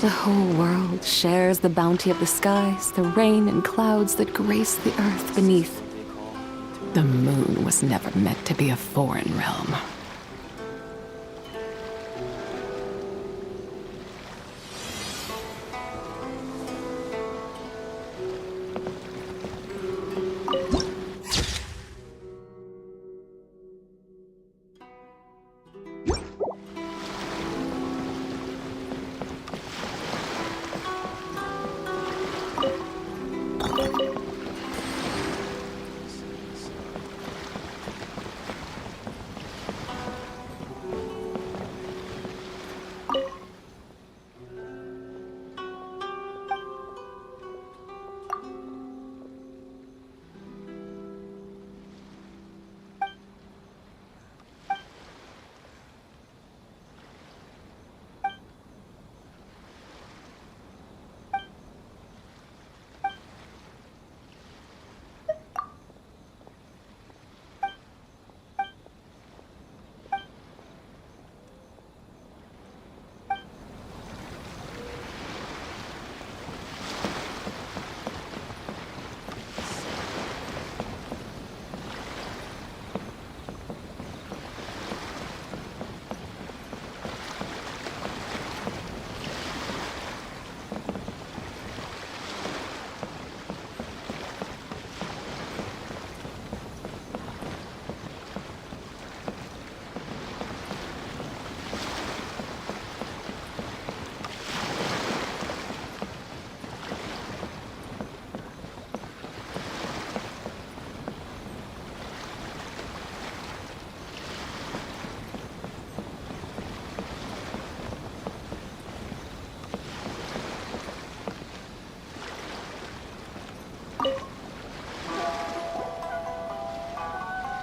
The whole world shares the bounty of the skies, the rain and clouds that grace the earth beneath. The moon was never meant to be a foreign realm.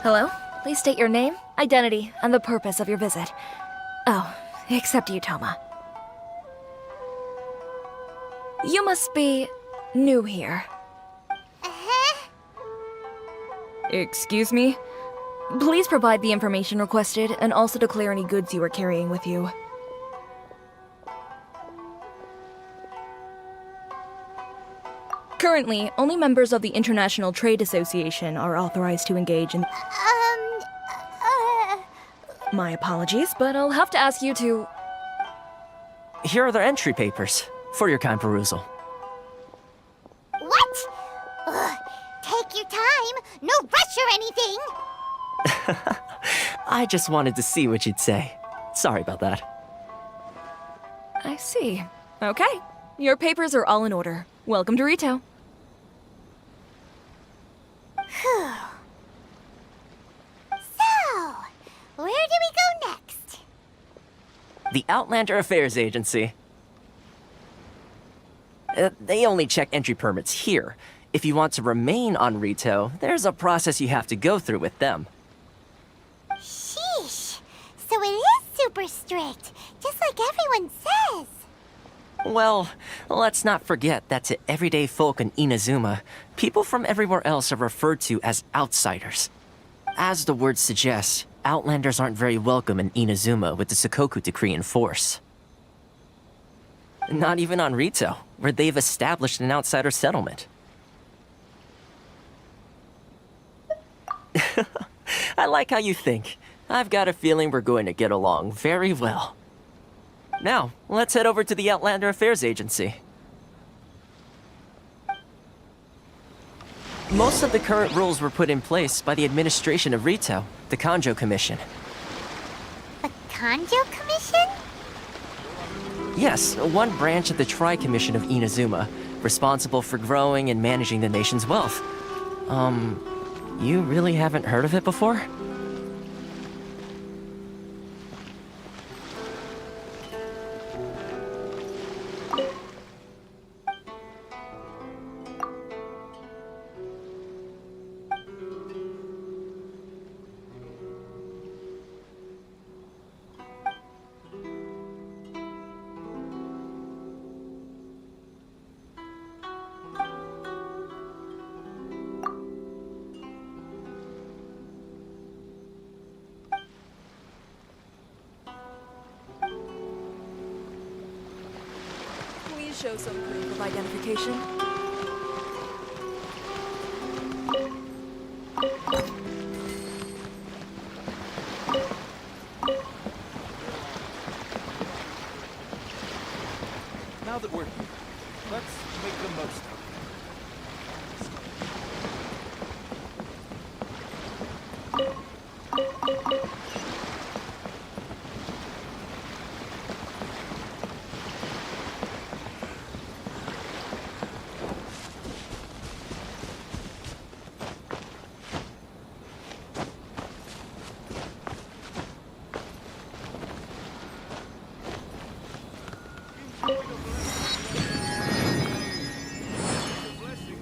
Hello? Please state your name, identity, and the purpose of your visit. Oh, except you, Toma. You must be new here. Excuse me? Please provide the information requested and also declare any goods you are carrying with you. Currently, only members of the International Trade Association are authorized to engage in... My apologies, but I'll have to ask you to... Here are their entry papers, for your kind perusal. What? Ugh, take your time. No rush or anything. I just wanted to see what you'd say. Sorry about that. I see. Okay. Your papers are all in order. Welcome to Ritou. So, where do we go next? The Outlander Affairs Agency. They only check entry permits here. If you want to remain on Ritou, there's a process you have to go through with them. Sheesh. So it is super strict, just like everyone says. Well, let's not forget that to everyday folk in Inazuma, people from everywhere else are referred to as outsiders. As the word suggests, Outlanders aren't very welcome in Inazuma with the Sakoku Decree in force. Not even on Ritou, where they've established an outsider settlement. I like how you think. I've got a feeling we're going to get along very well. Now, let's head over to the Outlander Affairs Agency. Most of the current rules were put in place by the administration of Ritou, the Kanjo Commission. The Kanjo Commission? Yes, one branch of the Tri-Commission of Inazuma, responsible for growing and managing the nation's wealth. You really haven't heard of it before? show some proof of identification. Now that we're here, let's make the most of it.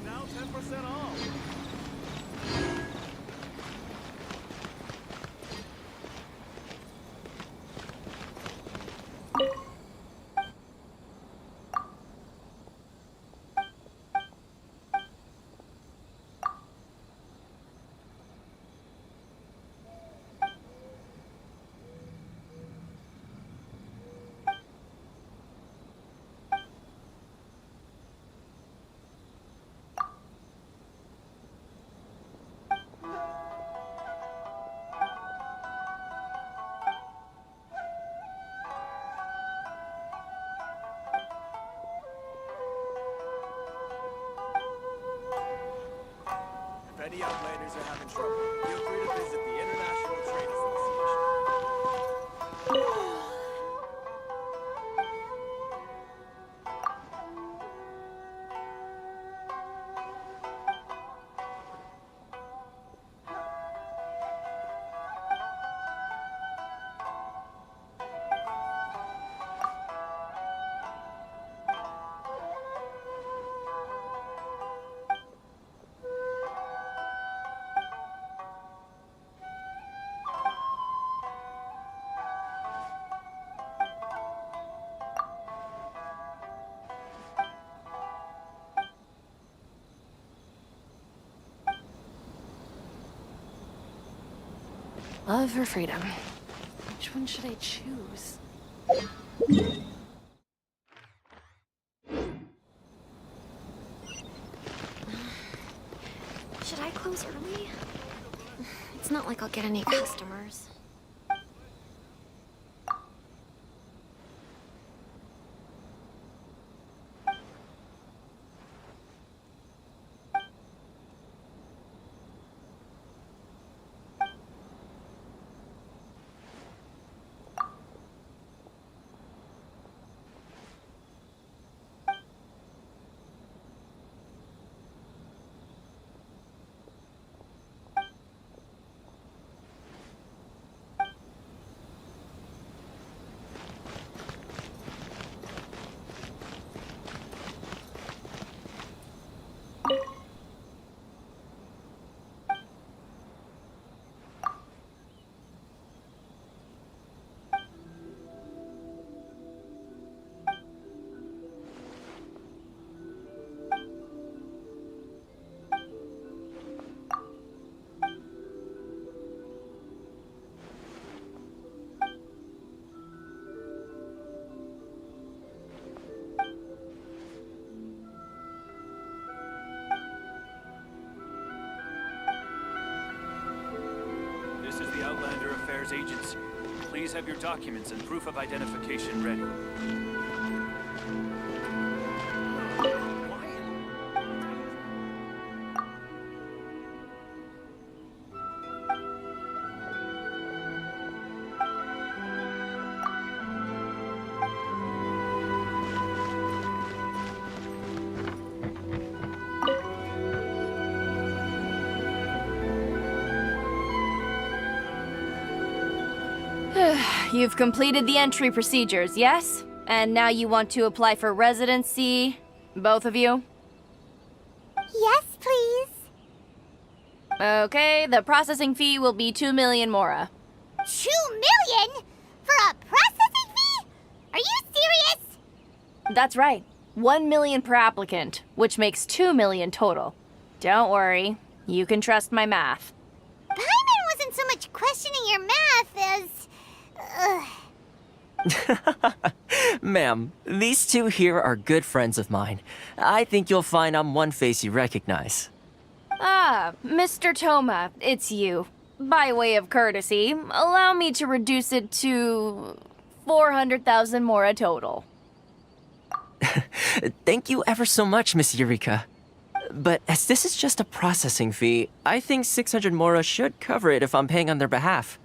Now 10% off. If any Outlanders are having trouble, feel free to visit the International Trade Association. Love or freedom? Which one should I choose? Should I close early? It's not like I'll get any customers. This is the Outlander Affairs Agency. Please have your documents and proof of identification ready. You've completed the entry procedures, yes? And now you want to apply for residency? Both of you? Yes, please. Okay, the processing fee will be 2 million mora. 2 million? For a processing fee? Are you serious? That's right. 1 million per applicant, which makes 2 million total. Don't worry, you can trust my math. Paimon wasn't so much questioning your math as... Ma'am, these two here are good friends of mine. I think you'll find I'm one face you recognize. Ah, Mr. Toma, it's you. By way of courtesy, allow me to reduce it to 400,000 mora total. Thank you ever so much, Miss Eureka. But as this is just a processing fee, I think 600 mora should cover it if I'm paying on their behalf.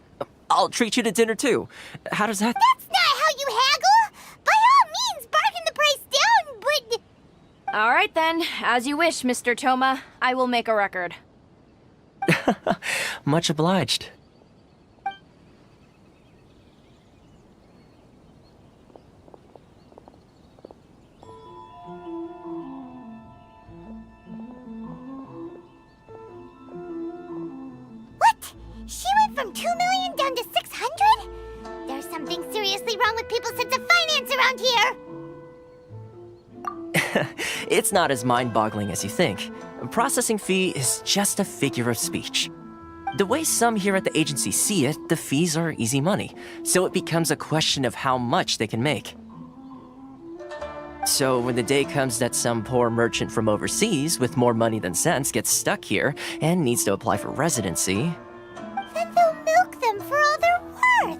I'll treat you to dinner too. How does that... That's not how you haggle! By all means, bargain the price down, but... All right then, as you wish, Mr. Toma. I will make a record. Much obliged. What? She went from 2 million down to 600? There's something seriously wrong with people's sense of finance around here! It's not as mind-boggling as you think. A processing fee is just a figure of speech. The way some here at the agency see it, the fees are easy money, so it becomes a question of how much they can make. So when the day comes that some poor merchant from overseas with more money than sense gets stuck here and needs to apply for residency... Then they'll milk them for all they're worth!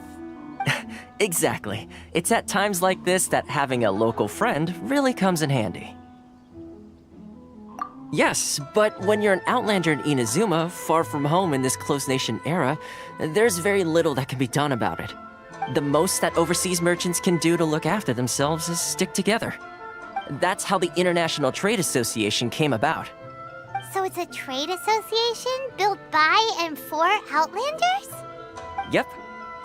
Exactly. It's at times like this that having a local friend really comes in handy. Yes, but when you're an outlander in Inazuma, far from home in this closed nation era, there's very little that can be done about it. The most that overseas merchants can do to look after themselves is stick together. That's how the International Trade Association came about. So it's a trade association built by and for Outlanders? Yep.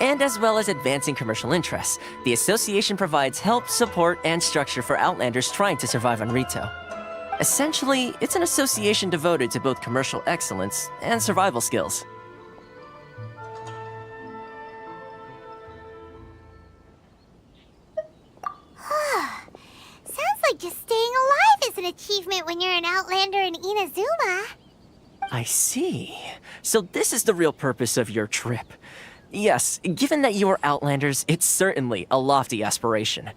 And as well as advancing commercial interests, the association provides help, support, and structure for Outlanders trying to survive on Ritou. Essentially, it's an association devoted to both commercial excellence and survival skills. Sounds like just staying alive is an achievement when you're an Outlander in Inazuma. I see. So this is the real purpose of your trip. Yes, given that you are Outlanders, it's certainly a lofty aspiration.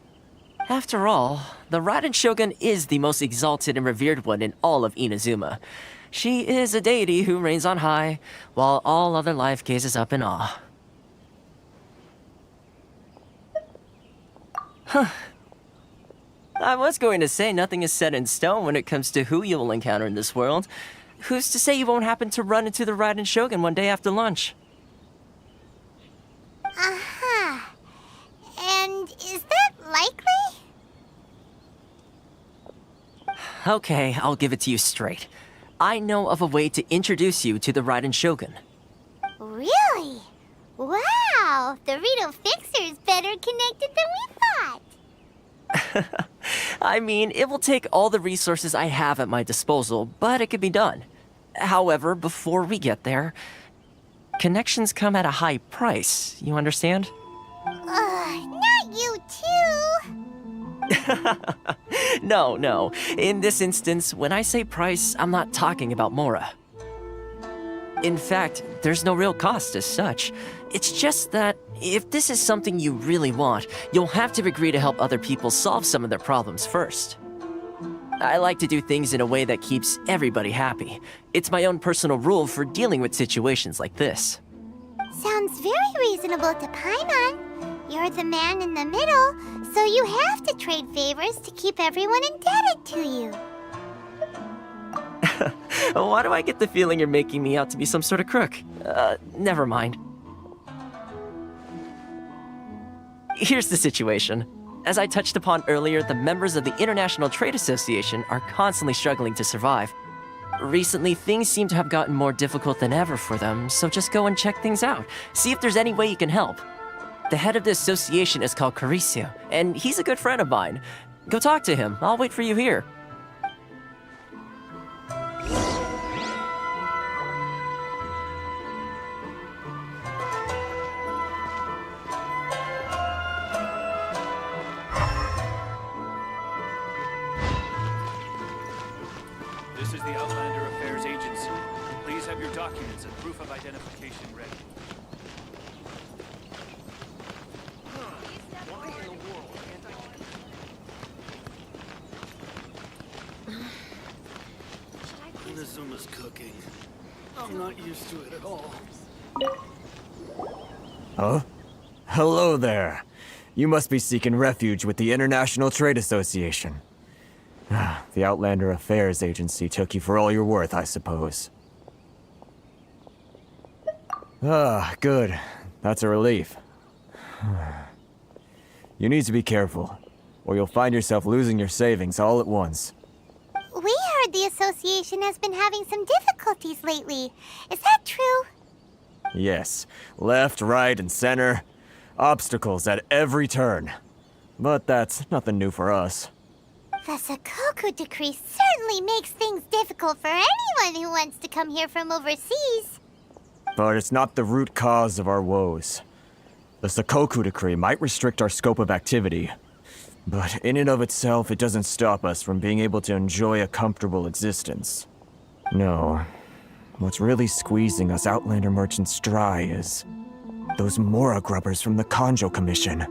After all, the Raiden Shogun is the most exalted and revered one in all of Inazuma. She is a deity who reigns on high, while all other life gazes up in awe. Huh. I was going to say nothing is set in stone when it comes to who you will encounter in this world. Who's to say you won't happen to run into the Raiden Shogun one day after lunch? Uh-huh. And is that likely? Okay, I'll give it to you straight. I know of a way to introduce you to the Raiden Shogun. Really? Wow! The Ritou Fixer is better connected than we thought! I mean, it will take all the resources I have at my disposal, but it can be done. However, before we get there, connections come at a high price, you understand? Not you too! No. In this instance, when I say price, I'm not talking about Mora. In fact, there's no real cost as such. It's just that if this is something you really want, you'll have to agree to help other people solve some of their problems first. I like to do things in a way that keeps everybody happy. It's my own personal rule for dealing with situations like this. Sounds very reasonable to Paimon. You're the man in the middle, so you have to trade favors to keep everyone indebted to you. Why do I get the feeling you're making me out to be some sort of crook? Never mind. Here's the situation. As I touched upon earlier, the members of the International Trade Association are constantly struggling to survive. Recently, things seem to have gotten more difficult than ever for them, so just go and check things out. See if there's any way you can help. The head of the association is called Carisio, and he's a good friend of mine. Go talk to him. I'll wait for you here. This is the Outlander Affairs Agency. Please have your documents and proof of identification ready. Why Inazuma's cooking. I'm not used to it at all. Huh? Hello there. You must be seeking refuge with the International Trade Association. The Outlander Affairs Agency took you for all you're worth, I suppose. Ah, good. That's a relief. You need to be careful, or you'll find yourself losing your savings all at once. We heard the association has been having some difficulties lately. Is that true? Yes. Left, right, and center. Obstacles at every turn. But that's nothing new for us. The Sakoku decree certainly makes things difficult for anyone who wants to come here from overseas. But it's not the root cause of our woes. The Sakoku decree might restrict our scope of activity, but in and of itself, it doesn't stop us from being able to enjoy a comfortable existence. No. What's really squeezing us Outlander merchants dry is those Mora grubbers from the Kanjo Commission.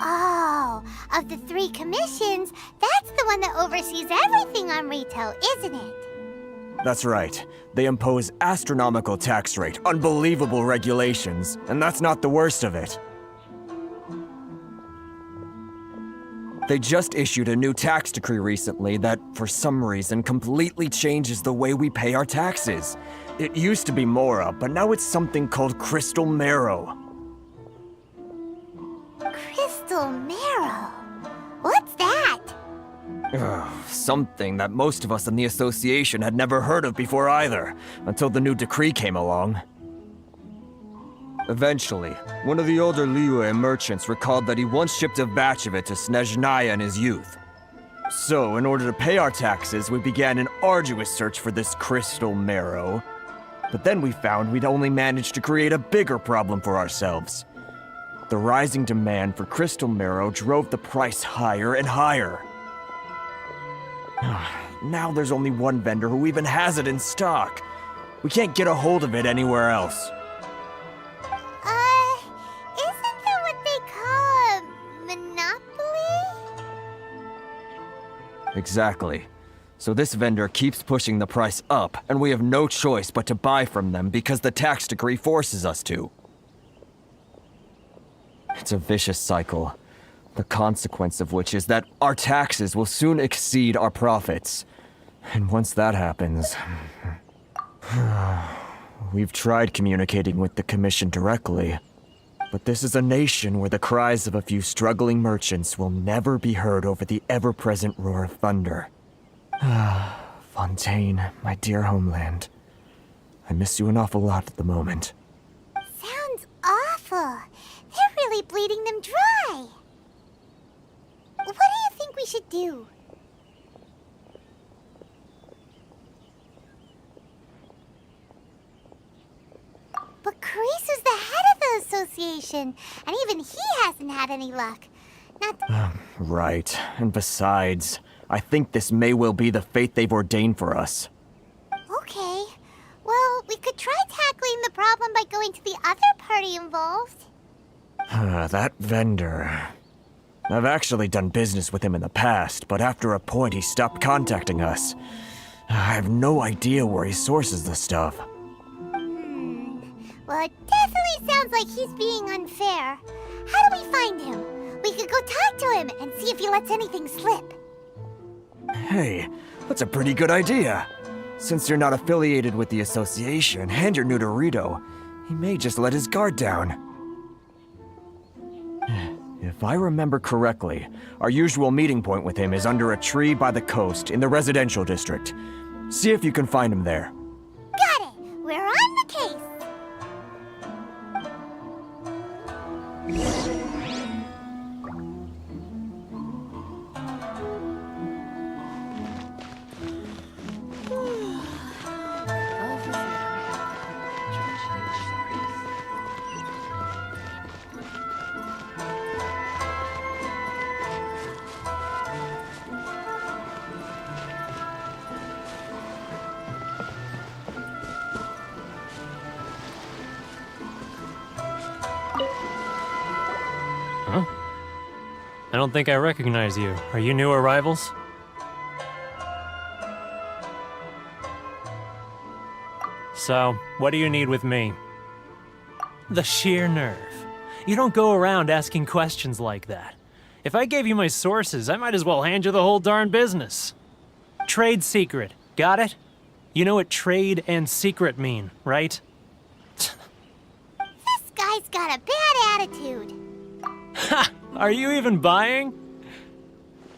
Oh, of the 3 commissions, that's the one that oversees everything on Ritou, isn't it? That's right. They impose astronomical tax rate, unbelievable regulations, and that's not the worst of it. They just issued a new tax decree recently that, for some reason, completely changes the way we pay our taxes. It used to be Mora, but now it's something called Crystal Marrow. Crystal Marrow? What's that? Something that most of us in the association had never heard of before either, until the new decree came along. Eventually, one of the older Liyue merchants recalled that he once shipped a batch of it to Snezhnaya in his youth. So, in order to pay our taxes, we began an arduous search for this crystal marrow. But then we found we'd only managed to create a bigger problem for ourselves. The rising demand for crystal marrow drove the price higher and higher. Now there's only one vendor who even has it in stock. We can't get a hold of it anywhere else. Isn't that what they call a monopoly? Exactly. So this vendor keeps pushing the price up, and we have no choice but to buy from them because the tax decree forces us to. It's a vicious cycle, the consequence of which is that our taxes will soon exceed our profits. And once that happens... We've tried communicating with the Commission directly, but this is a nation where the cries of a few struggling merchants will never be heard over the ever-present roar of thunder. Fontaine, my dear homeland. I miss you an awful lot at the moment. Sounds awful. They're really bleeding them dry. What do you think we should do? But Karisu's the head of the association, and even he hasn't had any luck. Not... Right. And besides, I think this may well be the fate they've ordained for us. Okay. Well, we could try tackling the problem by going to the other party involved. That vendor... I've actually done business with him in the past, but after a point he stopped contacting us. I have no idea where he sources the stuff. Well, it definitely sounds like he's being unfair. How do we find him? We could go talk to him and see if he lets anything slip. Hey, that's a pretty good idea. Since you're not affiliated with the association and you're new to Ritou, he may just let his guard down. If I remember correctly, our usual meeting point with him is under a tree by the coast in the residential district. See if you can find him there. Got it! We're on the case! Huh? I don't think I recognize you. Are you new arrivals? So, what do you need with me? The sheer nerve. You don't go around asking questions like that. If I gave you my sources, I might as well hand you the whole darn business. Trade secret, got it? You know what trade and secret mean, right? This guy's got a bad attitude. Ha! Are you even buying?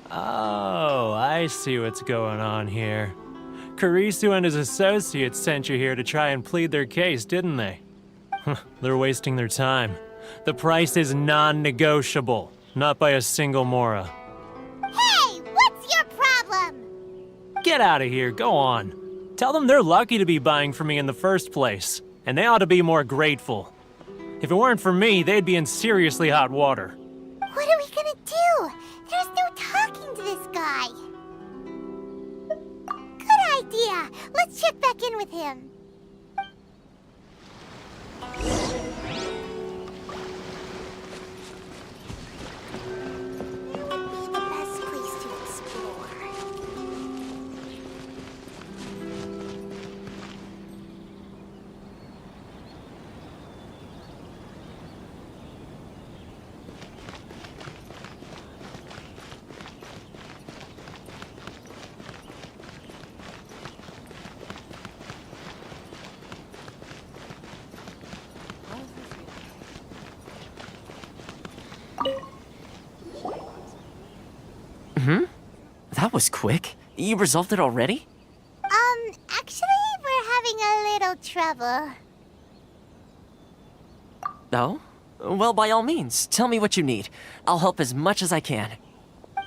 Oh, I see what's going on here. Karisu and his associates sent you here to try and plead their case, didn't they? They're wasting their time. The price is non-negotiable, not by a single Mora. Hey, what's your problem? Get out of here, go on. Tell them they're lucky to be buying from me in the first place, and they ought to be more grateful. If it weren't for me, they'd be in seriously hot water. What are we gonna do? There's no talking to this guy. Good idea. Let's check back in with him. Where would be the best place to explore? That was quick. You resolved it already? Actually, we're having a little trouble. Oh? Well, by all means, tell me what you need. I'll help as much as I can.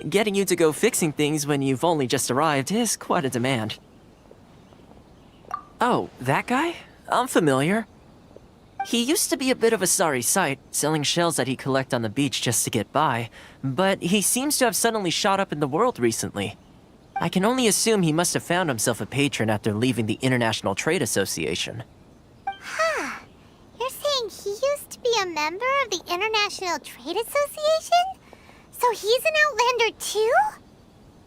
Getting you to go fixing things when you've only just arrived is quite a demand. Oh, that guy? I'm familiar. He used to be a bit of a sorry sight, selling shells that he collect on the beach just to get by, but he seems to have suddenly shot up in the world recently. I can only assume he must have found himself a patron after leaving the International Trade Association. Huh. You're saying he used to be a member of the International Trade Association? So he's an Outlander too?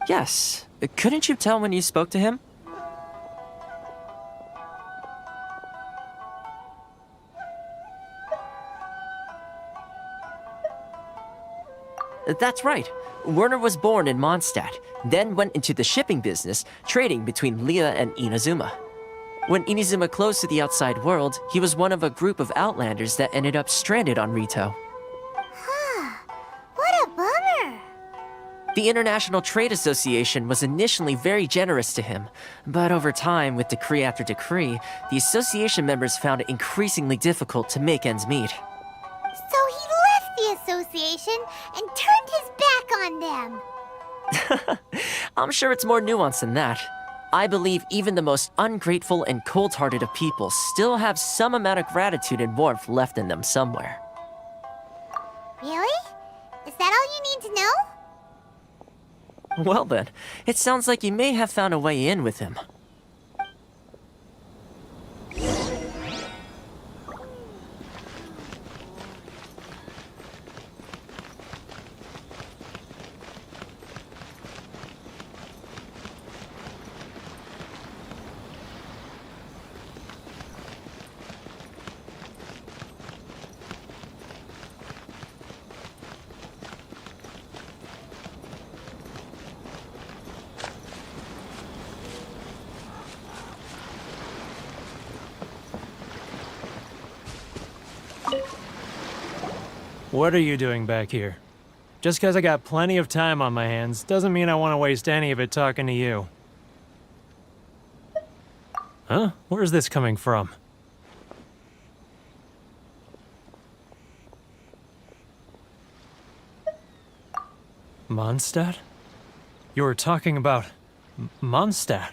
Yes. Couldn't you tell when you spoke to him? That's right. Werner was born in Mondstadt, then went into the shipping business, trading between Leah and Inazuma. When Inazuma closed to the outside world, he was one of a group of Outlanders that ended up stranded on Ritou. What a bummer. The International Trade Association was initially very generous to him, but over time, with decree after decree, the association members found it increasingly difficult to make ends meet. So he left the association and turned his back on them. I'm sure it's more nuanced than that. I believe even the most ungrateful and cold-hearted of people still have some amount of gratitude and warmth left in them somewhere. Really? Is that all you need to know? Well then, it sounds like you may have found a way in with him. What are you doing back here? Just because I got plenty of time on my hands doesn't mean I want to waste any of it talking to you. Huh? Where's this coming from? Mondstadt? You were talking about Mondstadt.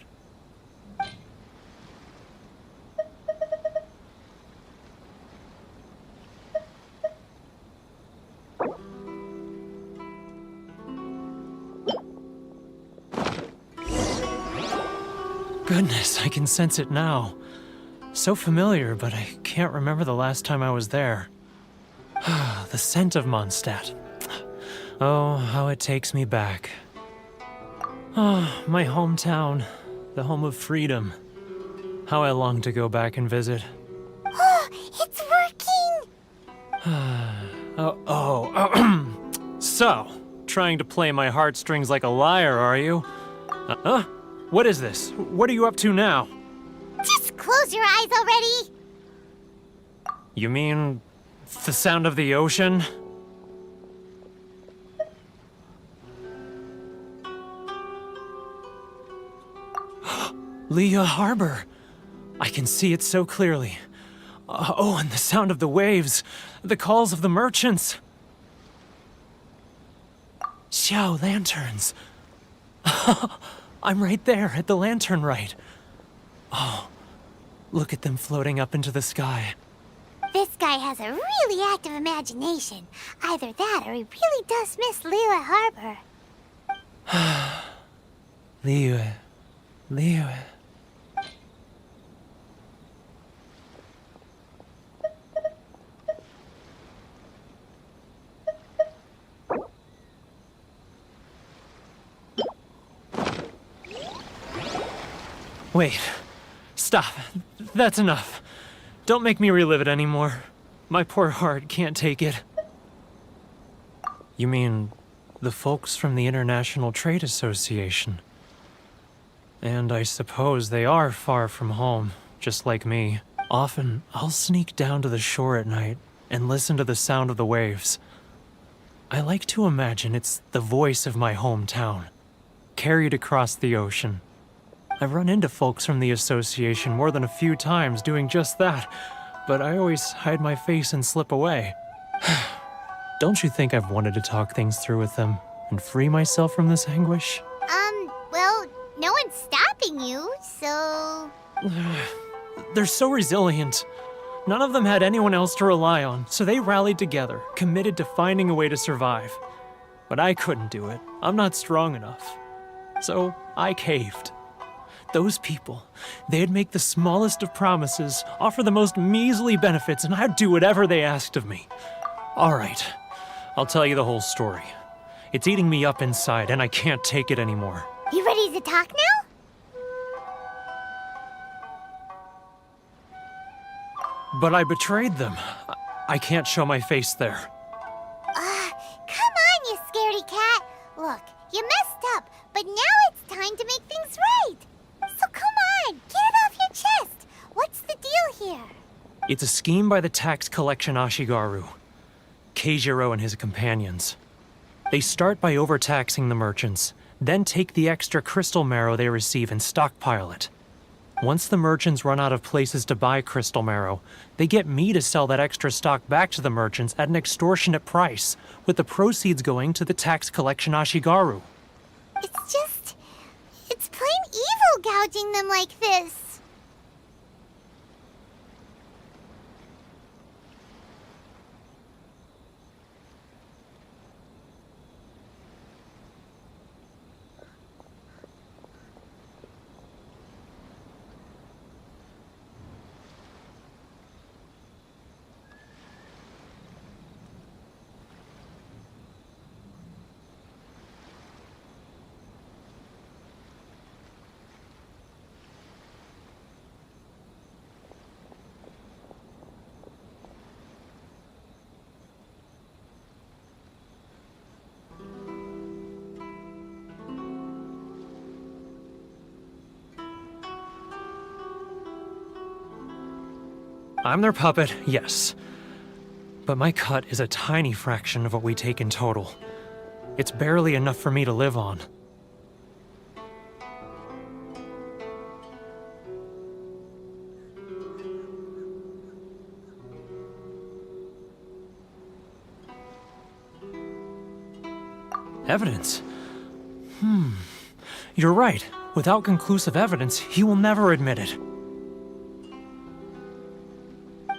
Goodness, I can sense it now. So familiar, but I can't remember the last time I was there. The scent of Mondstadt. Oh, how it takes me back. Oh, my hometown. The home of freedom. How I long to go back and visit. Oh, it's working! So, trying to play my heartstrings like a liar, are you? What is this? What are you up to now? Just close your eyes already! You mean the sound of the ocean? Leah Harbor. I can see it so clearly. Oh, and the sound of the waves. The calls of the merchants. Xiao lanterns. I'm right there at the lantern right. Oh, look at them floating up into the sky. This guy has a really active imagination. Either that or he really does miss Liyue Harbor. Liyue. Wait. Stop. That's enough. Don't make me relive it anymore. My poor heart can't take it. You mean the folks from the International Trade Association? And I suppose they are far from home, just like me. Often, I'll sneak down to the shore at night and listen to the sound of the waves. I like to imagine it's the voice of my hometown, carried across the ocean. I've run into folks from the association more than a few times doing just that, but I always hide my face and slip away. Don't you think I've wanted to talk things through with them and free myself from this anguish? Well, no one's stopping you, so... They're so resilient. None of them had anyone else to rely on, so they rallied together, committed to finding a way to survive. But I couldn't do it. I'm not strong enough. So I caved. Those people, they'd make the smallest of promises, offer the most measly benefits, and I'd do whatever they asked of me. All right, I'll tell you the whole story. It's eating me up inside, and I can't take it anymore. You ready to talk now? But I betrayed them. I can't show my face there. Come on, you scaredy cat. Look, you messed up, but now it's time to make things right. So come on, get it off your chest. What's the deal here? It's a scheme by the tax collection Ashigaru, Keijiro and his companions. They start by overtaxing the merchants, then take the extra crystal marrow they receive and stockpile it. Once the merchants run out of places to buy crystal marrow, they get me to sell that extra stock back to the merchants at an extortionate price, with the proceeds going to the tax collection Ashigaru. It's plain evil gouging them like this. I'm their puppet, yes. But my cut is a tiny fraction of what we take in total. It's barely enough for me to live on. Evidence? You're right. Without conclusive evidence, he will never admit it.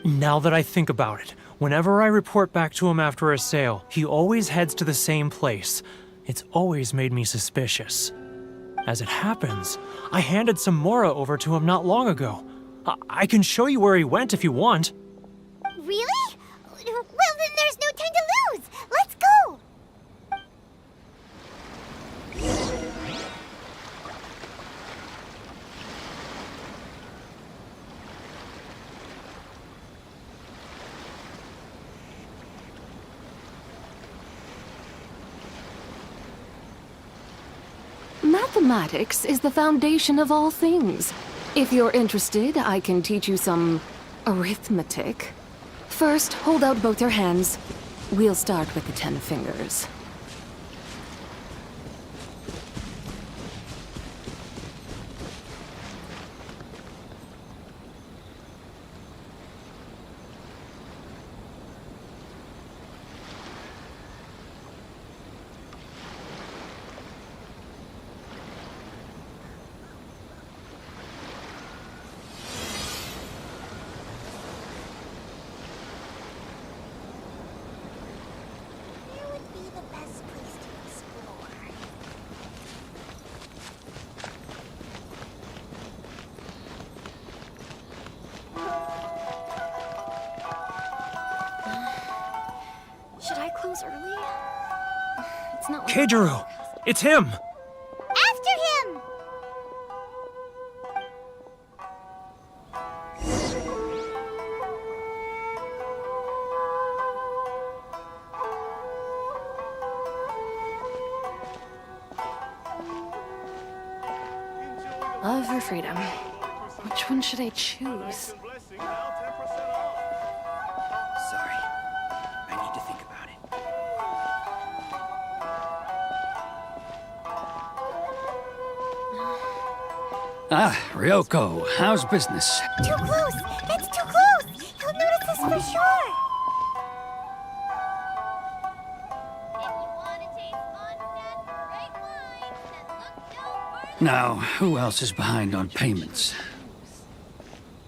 Now that I think about it, whenever I report back to him after a sale, he always heads to the same place. It's always made me suspicious. As it happens, I handed some Mora over to him not long ago. I can show you where he went if you want. Really? Well, then there's no time to lose. Let's go. Mathematics is the foundation of all things. If you're interested, I can teach you some arithmetic. First, hold out both your hands. We'll start with the 10 fingers. Where would be the best place to explore? Should I close early? It's not like Keijiro! It's him! After him! Love or freedom? Which one should I choose? Sorry. I need to think about it. Ah, Ryoko, how's business? Too close! That's too close! He'll notice us for sure! Now, who else is behind on payments?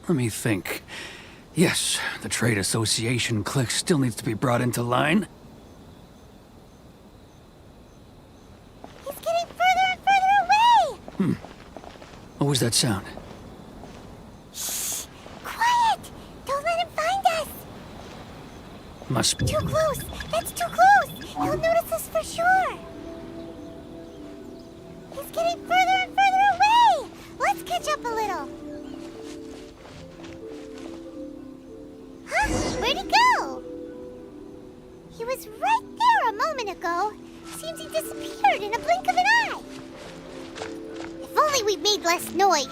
Let me think. Yes, the trade association clique still needs to be brought into line. He's getting further and further away! What was that sound? Shh! Quiet! Don't let him find us! Must be. Too close! That's too close! He'll notice us for sure! He's getting further and further away! Let's catch up a little! Huh? Where'd he go? He was right there a moment ago. Seems he disappeared in a blink of an eye. If only we made less noise.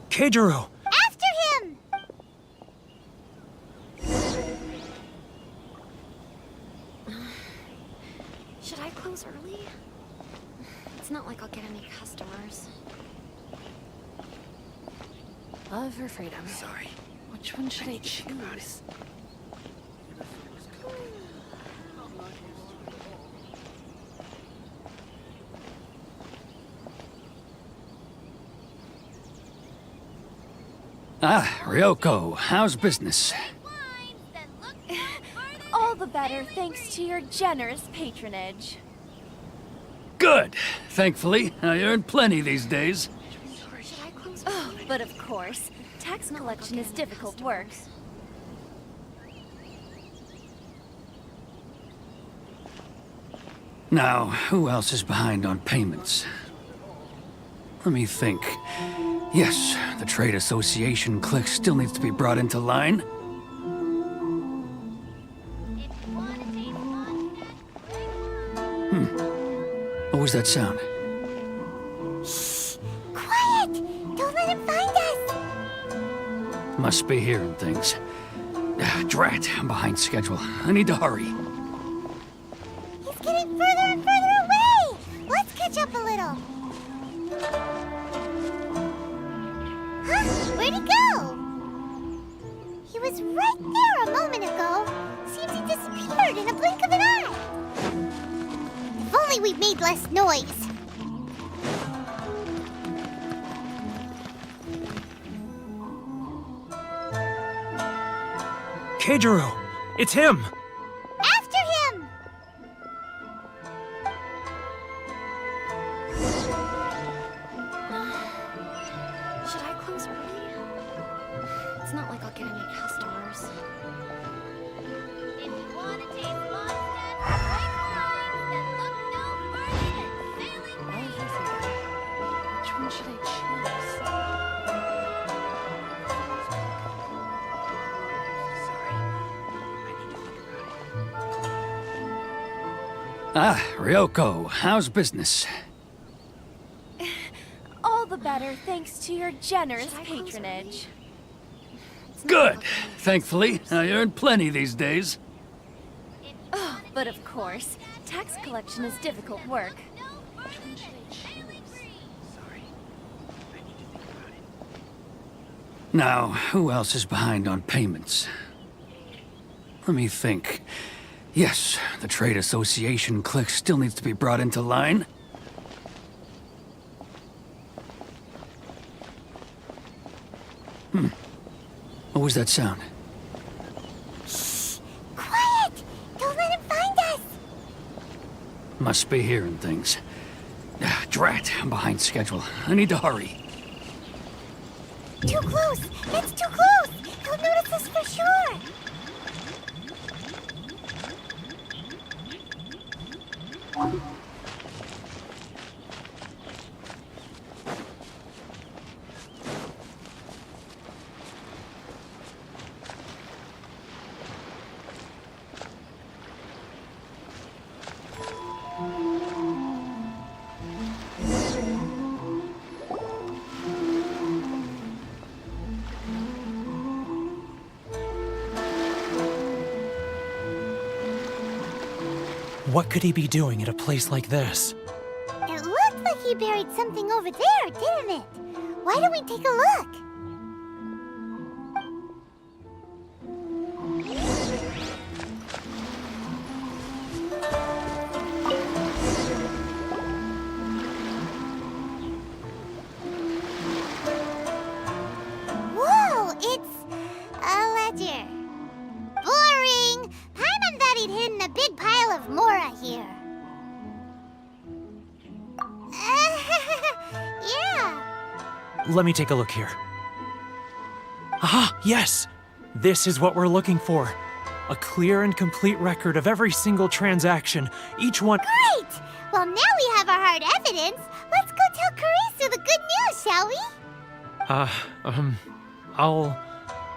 Keijiro! After him! Should I close early? It's not like I'll get any customers. Love or freedom? Sorry. Which one should I choose? Ah, Ryoko, how's business? All the better thanks to your generous patronage. Good! Thankfully, I earn plenty these days. Should I close early? Oh, but of course. Tax collection is difficult work. Now, who else is behind on payments? Let me think. Yes, the trade association clique still needs to be brought into line. What was that sound? Shh! Quiet! Don't let him find us! Must be hearing things. Drat, I'm behind schedule. I need to hurry. He's getting further and further away! Let's catch up a little. Huh? Where'd he go? He was right there a moment ago. Seems he disappeared in a blink of an eye. If only we made less noise. Keijiro! It's him! After him! Should I close early? It's not like I'll get any customers. If you want to taste monsters, break lines, then look no further than sailing Which one should I choose? Ah, Ryoko, how's business? All the better thanks to your generous patronage. Good. Thankfully, I earn plenty these days. Oh, but of course, tax collection is difficult work. Now, who else is behind on payments? Let me think. Yes, the trade association clique still needs to be brought into line. What was that sound? Quiet! Don't let him find us! Must be hearing things. Ah, drat, I'm behind schedule. I need to hurry. Too close! It's too close! He'll notice us for sure! What could he be doing at a place like this? It looked like he buried something over there, didn't it? Why don't we take a look? Whoa, it's a ledger. Boring! Paimon thought he'd hidden a big pile of Mora here. Yeah. Let me take a look here. Aha! Yes! This is what we're looking for. A clear and complete record of every single transaction, each one— Great! Well, now we have our hard evidence. Let's go tell Karisu the good news, shall we?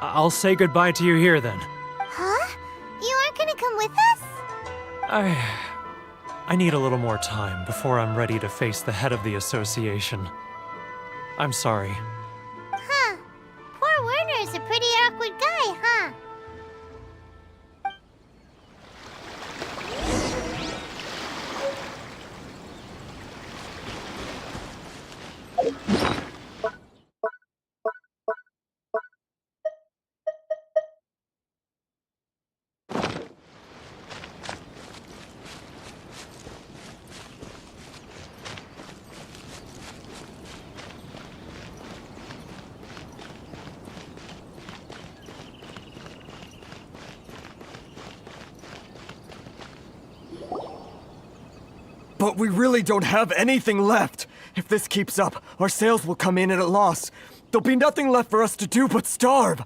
I'll say goodbye to you here then. Huh? You aren't gonna come with us? I need a little more time before I'm ready to face the head of the association. I'm sorry. Huh. Poor Werner's a pretty awkward guy, huh? But we really don't have anything left. If this keeps up, our sales will come in at a loss. There'll be nothing left for us to do but starve.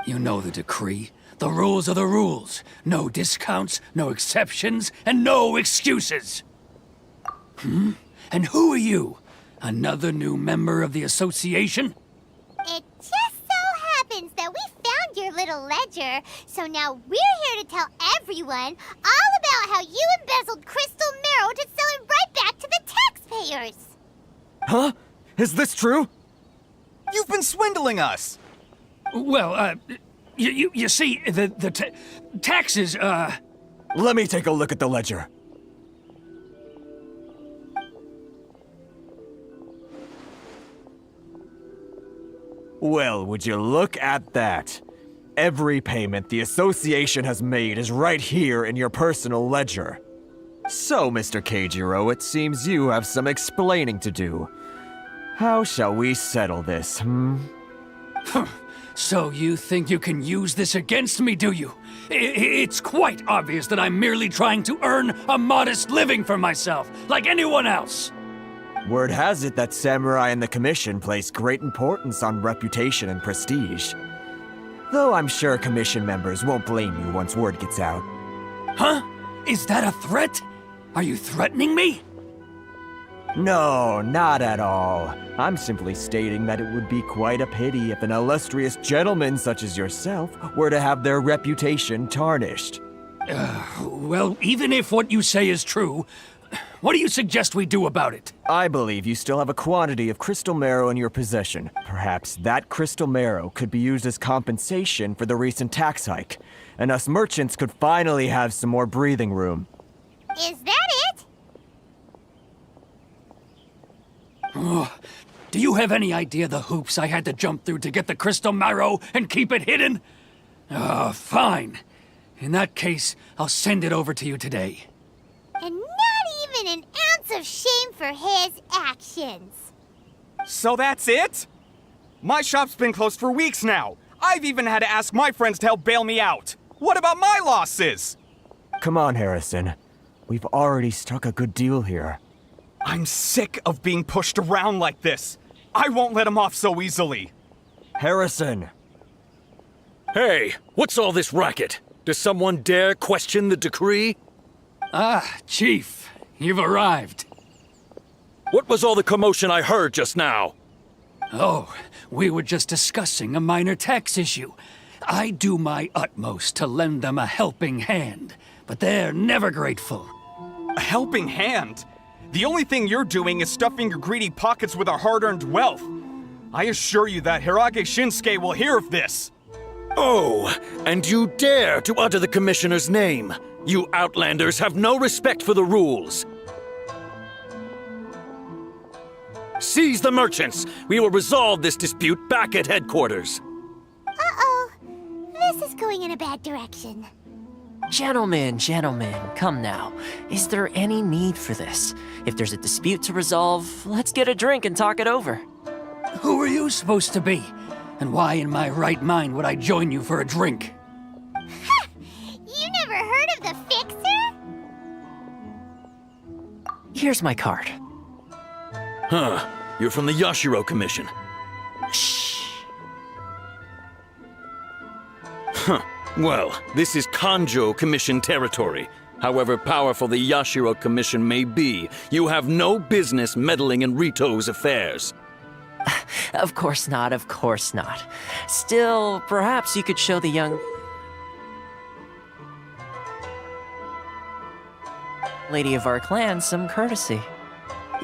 You know the decree. The rules are the rules. No discounts, no exceptions, and no excuses. And who are you? Another new member of the association? It just so happens that we found your little ledger, so now we're here to tell everyone all about how you embezzled crystal marrow to sell it right back to the taxpayers. Huh? Is this true? You've been swindling us! Well, you see, the taxes, Let me take a look at the ledger. Well, would you look at that? Every payment the association has made is right here in your personal ledger. So, Mr. Keijiro, it seems you have some explaining to do. How shall we settle this, So you think you can use this against me, do you? It's quite obvious that I'm merely trying to earn a modest living for myself, like anyone else. Word has it that Samurai and the Commission place great importance on reputation and prestige. Though I'm sure Commission members won't blame you once word gets out. Huh? Is that a threat? Are you threatening me? No, not at all. I'm simply stating that it would be quite a pity if an illustrious gentleman such as yourself were to have their reputation tarnished. Well, even if what you say is true, what do you suggest we do about it? I believe you still have a quantity of crystal marrow in your possession. Perhaps that crystal marrow could be used as compensation for the recent tax hike, and us merchants could finally have some more breathing room. Is that it? Oh, do you have any idea the hoops I had to jump through to get the crystal marrow and keep it hidden? Fine. In that case, I'll send it over to you today. And not even an ounce of shame for his actions. So that's it? My shop's been closed for weeks now. I've even had to ask my friends to help bail me out. What about my losses? Come on, Harrison. We've already struck a good deal here. I'm sick of being pushed around like this. I won't let him off so easily. Harrison! Hey, what's all this racket? Does someone dare question the decree? Ah, Chief, you've arrived. What was all the commotion I heard just now? Oh, we were just discussing a minor tax issue. I do my utmost to lend them a helping hand, but they're never grateful. A helping hand? The only thing you're doing is stuffing your greedy pockets with our hard-earned wealth. I assure you that Hirage Shinsuke will hear of this. Oh, and you dare to utter the Commissioner's name. You Outlanders have no respect for the rules. Seize the merchants. We will resolve this dispute back at headquarters. Uh-oh. This is going in a bad direction. Gentlemen, come now. Is there any need for this? If there's a dispute to resolve, let's get a drink and talk it over. Who are you supposed to be? And why in my right mind would I join you for a drink? Ha! You never heard of the Fixer? Here's my card. Huh. You're from the Yashiro Commission. Shh. Huh. Well, this is Kanjo Commission territory. However powerful the Yashiro Commission may be, you have no business meddling in Ritou's affairs. Of course not. Still, perhaps you could show the young lady of our clan some courtesy.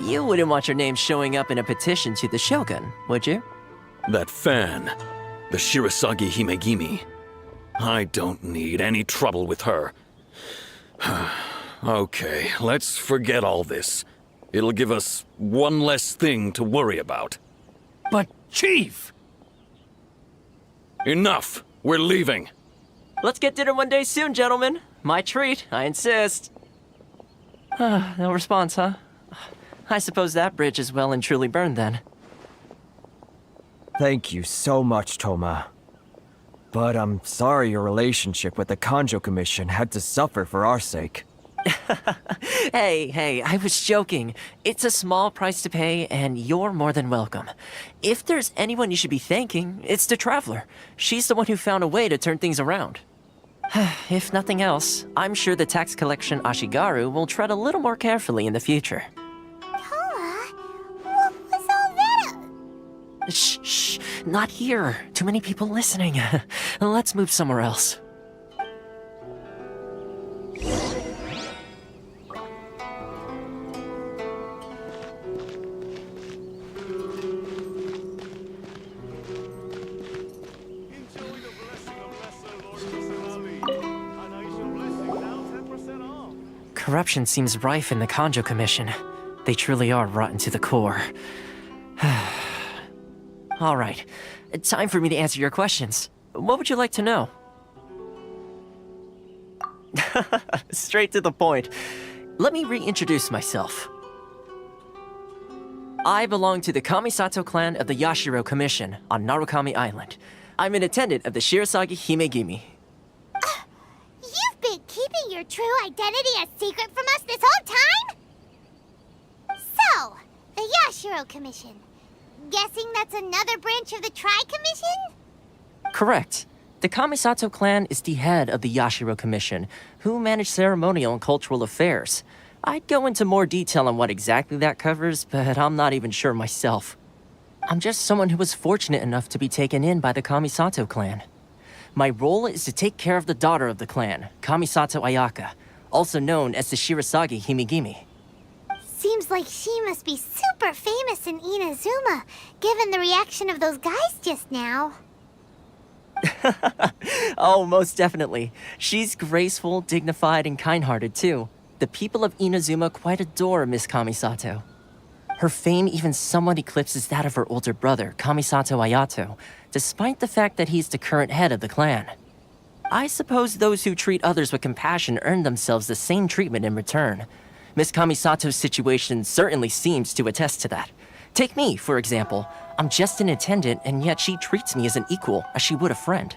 You wouldn't want your name showing up in a petition to the Shogun, would you? That fan, the Shirasagi Himegimi. I don't need any trouble with her. Okay, let's forget all this. It'll give us one less thing to worry about. But, Chief! Enough! We're leaving. Let's get dinner one day soon, gentlemen. My treat, I insist. No response, huh? I suppose that bridge is well and truly burned then. Thank you so much, Toma. But I'm sorry your relationship with the Kanjo Commission had to suffer for our sake. Hey, I was joking. It's a small price to pay, and you're more than welcome. If there's anyone you should be thanking, it's the Traveler. She's the one who found a way to turn things around. If nothing else, I'm sure the tax collection Ashigaru will tread a little more carefully in the future. Toma, what was all that? Shh, not here. Too many people listening. Let's move somewhere else. Corruption seems rife in the Kanjo Commission. They truly are rotten to the core. All right, time for me to answer your questions. What would you like to know? Straight to the point. Let me reintroduce myself. I belong to the Kamisato clan of the Yashiro Commission on Narukami Island. I'm an attendant of the Shirasagi Himegimi. You've been keeping your true identity a secret from us this whole time? So, the Yashiro Commission. Guessing that's another branch of the Tri-Commission? Correct. The Kamisato clan is the head of the Yashiro Commission, who manage ceremonial and cultural affairs. I'd go into more detail on what exactly that covers, but I'm not even sure myself. I'm just someone who was fortunate enough to be taken in by the Kamisato clan. My role is to take care of the daughter of the clan, Kamisato Ayaka, also known as the Shirasagi Himegimi. Seems like she must be super famous in Inazuma, given the reaction of those guys just now. Oh, most definitely. She's graceful, dignified, and kind-hearted too. The people of Inazuma quite adore Miss Kamisato. Her fame even somewhat eclipses that of her older brother, Kamisato Ayato, despite the fact that he's the current head of the clan. I suppose those who treat others with compassion earn themselves the same treatment in return. Miss Kamisato's situation certainly seems to attest to that. Take me, for example. I'm just an attendant, and yet she treats me as an equal, as she would a friend.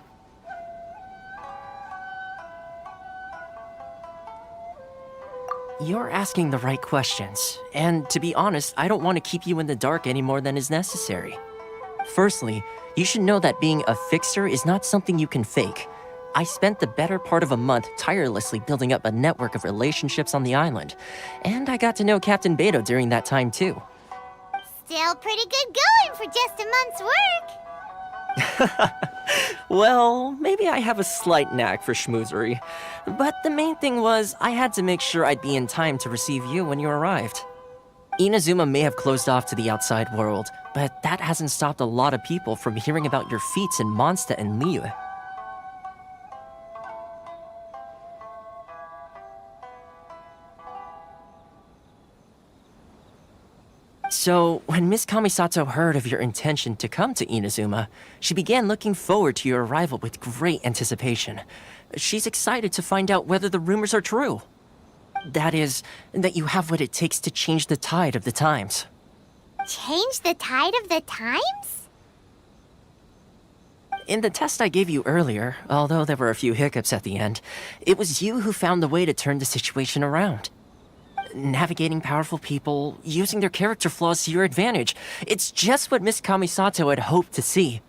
You're asking the right questions, and to be honest, I don't want to keep you in the dark any more than is necessary. Firstly, you should know that being a fixer is not something you can fake. I spent the better part of a month tirelessly building up a network of relationships on the island, and I got to know Captain Beto during that time too. Still pretty good going for just a month's work. Well, maybe I have a slight knack for schmoozery, but the main thing was I had to make sure I'd be in time to receive you when you arrived. Inazuma may have closed off to the outside world, but that hasn't stopped a lot of people from hearing about your feats in Mondstadt and Liyue. So, when Miss Kamisato heard of your intention to come to Inazuma, she began looking forward to your arrival with great anticipation. She's excited to find out whether the rumors are true. That is, that you have what it takes to change the tide of the times. Change the tide of the times? In the test I gave you earlier, although there were a few hiccups at the end, it was you who found the way to turn the situation around. Navigating powerful people, using their character flaws to your advantage. It's just what Miss Kamisato had hoped to see.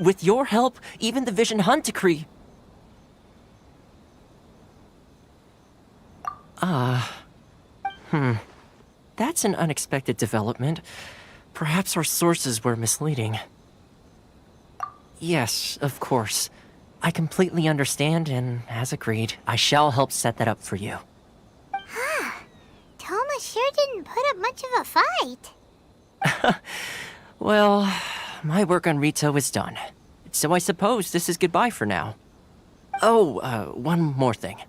With your help, even the Vision Hunt decree... That's an unexpected development. Perhaps our sources were misleading. Yes, of course. I completely understand, and as agreed, I shall help set that up for you. Toma sure didn't put up much of a fight. Well, my work on Ritou is done. So I suppose this is goodbye for now. Oh, one more thing.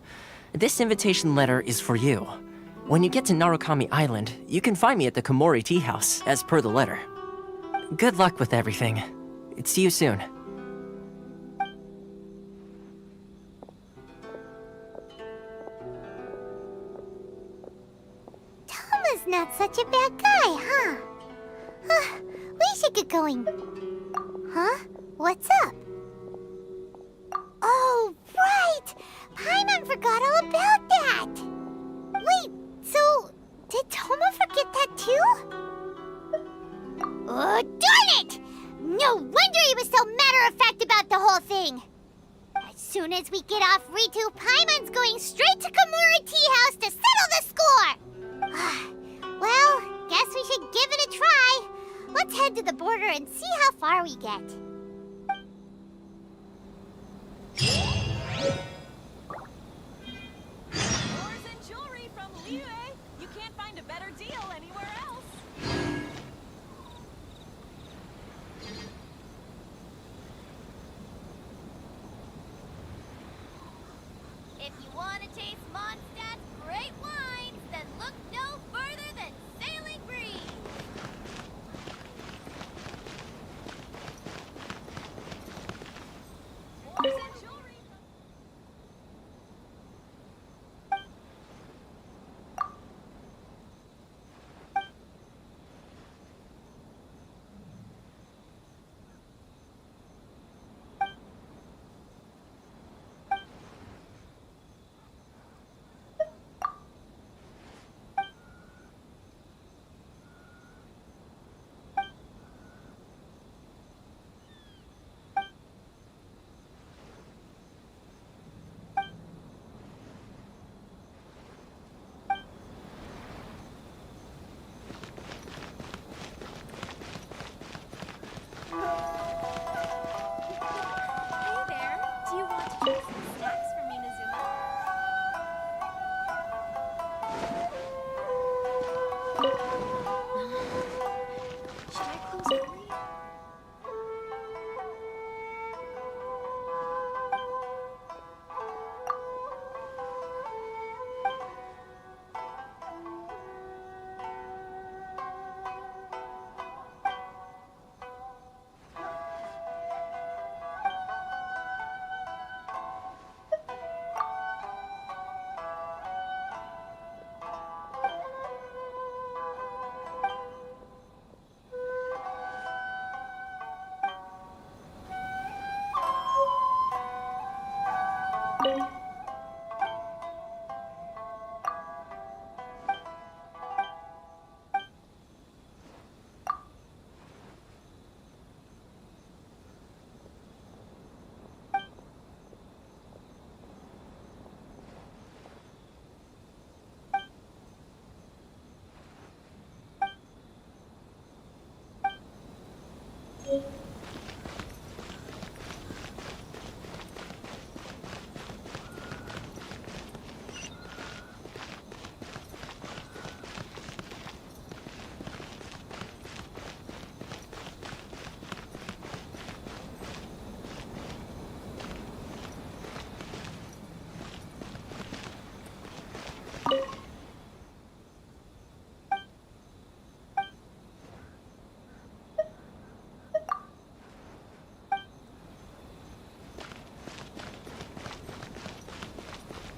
This invitation letter is for you. When you get to Narukami Island, you can find me at the Komori Tea House, as per the letter. Good luck with everything. See you soon. Toma's not such a bad guy, huh? We should get going. Huh? What's up? Oh, right! Paimon forgot all about that! Wait, so did Toma forget that too? Oh, darn it! No wonder he was so matter-of-fact about the whole thing! As soon as we get off Ritou, Paimon's going straight to Komori Tea House to settle the score! Well, guess we should give it a try. Let's head to the border and see how far we get. Flowers and jewelry from Liyue. You can't find a better deal anywhere else. If you want to taste Mondstadt's great wines, then look no further than Sailing Breeze.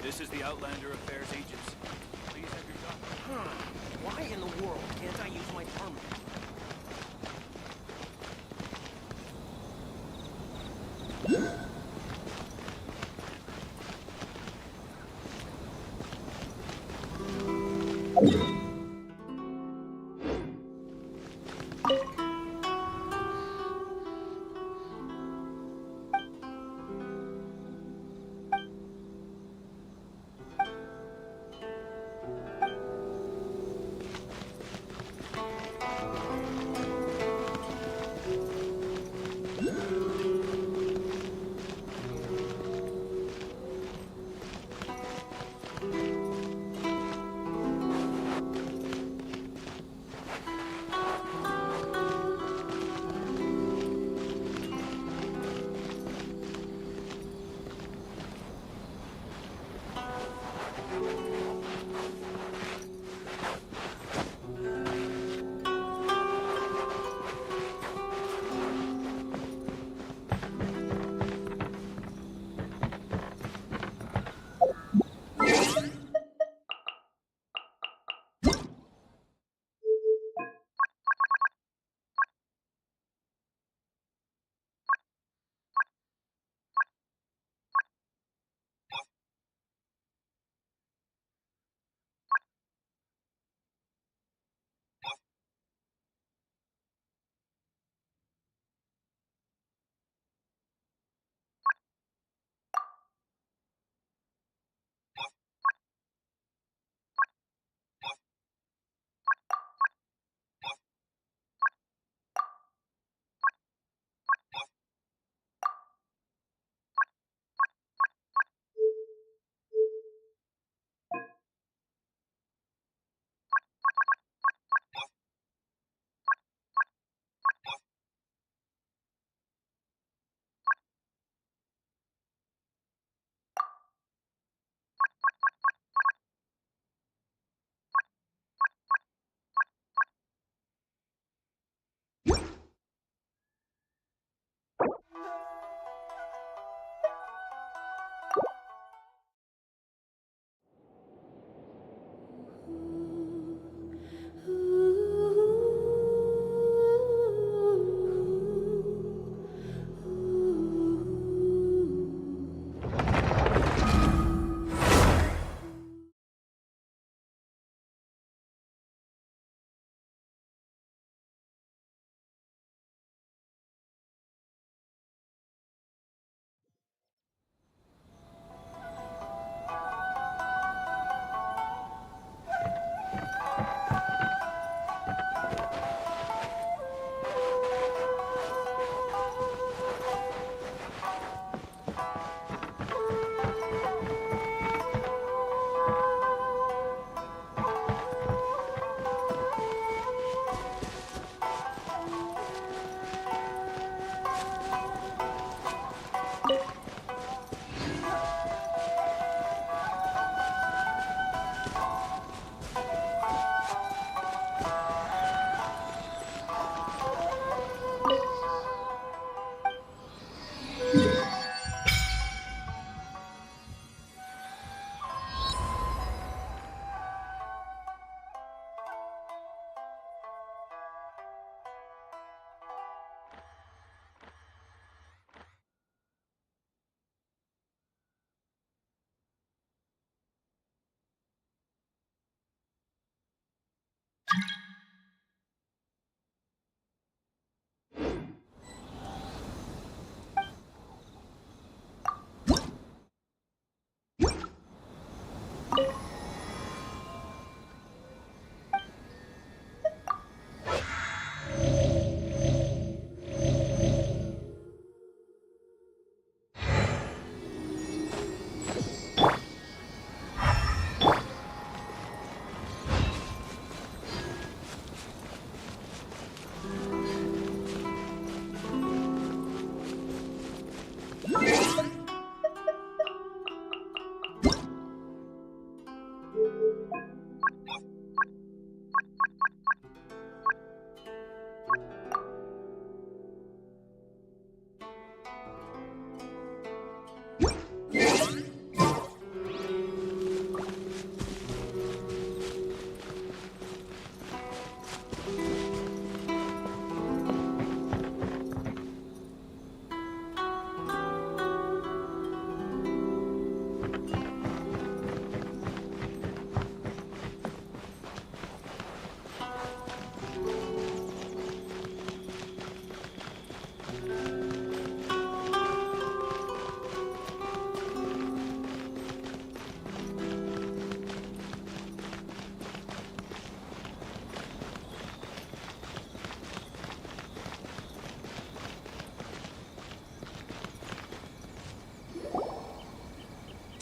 This is the Outlander Affairs Agency. Please have your documents. Why in the world can't I use my permit?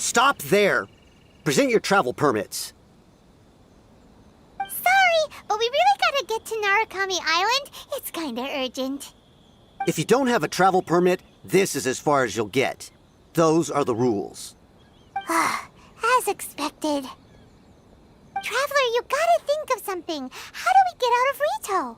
Stop there! Present your travel permits. Sorry, but we really gotta get to Narukami Island. It's kinda urgent. If you don't have a travel permit, this is as far as you'll get. Those are the rules. As expected. Traveler, you gotta think of something. How do we get out of Ritou?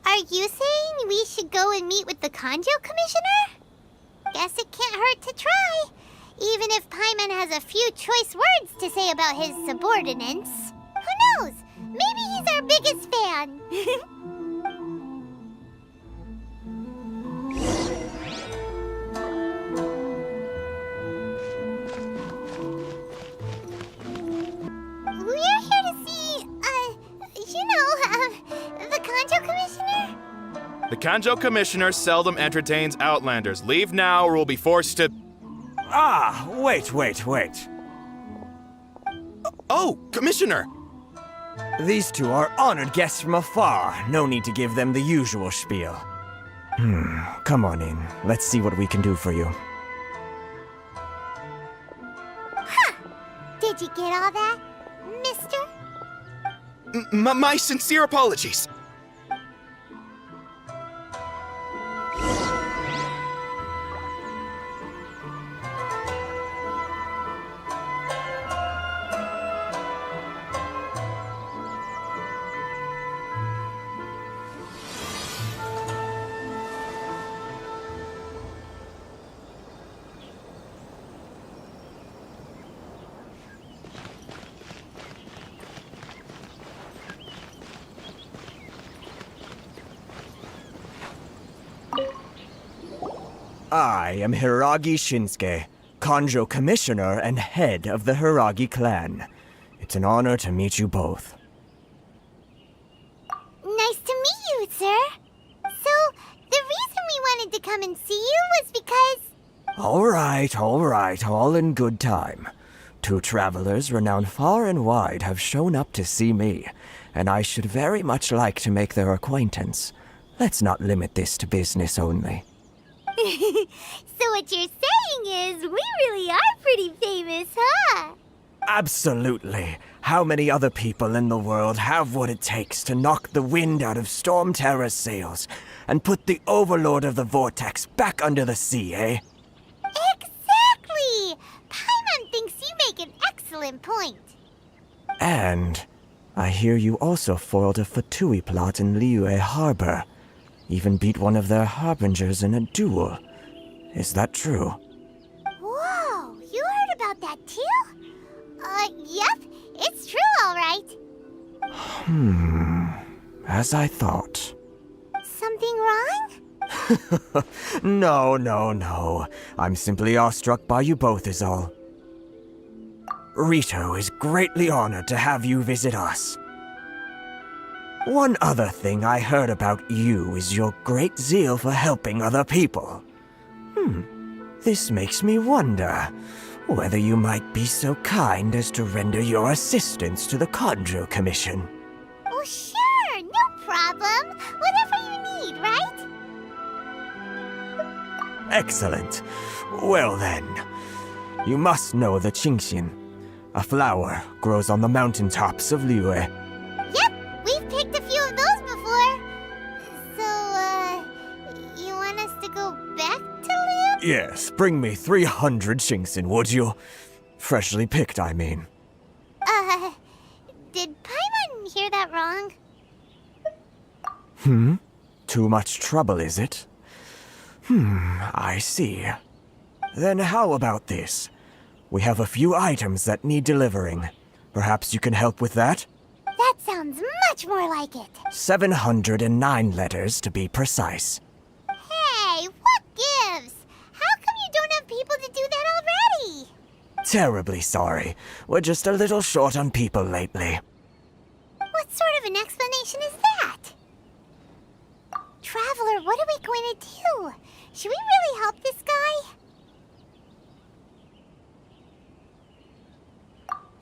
Are you saying we should go and meet with the Kanjo Commissioner? Guess it can't hurt to try. Even if Paimon has a few choice words to say about his subordinates. Who knows? Maybe he's our biggest fan. We're here to see, the Kanjo Commissioner? The Kanjo Commissioner seldom entertains Outlanders. Leave now or we'll be forced to... Ah, wait. Oh, Commissioner! These two are honored guests from afar. No need to give them the usual spiel. Come on in. Let's see what we can do for you. Did you get all that, mister? My sincere apologies. I am Hiragi Shinsuke, Kanjo Commissioner and head of the Hiragi clan. It's an honor to meet you both. Nice to meet you, sir. So, the reason we wanted to come and see you was because... All right, all in good time. Two travelers renowned far and wide have shown up to see me, and I should very much like to make their acquaintance. Let's not limit this to business only. So what you're saying is, we really are pretty famous, huh? Absolutely. How many other people in the world have what it takes to knock the wind out of Storm Terror's sails and put the Overlord of the Vortex back under the sea, eh? Exactly! Paimon thinks you make an excellent point. And I hear you also foiled a Fatui plot in Liyue Harbor. Even beat one of their harbingers in a duel. Is that true? Whoa, you heard about that too? Yep, it's true, all right. As I thought. Something wrong? No. I'm simply awestruck by you both is all. Ritou is greatly honored to have you visit us. One other thing I heard about you is your great zeal for helping other people. This makes me wonder whether you might be so kind as to render your assistance to the Kanjo Commission. Oh, sure, no problem. Whatever you need, right? Excellent. Well then, you must know the Genshin. A flower grows on the mountaintops of Liyue. Yep, we've picked a few of those before. So, you want us to go back to Liyue? Yes, bring me 300 Genshin, would you? Freshly picked, I mean. Did Paimon hear that wrong? Too much trouble, is it? I see. Then how about this? We have a few items that need delivering. Perhaps you can help with that? That sounds much more like it. 709 letters, to be precise. Hey, what gives? How come you don't have people to do that already? Terribly sorry. We're just a little short on people lately. What sort of an explanation is that? Traveler, what are we going to do? Should we really help this guy?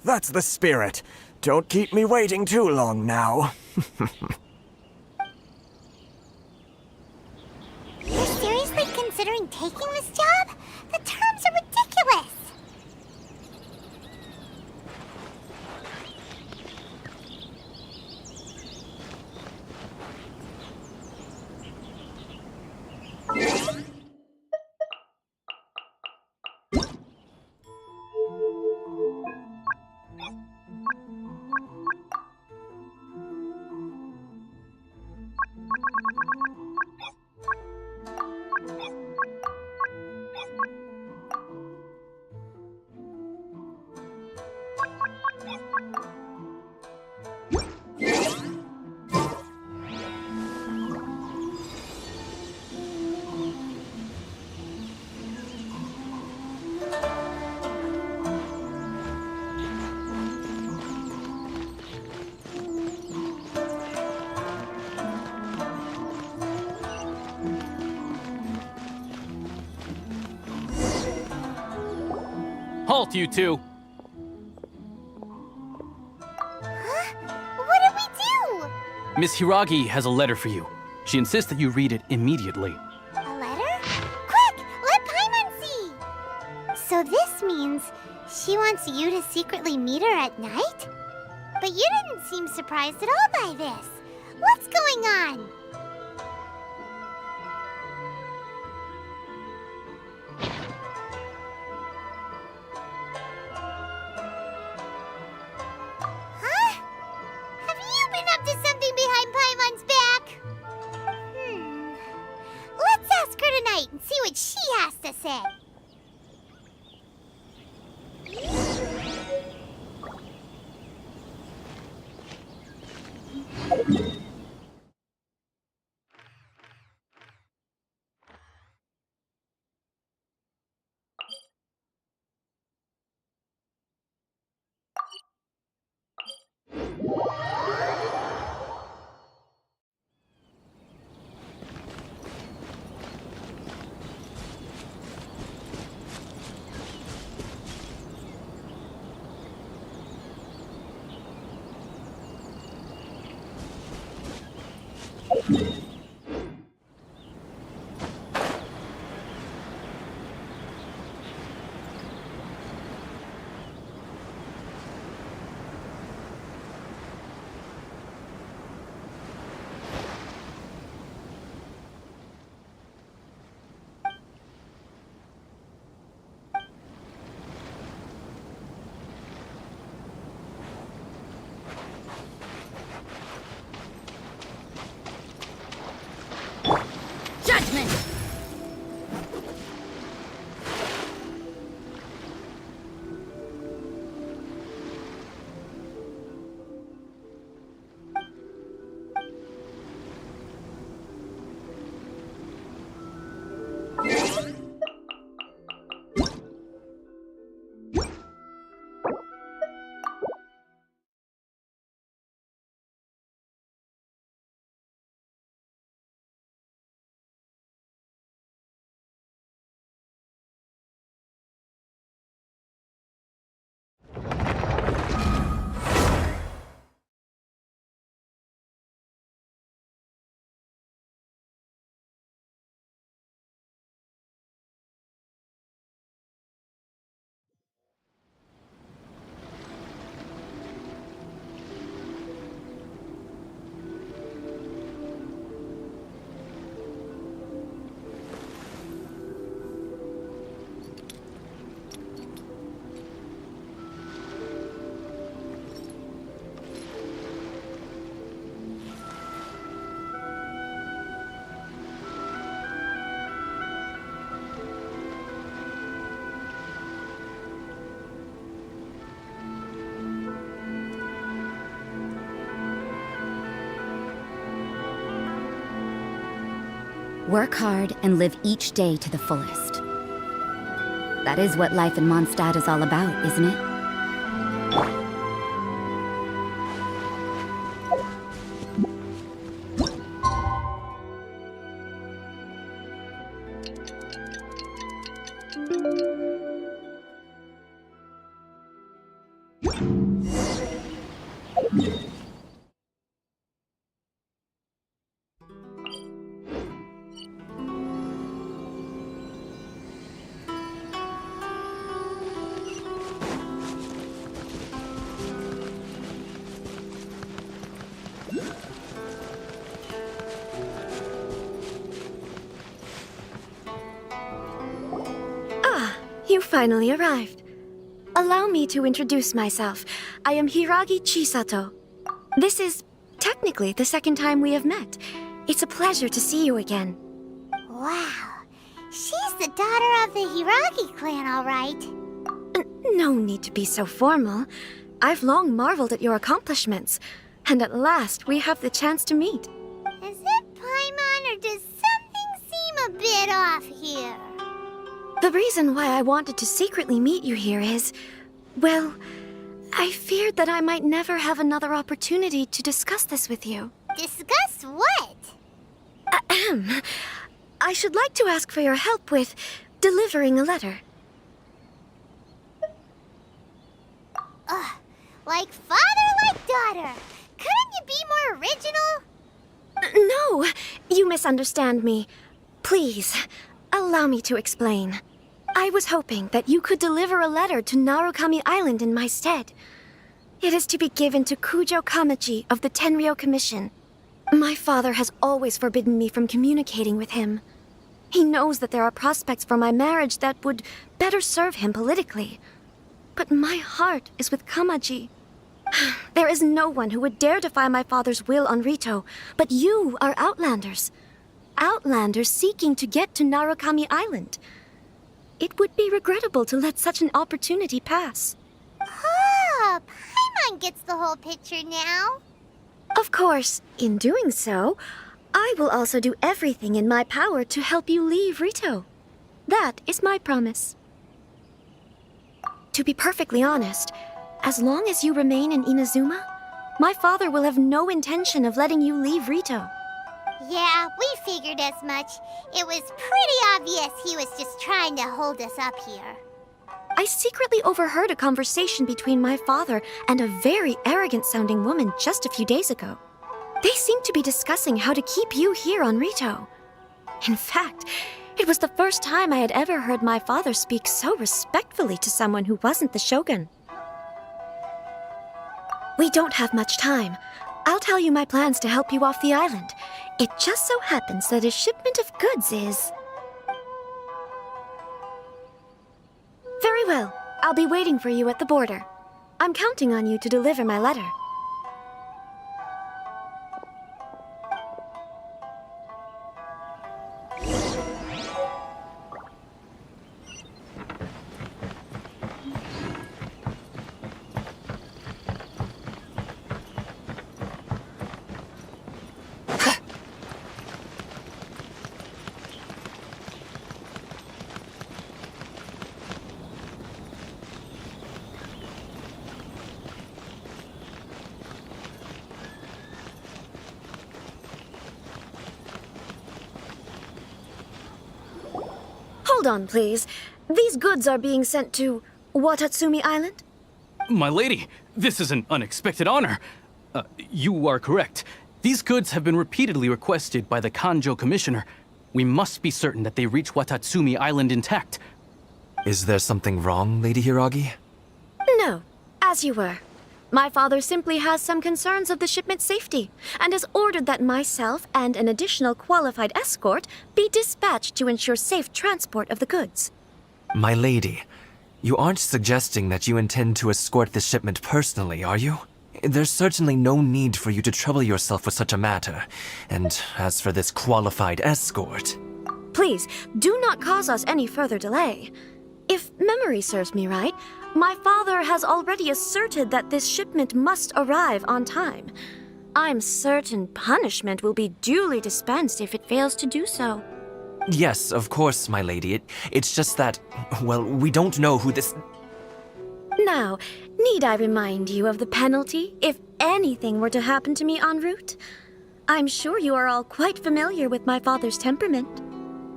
That's the spirit. Don't keep me waiting too long now. considering taking this job? The terms are ridiculous. Halt, you two! Huh? What did we do? Miss Hiragi has a letter for you. She insists that you read it immediately. A letter? Quick! Let Paimon see! So this means she wants you to secretly meet her at night? But you didn't seem surprised at all by this. What's going on? Huh? Have you been up to something behind Paimon's back? Let's ask her tonight and see what she has to say. Judgment! Work hard and live each day to the fullest. That is what life in Mondstadt is all about, isn't it? You finally arrived. Allow me to introduce myself. I am Hiragi Chisato. This is technically the second time we have met. It's a pleasure to see you again. Wow. She's the daughter of the Hiragi clan, all right. No need to be so formal. I've long marveled at your accomplishments, and at last we have the chance to meet. Is it Paimon, or does something seem a bit off here? The reason why I wanted to secretly meet you here is, well, I feared that I might never have another opportunity to discuss this with you. Discuss what? Ahem. I should like to ask for your help with delivering a letter. Like father, like daughter. Couldn't you be more original? No, you misunderstand me. Please, allow me to explain. I was hoping that you could deliver a letter to Narukami Island in my stead. It is to be given to Kujo Kamachi of the Tenryou Commission. My father has always forbidden me from communicating with him. He knows that there are prospects for my marriage that would better serve him politically. But my heart is with Kamaji. There is no one who would dare defy my father's will on Ritou, but you are Outlanders. Outlanders seeking to get to Narukami Island. It would be regrettable to let such an opportunity pass. Oh, Paimon gets the whole picture now. Of course, in doing so, I will also do everything in my power to help you leave Ritou. That is my promise. To be perfectly honest, as long as you remain in Inazuma, my father will have no intention of letting you leave Ritou. Yeah, we figured as much. It was pretty obvious he was just trying to hold us up here. I secretly overheard a conversation between my father and a very arrogant-sounding woman just a few days ago. They seemed to be discussing how to keep you here on Ritou. In fact, it was the first time I had ever heard my father speak so respectfully to someone who wasn't the shogun. We don't have much time. I'll tell you my plans to help you off the island. It just so happens that a shipment of goods is... Very well. I'll be waiting for you at the border. I'm counting on you to deliver my letter. Hold on, please. These goods are being sent to Watatsumi Island? My lady, this is an unexpected honor. You are correct. These goods have been repeatedly requested by the Kanjo Commissioner. We must be certain that they reach Watatsumi Island intact. Is there something wrong, Lady Hiragi? No, as you were. My father simply has some concerns of the shipment's safety, and has ordered that myself and an additional qualified escort be dispatched to ensure safe transport of the goods. My lady, you aren't suggesting that you intend to escort this shipment personally, are you? There's certainly no need for you to trouble yourself with such a matter. And as for this qualified escort... Please, do not cause us any further delay. If memory serves me right, my father has already asserted that this shipment must arrive on time. I'm certain punishment will be duly dispensed if it fails to do so. Yes, of course, my lady. It's just that, well, we don't know who this... Now, need I remind you of the penalty if anything were to happen to me en route? I'm sure you are all quite familiar with my father's temperament.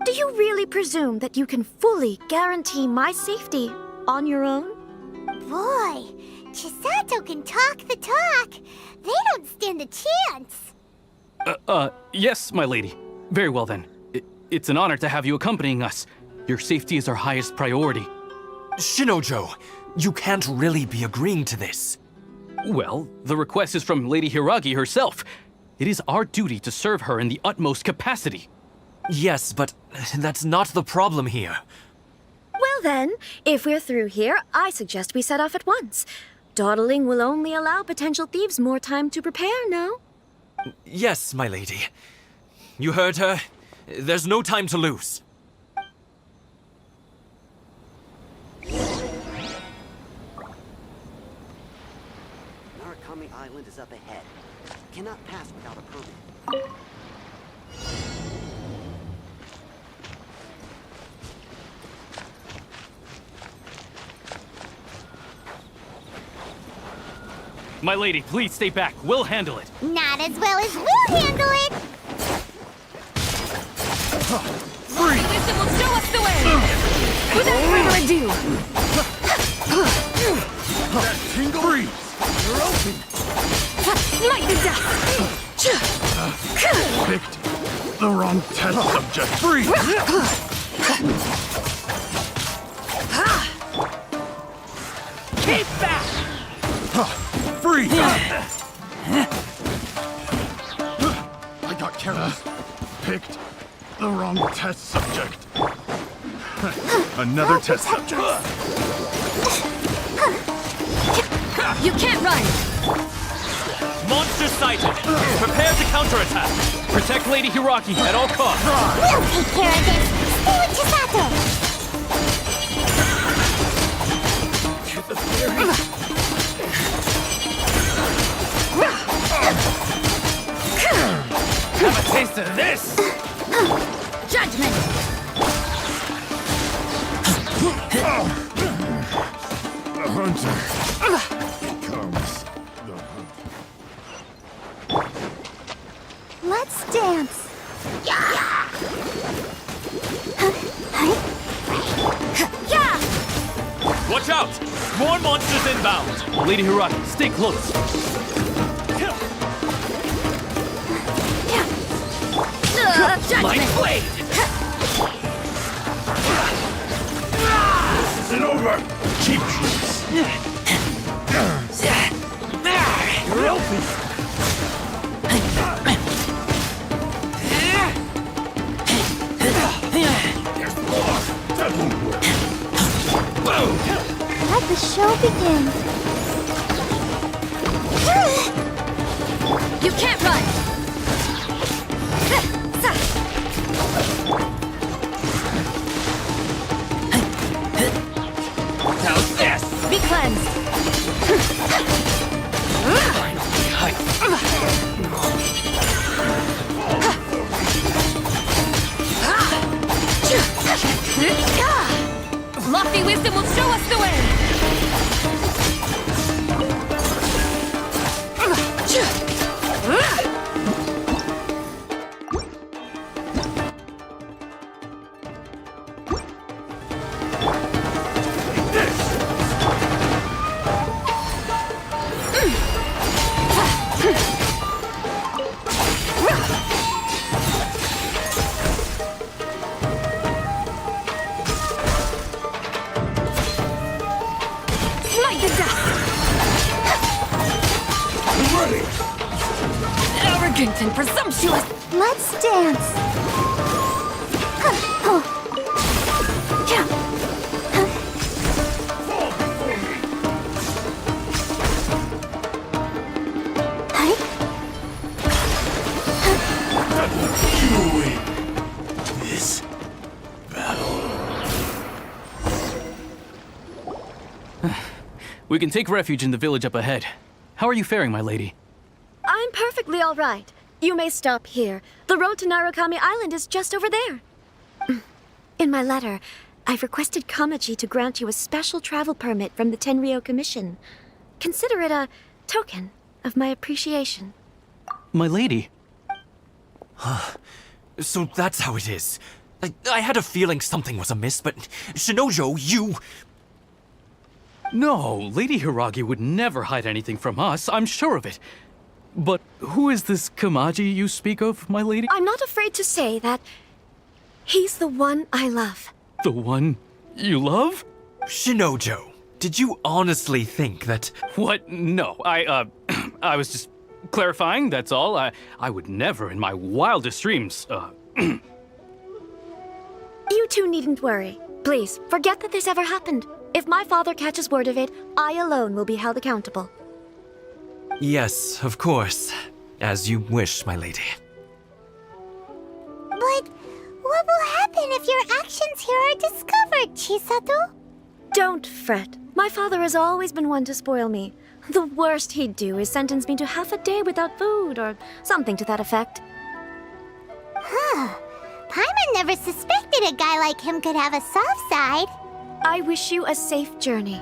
Do you really presume that you can fully guarantee my safety on your own? Boy, Chisato can talk the talk. They don't stand a chance. Yes, my lady. Very well then. It's an honor to have you accompanying us. Your safety is our highest priority. Shinojo, you can't really be agreeing to this. Well, the request is from Lady Hiragi herself. It is our duty to serve her in the utmost capacity. Yes, but that's not the problem here. Well, then, if we're through here, I suggest we set off at once. Dawdling will only allow potential thieves more time to prepare, no? Yes, my lady. You heard her. There's no time to lose. Narukami Island is up ahead. Cannot pass without a permit. My lady, please stay back. We'll handle it. Not as well as we'll handle it! Free! Wisdom will show us the way! Without further ado, That tingle? Freeze! You're open! smite the dust! Picked the wrong test subject. Freeze! Keep back! Freeze! I got careless. Picked the wrong test subject. Another test subject. You can't run! Monster sighted! Prepare to counterattack! Protect Lady Hiraki at all costs! We'll take care of this! Stay with Chisato! Have a taste of this! Judgment! The hunter becomes the hunt. Let's dance! Yeah! Watch out! More monsters inbound! Lady Hiraki, stay close! My blade! This isn't over! Cheap shots! You're open! There's more! That won't work! Let the show begin! You can't run! How's this? Be cleansed! Lofty wisdom will show us the way! Smite the dust! Ready! Arrogant and presumptuous! Let's dance! You win this battle. We can take refuge in the village up ahead. How are you faring, my lady? I'm perfectly all right. You may stop here. The road to Narukami Island is just over there. In my letter, I've requested Kamaji to grant you a special travel permit from the Tenryou Commission. Consider it a token of my appreciation. My lady. So that's how it is. I had a feeling something was amiss, but Shinojo, you... No, Lady Hiragi would never hide anything from us, I'm sure of it. But who is this Kamaji you speak of, my lady? I'm not afraid to say that he's the one I love. The one you love? Shinojo, did you honestly think that... What? No, I was just clarifying, that's all. I would never in my wildest dreams, You two needn't worry. Please, forget that this ever happened. If my father catches word of it, I alone will be held accountable. Yes, of course. As you wish, my lady. But what will happen if your actions here are discovered, Chisato? Don't fret. My father has always been one to spoil me. The worst he'd do is sentence me to half a day without food, or something to that effect. Huh. Paimon never suspected a guy like him could have a soft side. I wish you a safe journey.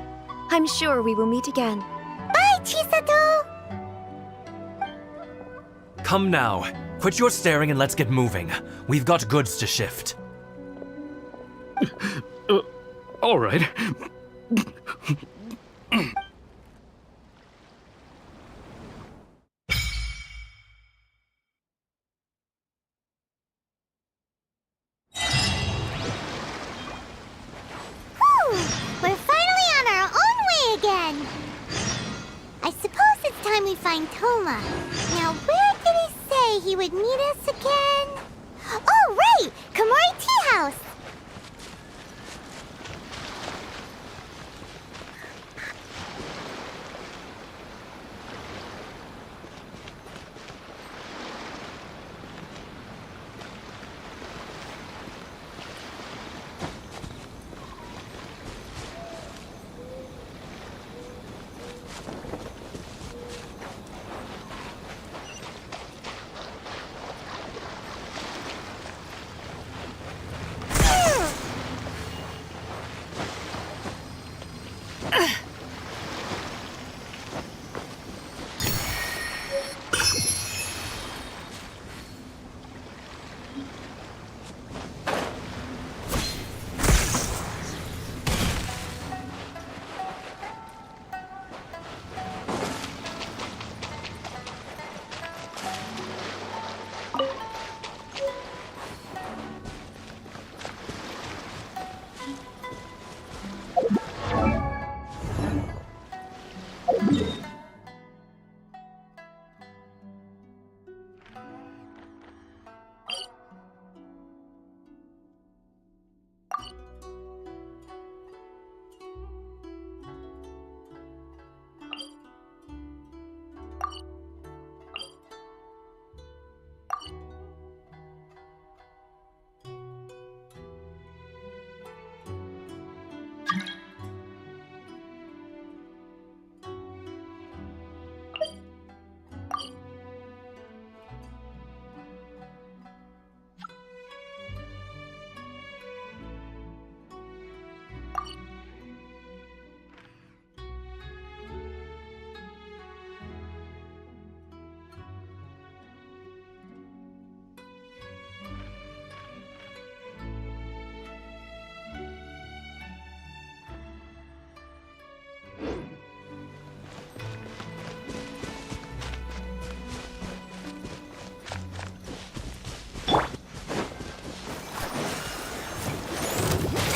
I'm sure we will meet again. Bye, Chisato! Come now. Quit your staring and let's get moving. We've got goods to shift. All right. We're finally on our own way again! I suppose it's time we find Toma. Now, where did he say he would meet us again? Oh, right! Komori Tea House!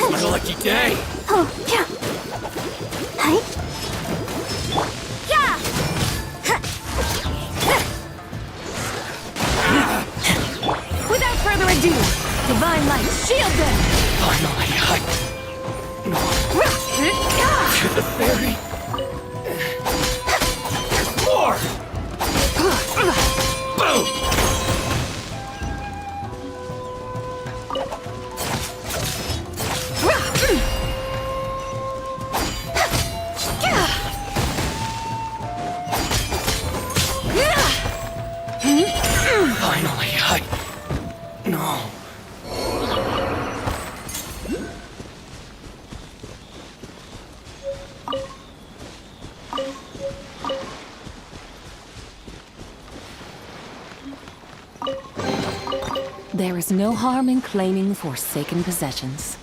What a lucky day! Oh, yeah. Hi. Yeah! Without further ado, Divine Light, shield them! Finally, to the ferry. There's more! Boom! Finally, no. There is no harm in claiming forsaken possessions.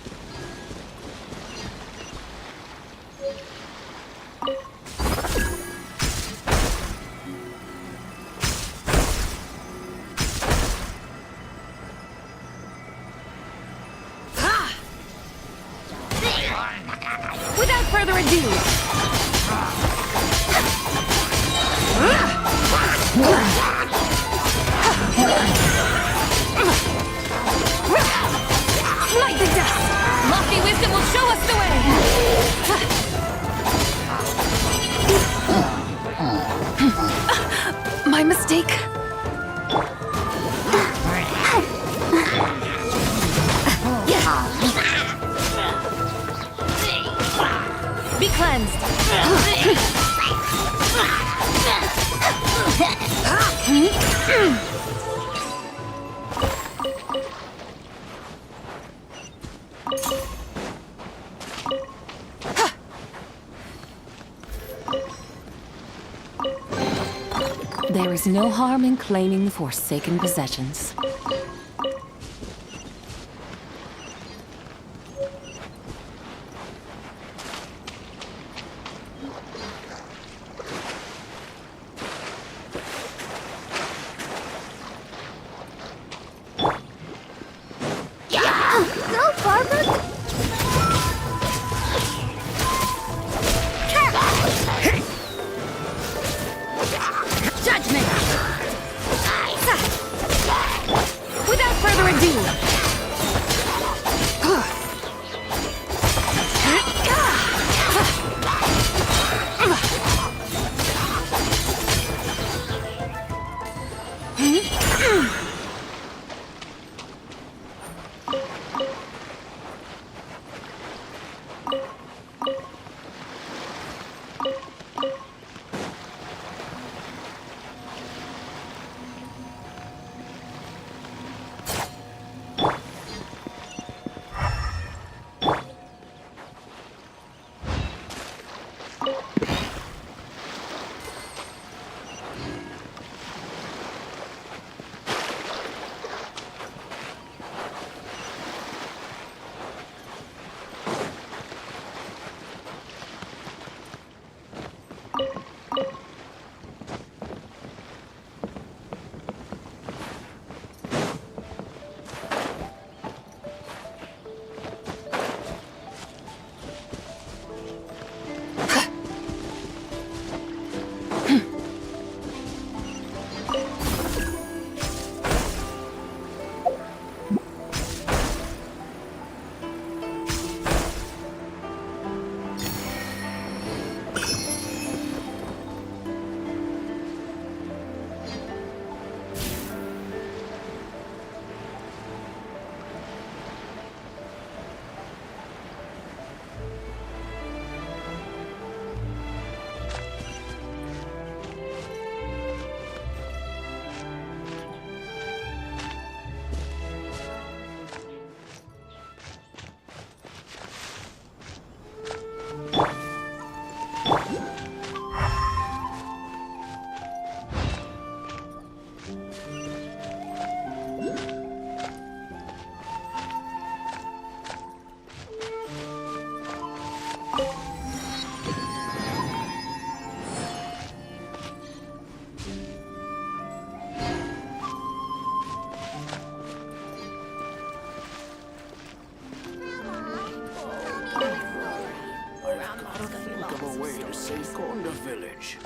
Without further ado! Smite the dust! Lofty wisdom will show us the way! My mistake. Be cleansed. There is no harm in claiming forsaken possessions. Go, Barbara! Judgment! Without further ado! Safeguard the village.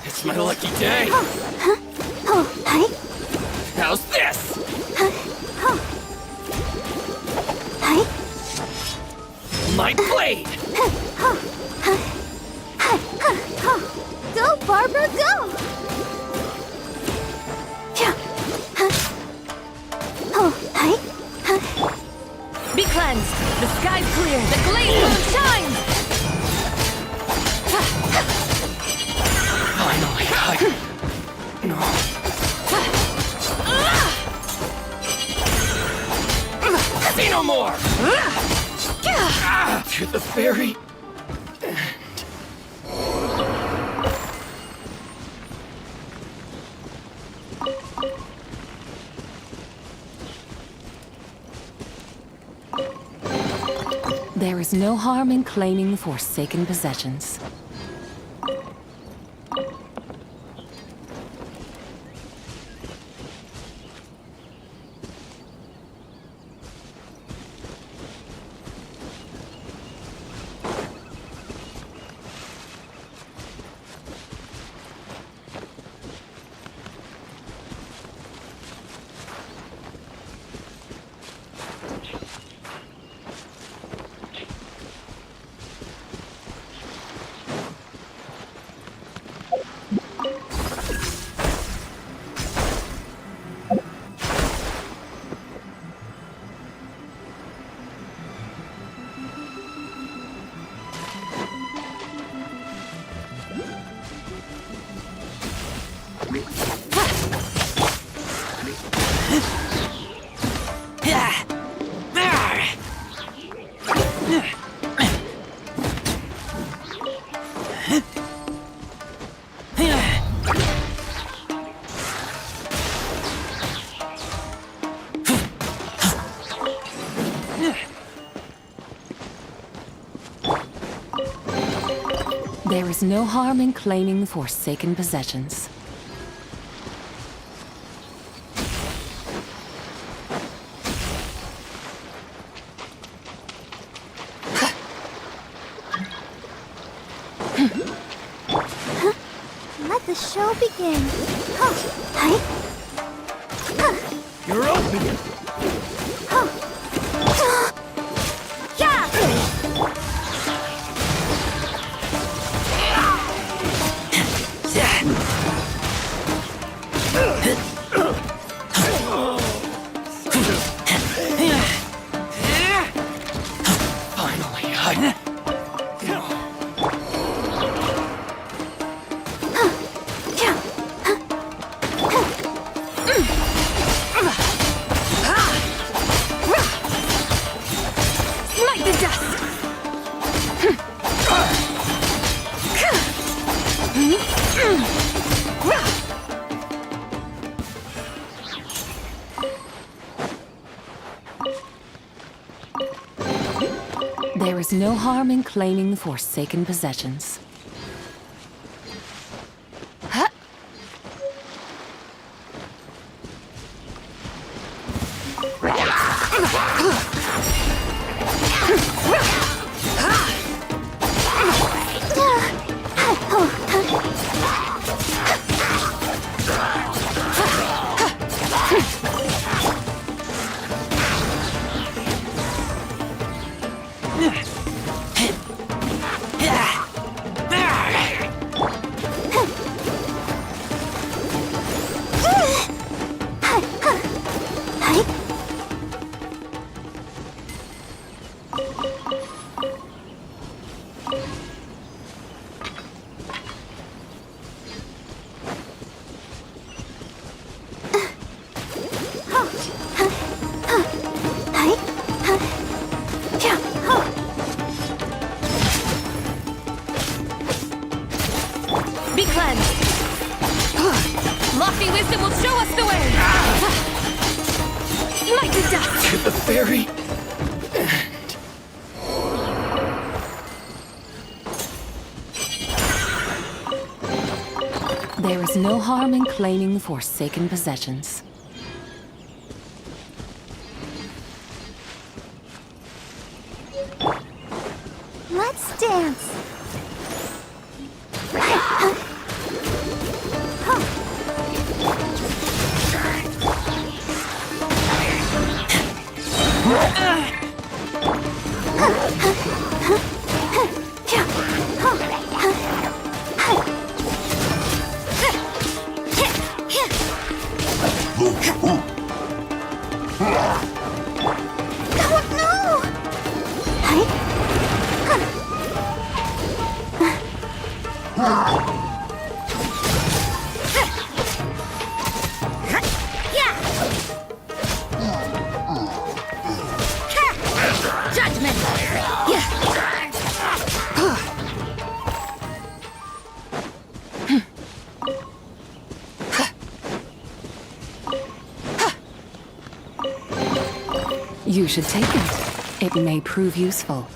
It's my lucky day. How's this? My blade! Go, Barbara, go! Be cleansed! The sky's clear! The glazed moon shines! Finally, No. See no more! To the very end. There is no harm in claiming forsaken possessions. There is no harm in claiming forsaken possessions. Let the show begin. You're open! Smite the dust! There is no harm in claiming forsaken possessions. Blast away! Light the dust! To the very There is no harm in claiming forsaken possessions. Let's dance. You should take it. It may prove useful.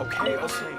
Okay, okay.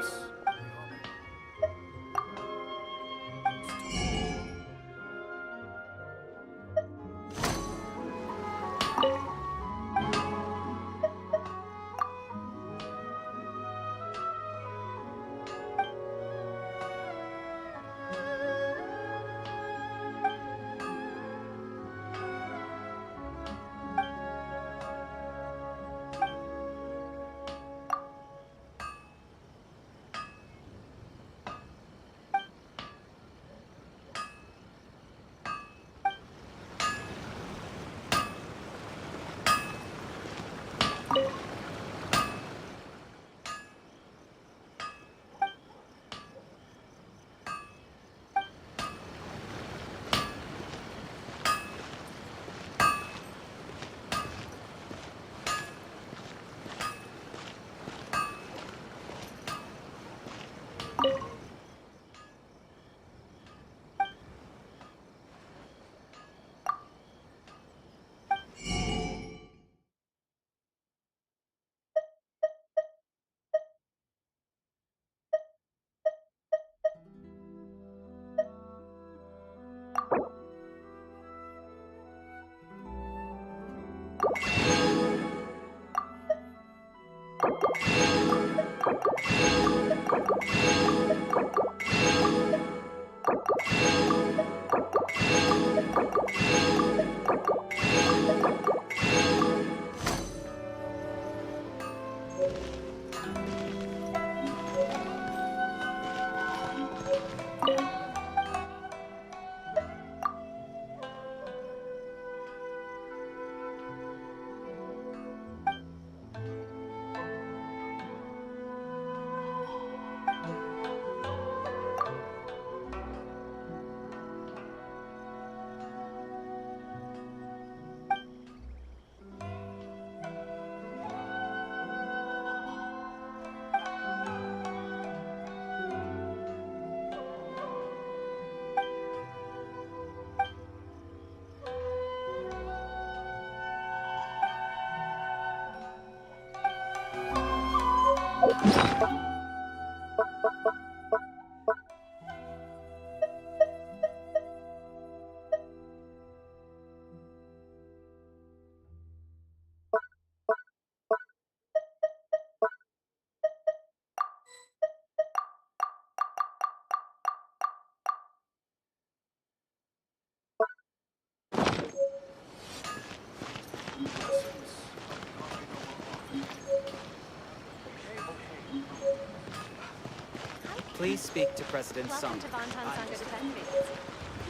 Please speak to President Sung. Welcome to Bonton Sanga Defense Agency.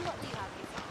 What will you have me solve?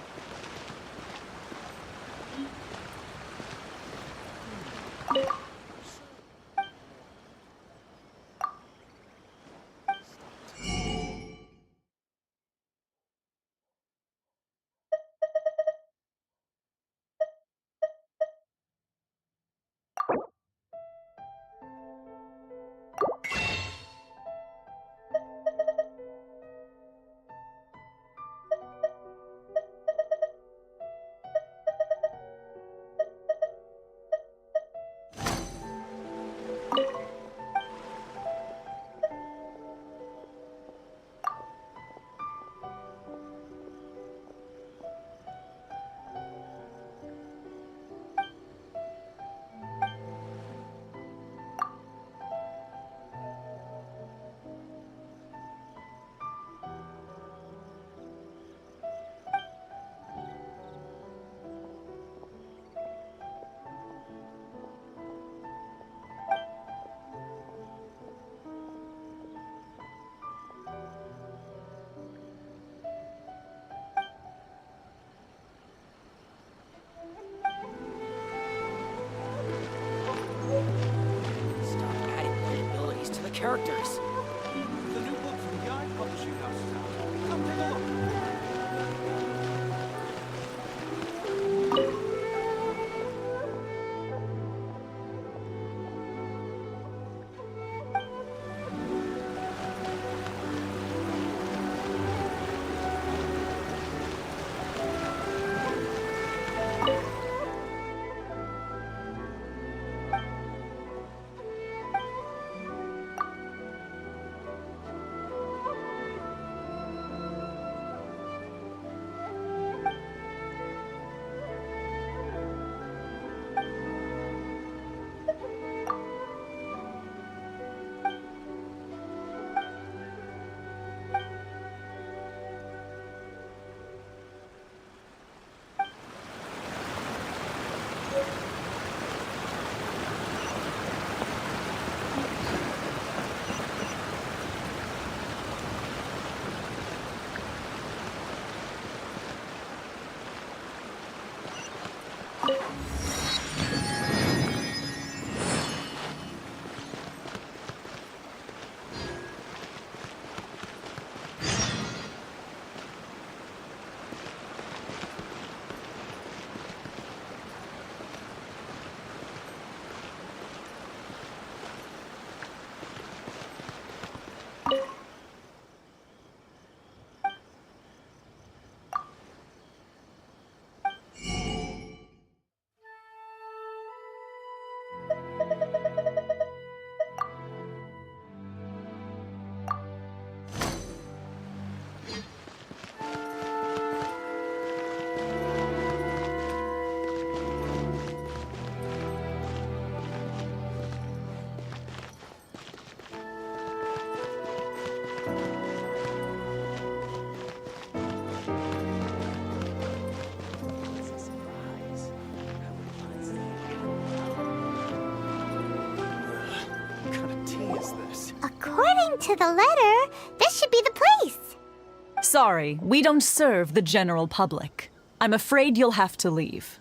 to the letter, this should be the place. Sorry, we don't serve the general public. I'm afraid you'll have to leave.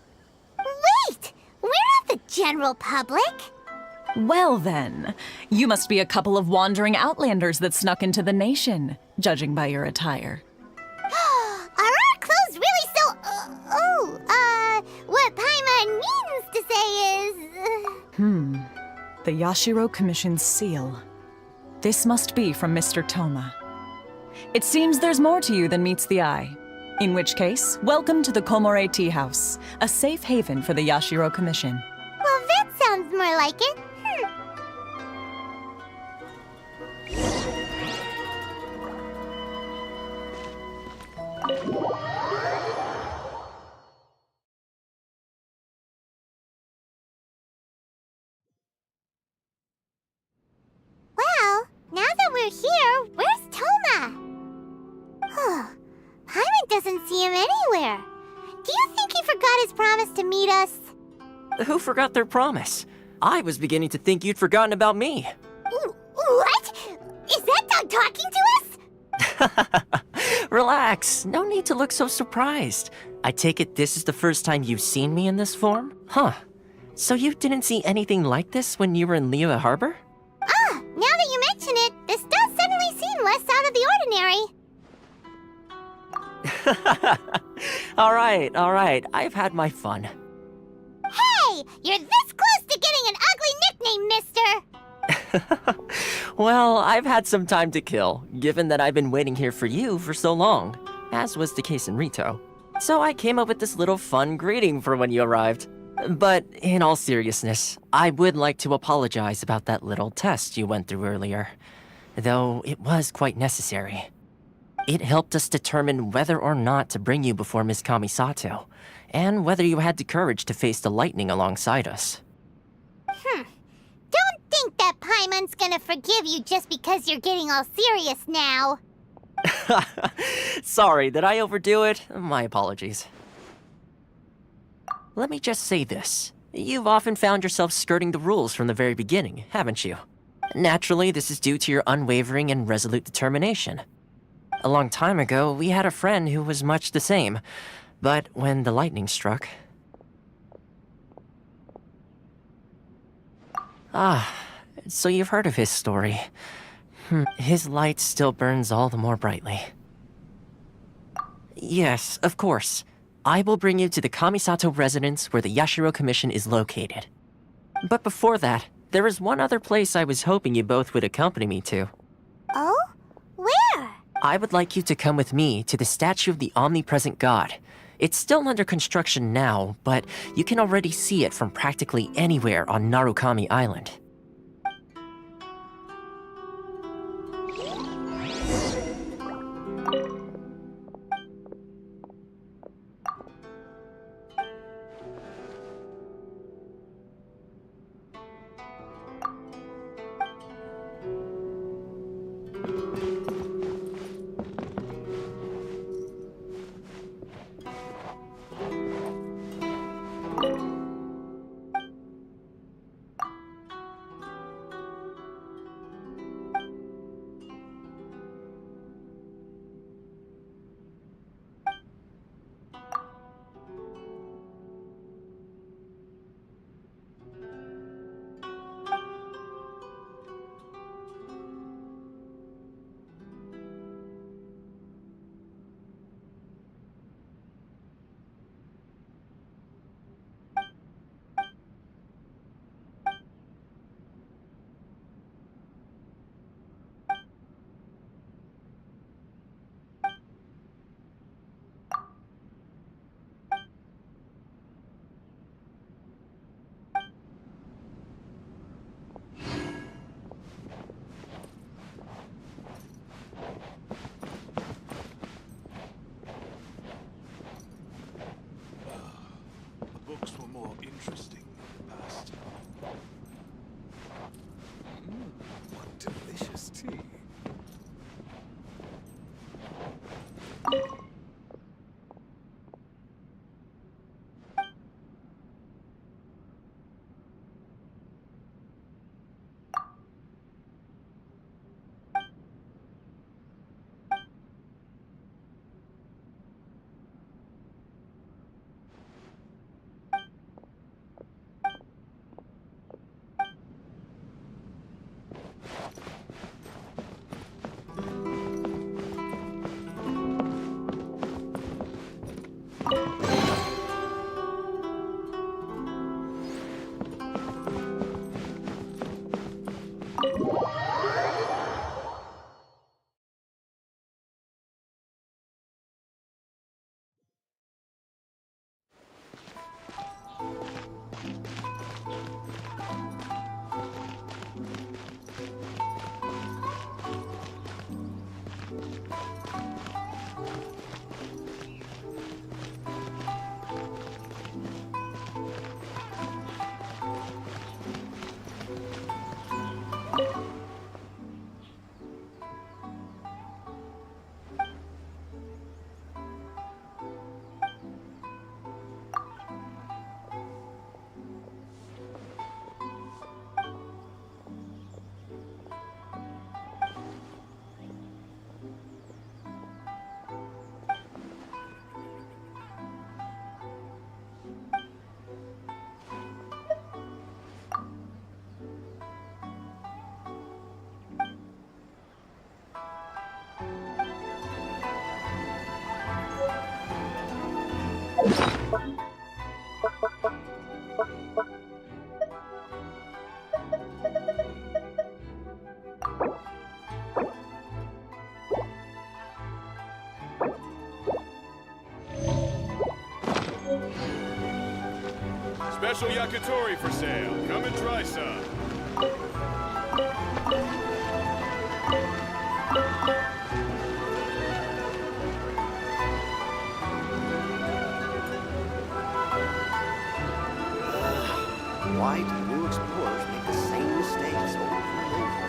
Wait! We're not the general public. Well then, you must be a couple of wandering outlanders that snuck into the nation, judging by your attire. Are our clothes really so... what Paimon means to say is... The Yashiro Commission's seal. This must be from Mr. Toma. It seems there's more to you than meets the eye. In which case, welcome to the Komore Tea House, a safe haven for the Yashiro Commission. Well, that sounds more like it. Well, now that we're here, where's Toma? Paimon doesn't see him anywhere. Do you think he forgot his promise to meet us? Who forgot their promise? I was beginning to think you'd forgotten about me. What? Is that dog talking to us? Relax, no need to look so surprised. I take it this is the first time you've seen me in this form? Huh. So you didn't see anything like this when you were in Liyue Harbor? Now that you mention it, this does suddenly seem less out of the ordinary. Alright, I've had my fun. Hey! You're this close to getting an ugly nickname, mister! Well, I've had some time to kill, given that I've been waiting here for you for so long, as was the case in Ritou. So I came up with this little fun greeting for when you arrived. But in all seriousness, I would like to apologize about that little test you went through earlier, though it was quite necessary. It helped us determine whether or not to bring you before Miss Kamisato, and whether you had the courage to face the lightning alongside us. Don't think that Paimon's gonna forgive you just because you're getting all serious now. Sorry, did I overdo it? My apologies. Let me just say this. You've often found yourself skirting the rules from the very beginning, haven't you? Naturally, this is due to your unwavering and resolute determination. A long time ago, we had a friend who was much the same, but when the lightning struck... so you've heard of his story. His light still burns all the more brightly. Yes, of course. I will bring you to the Kamisato residence where the Yashiro Commission is located. But before that, there is one other place I was hoping you both would accompany me to. Oh? Where? I would like you to come with me to the statue of the omnipresent god. It's still under construction now, but you can already see it from practically anywhere on Narukami Island. Special yakitori for sale. Come and try some. Why do new explorers make the same mistakes over and over?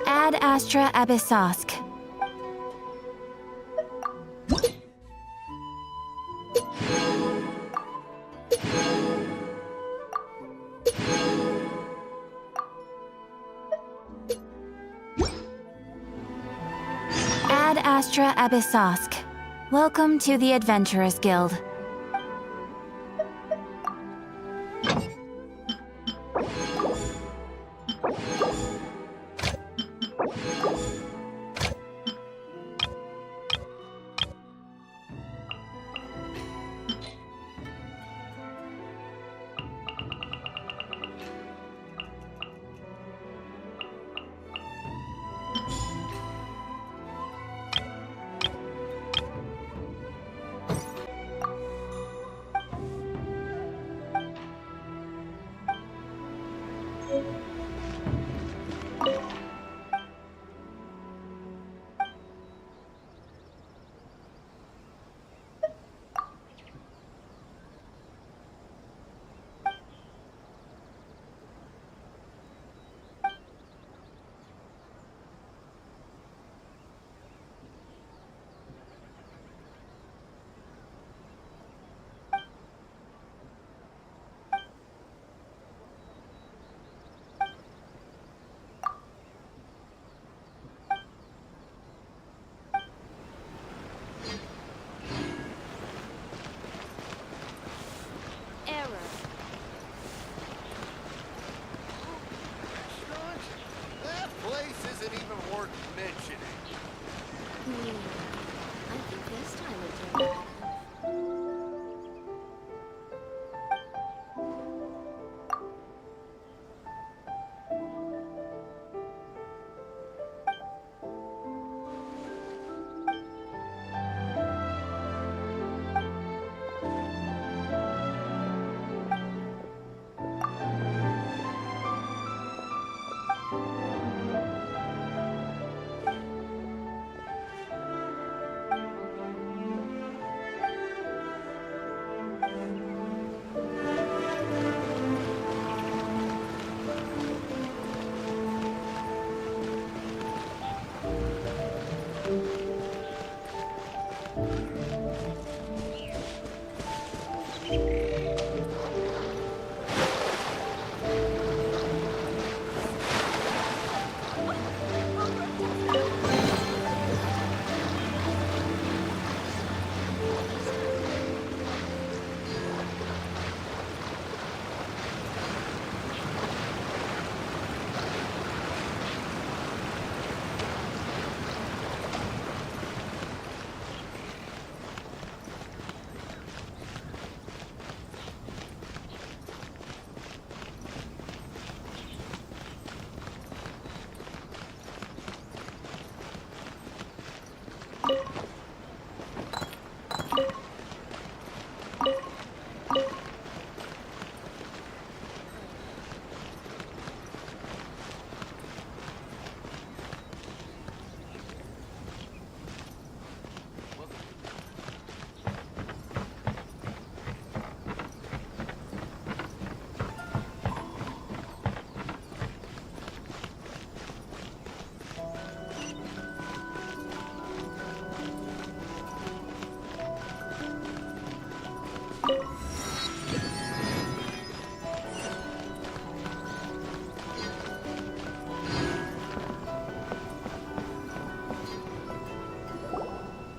Ad Astra Abyssosk. Ad Astra Abyssosk. Welcome to the Adventurers Guild.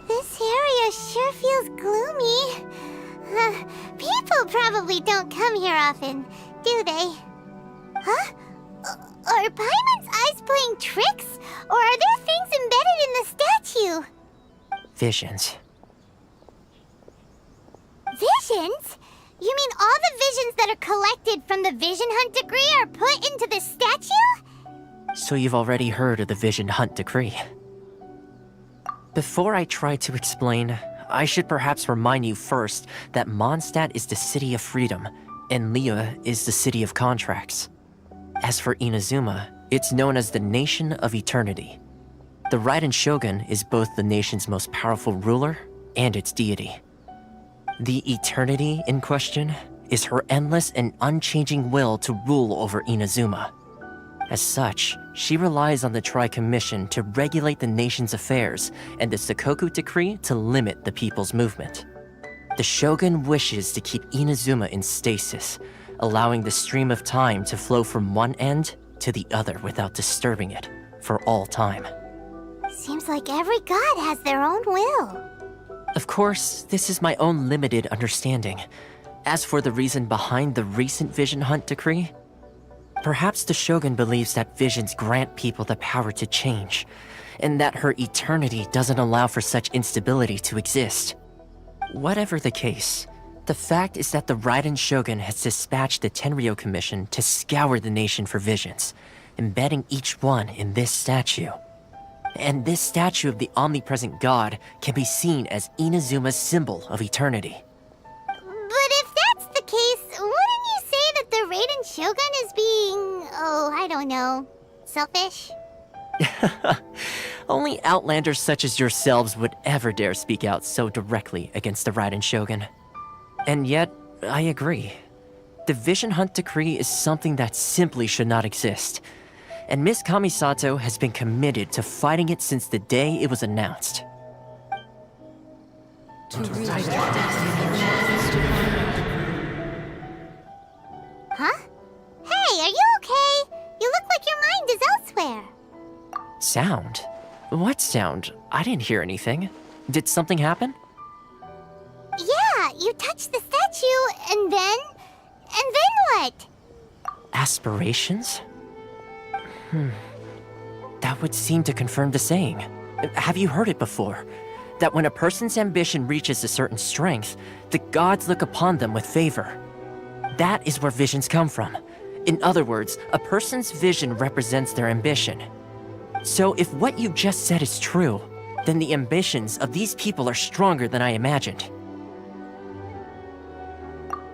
This area sure feels gloomy. People probably don't come here often, do they? Huh? Are Paimon's eyes playing tricks? Or are there things embedded in the statue? Visions. Visions? You mean all the visions that are collected from the Vision Hunt Decree are put into the statue? So you've already heard of the Vision Hunt Decree. Before I try to explain, I should perhaps remind you first that Mondstadt is the city of freedom, and Liyue is the city of contracts. As for Inazuma, it's known as the Nation of Eternity. The Raiden Shogun is both the nation's most powerful ruler and its deity. The Eternity in question is her endless and unchanging will to rule over Inazuma. As such, she relies on the Tri-Commission to regulate the nation's affairs and the Sakoku Decree to limit the people's movement. The Shogun wishes to keep Inazuma in stasis, allowing the stream of time to flow from one end to the other without disturbing it for all time. Seems like every god has their own will. Of course, this is my own limited understanding. As for the reason behind the recent Vision Hunt Decree, perhaps the Shogun believes that visions grant people the power to change, and that her eternity doesn't allow for such instability to exist. Whatever the case, the fact is that the Raiden Shogun has dispatched the Tenryou Commission to scour the nation for visions, embedding each one in this statue. And this statue of the omnipresent god can be seen as Inazuma's symbol of eternity. But if that's the case, wouldn't you say that the Raiden Shogun is being, I don't know, selfish? Only outlanders such as yourselves would ever dare speak out so directly against the Raiden Shogun. And yet, I agree. The Vision Hunt Decree is something that simply should not exist. And Miss Kamisato has been committed to fighting it since the day it was announced. Huh? Hey, are you okay? You look like your mind is elsewhere. Sound? What sound? I didn't hear anything. Did something happen? Yeah, you touched the statue, and then what? Aspirations? That would seem to confirm the saying. Have you heard it before? that when a person's ambition reaches a certain strength, the gods look upon them with favor. That is where visions come from. In other words, a person's vision represents their ambition. So if what you just said is true, then the ambitions of these people are stronger than I imagined.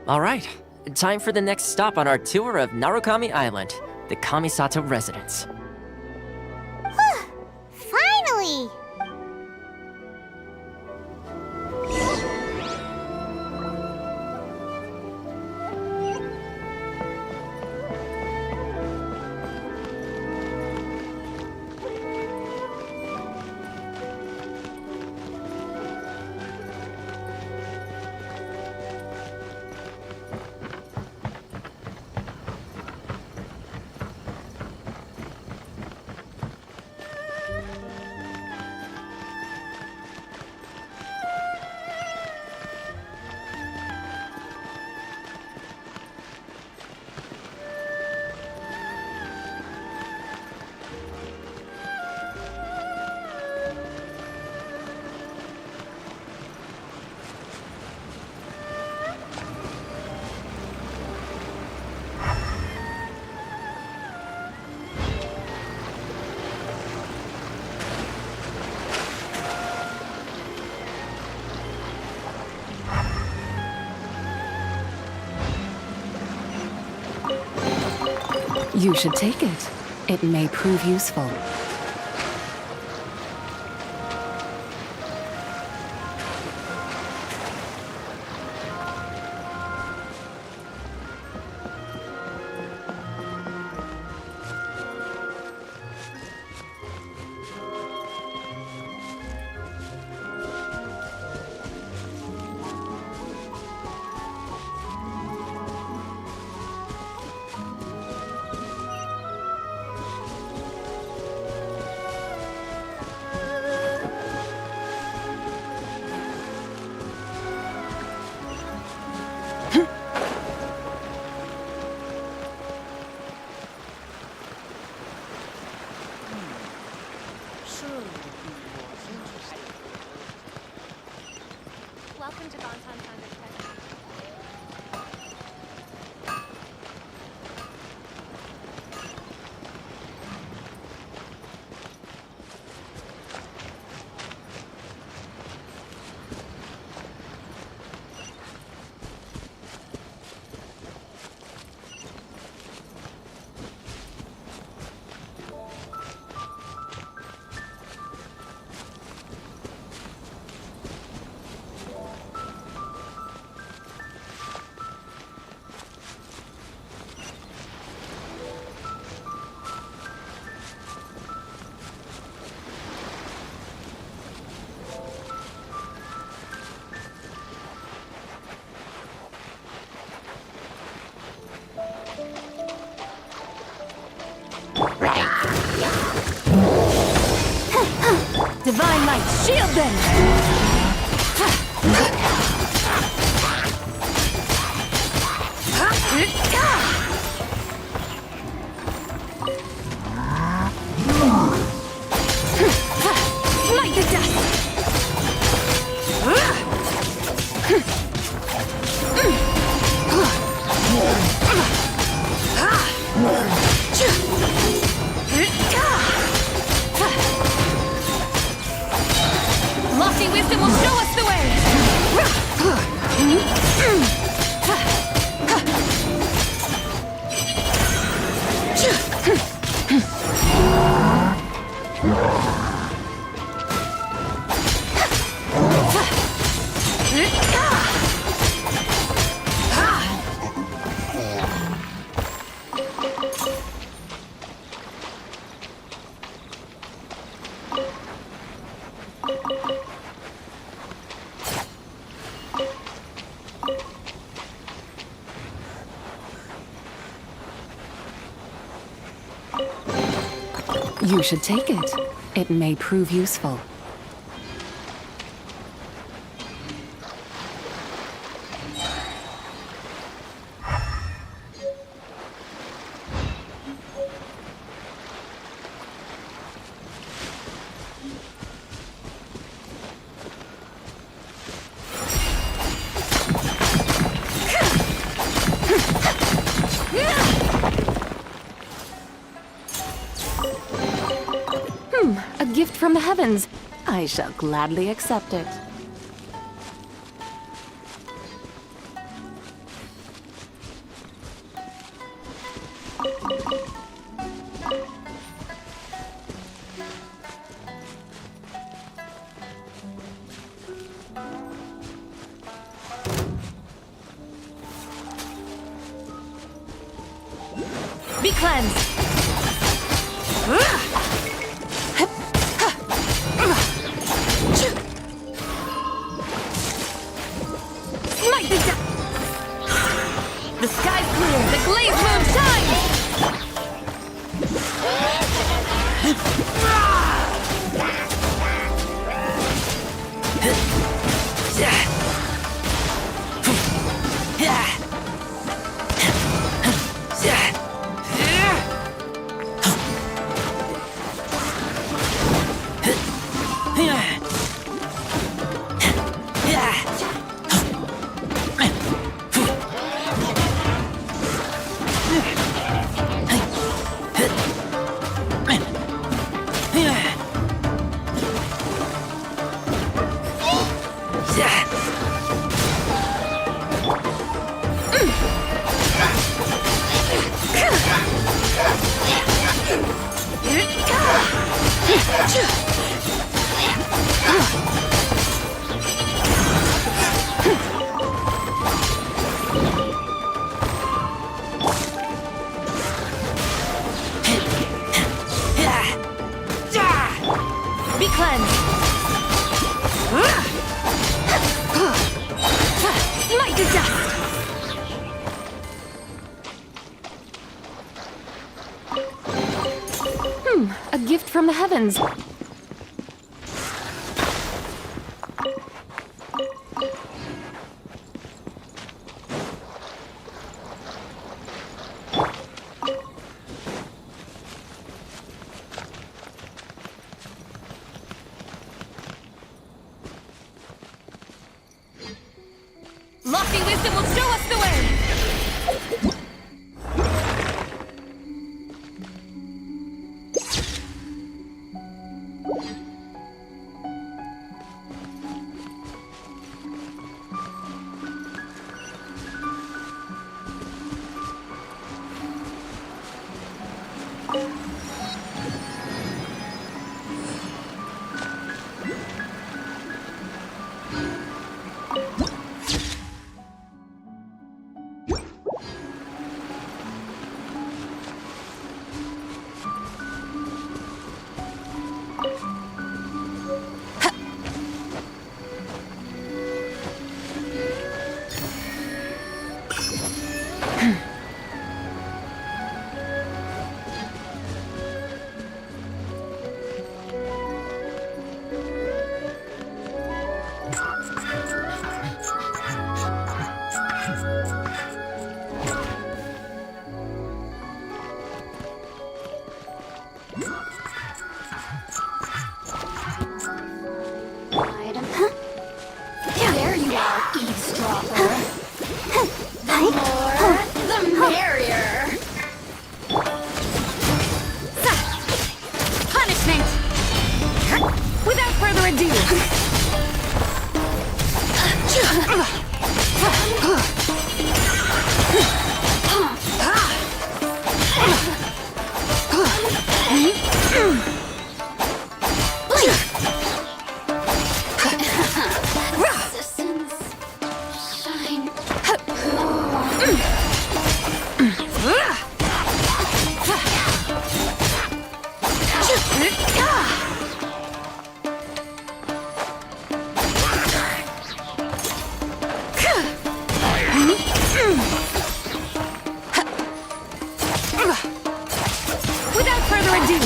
Alright, time for the next stop on our tour of Narukami Island, the Kamisato residence. Finally! You should take it. It may prove useful. Welcome to Bonton Founders Festival. Divine light, shield them! Smite the dust! Lofty wisdom will show us the way! You should take it. It may prove useful. heavens. I shall gladly accept it. Be cleansed! Smite the The sky's clear! The glazed moon shines! Be cleansed! Smite the dust! A gift from the heavens. Lofty wisdom will show us the way! There you are, eavesdropper. The more, the merrier. Punishment! Without further ado! Citizens, shine. Without further ado!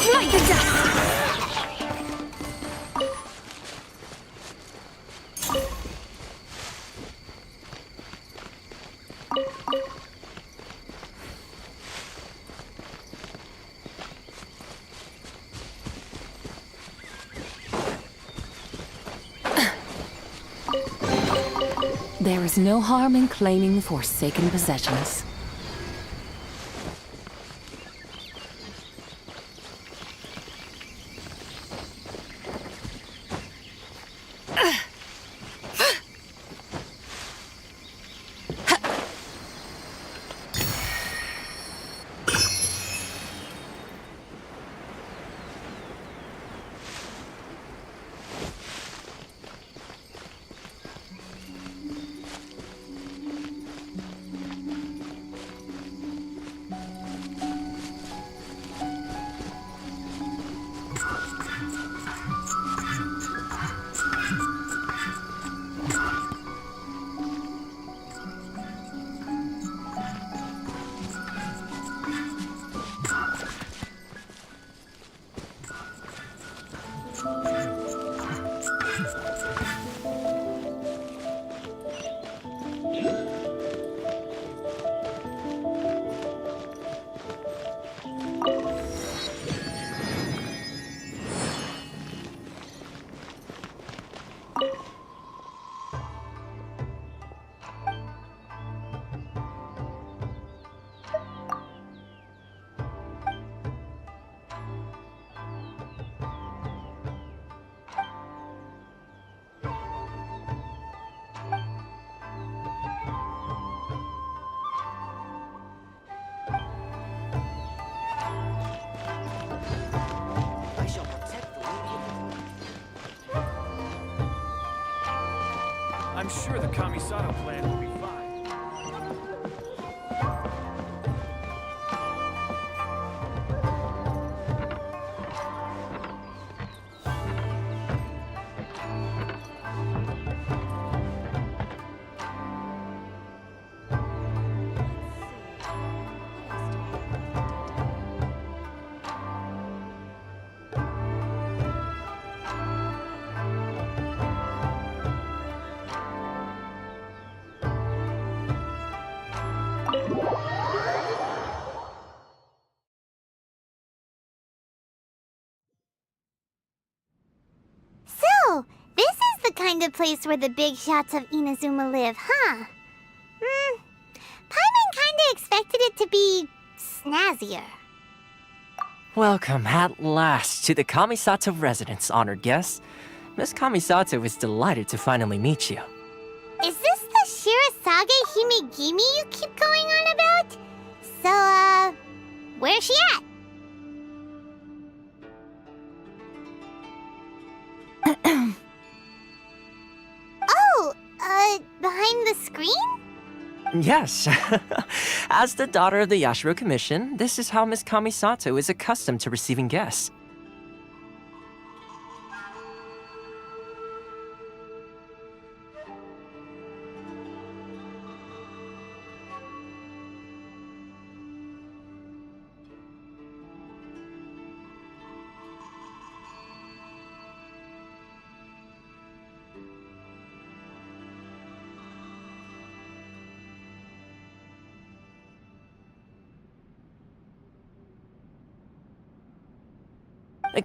Smite the dust! There is no harm in claiming forsaken possessions. I'm sure the Kamisato plan will be fine. So, this is the kind of place where the big shots of Inazuma live, huh? Paimon kinda expected it to be snazzier. Welcome at last to the Kamisato residence, honored guests. Miss Kamisato is delighted to finally meet you. Is this the Shirasage Himegimi you keep going on about? So, where's she at? Oh, behind the screen? Yes. As the daughter of the Yashiro Commission, this is how Miss Kamisato is accustomed to receiving guests.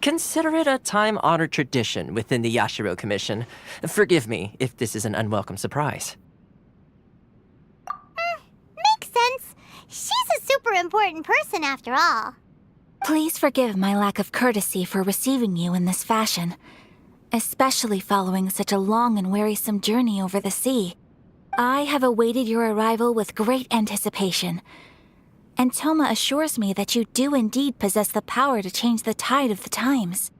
Consider it a time-honored tradition within the Yashiro Commission. Forgive me if this is an unwelcome surprise. Makes sense. She's a super important person after all. Please forgive my lack of courtesy for receiving you in this fashion, especially following such a long and wearisome journey over the sea. I have awaited your arrival with great anticipation, and Toma assures me that you do indeed possess the power to change the tide of the times.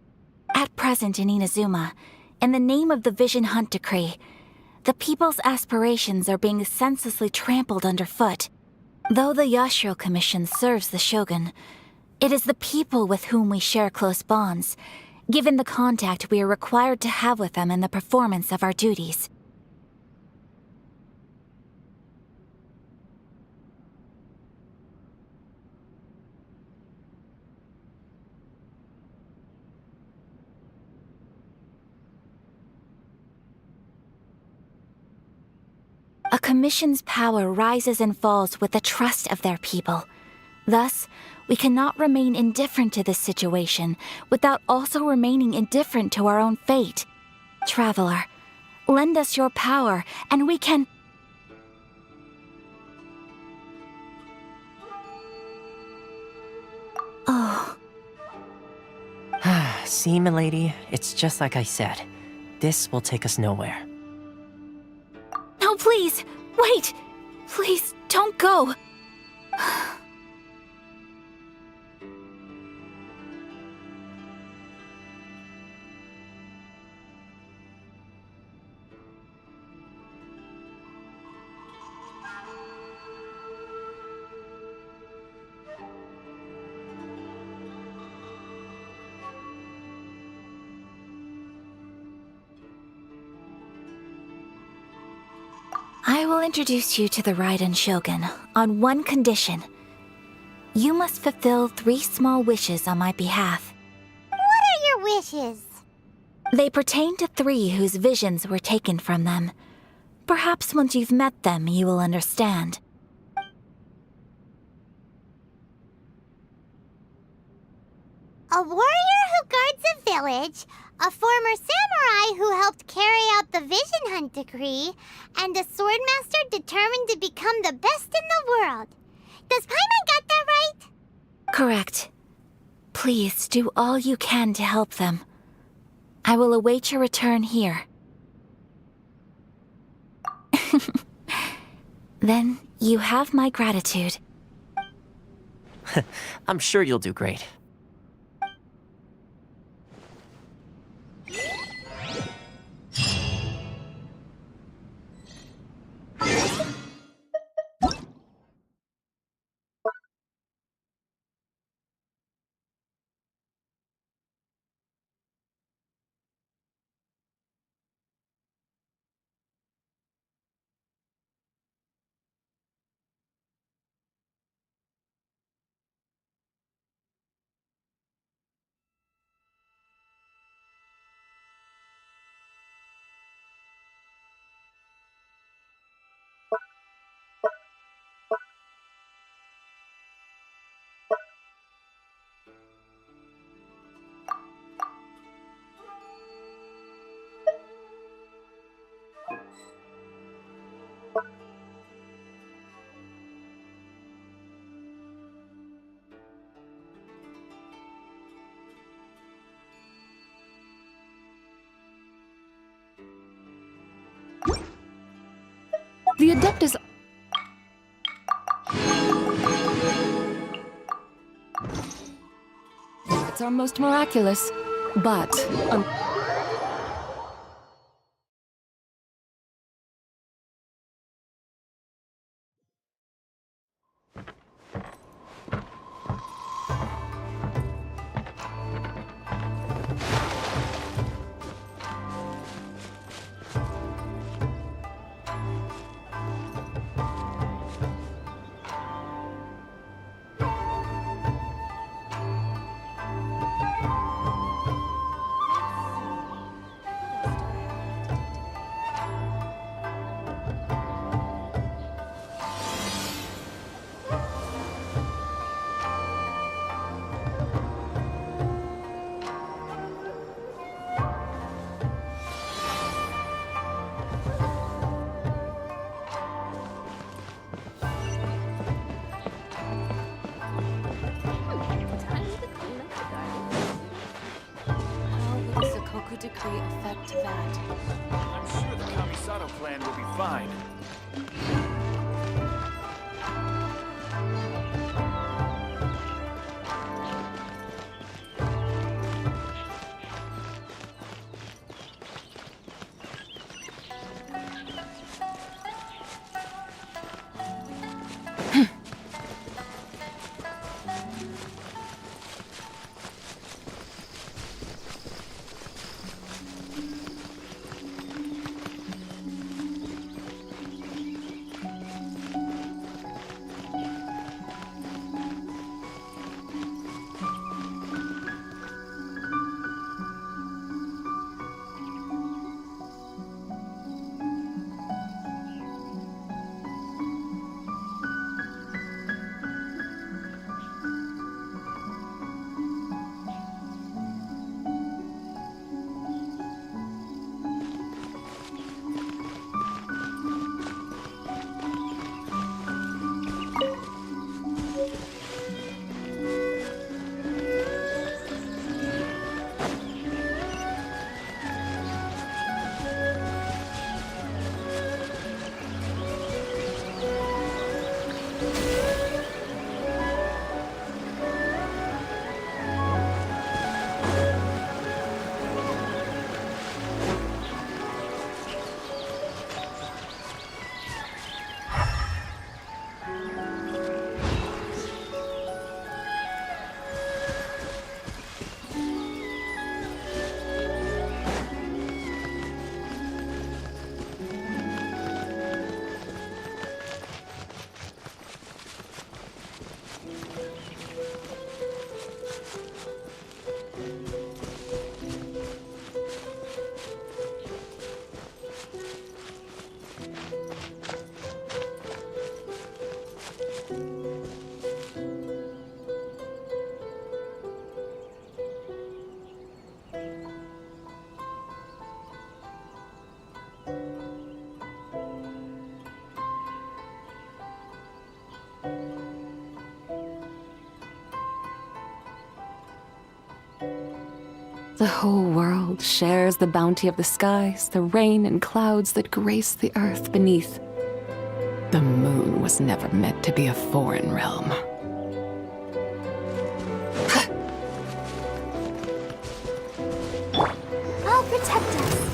At present in Inazuma, in the name of the Vision Hunt Decree, the people's aspirations are being senselessly trampled underfoot. Though the Yashiro Commission serves the Shogun, it is the people with whom we share close bonds, given the contact we are required to have with them in the performance of our duties. A commission's power rises and falls with the trust of their people. Thus, we cannot remain indifferent to this situation without also remaining indifferent to our own fate. Traveler, lend us your power, and we can... Oh. See, milady, it's just like I said. this will take us nowhere. No, please! Wait! Please, don't go! I will introduce you to the Raiden Shogun on one condition. You must fulfill 3 small wishes on my behalf. What are your wishes? They pertain to 3 whose visions were taken from them. Perhaps once you've met them, you will understand. A warrior who guards a village, a former samurai who helped carry out the Vision Hunt decree, and a swordmaster determined to become the best in the world. Does Paimon got that right? Correct. Please do all you can to help them. I will await your return here. Then you have my gratitude. I'm sure you'll do great. The adept is... It's our most miraculous, but... decree affect that? I'm sure the Kamisato plan will be fine. The whole world shares the bounty of the skies, the rain and clouds that grace the earth beneath. The moon was never meant to be a foreign realm. I'll protect us.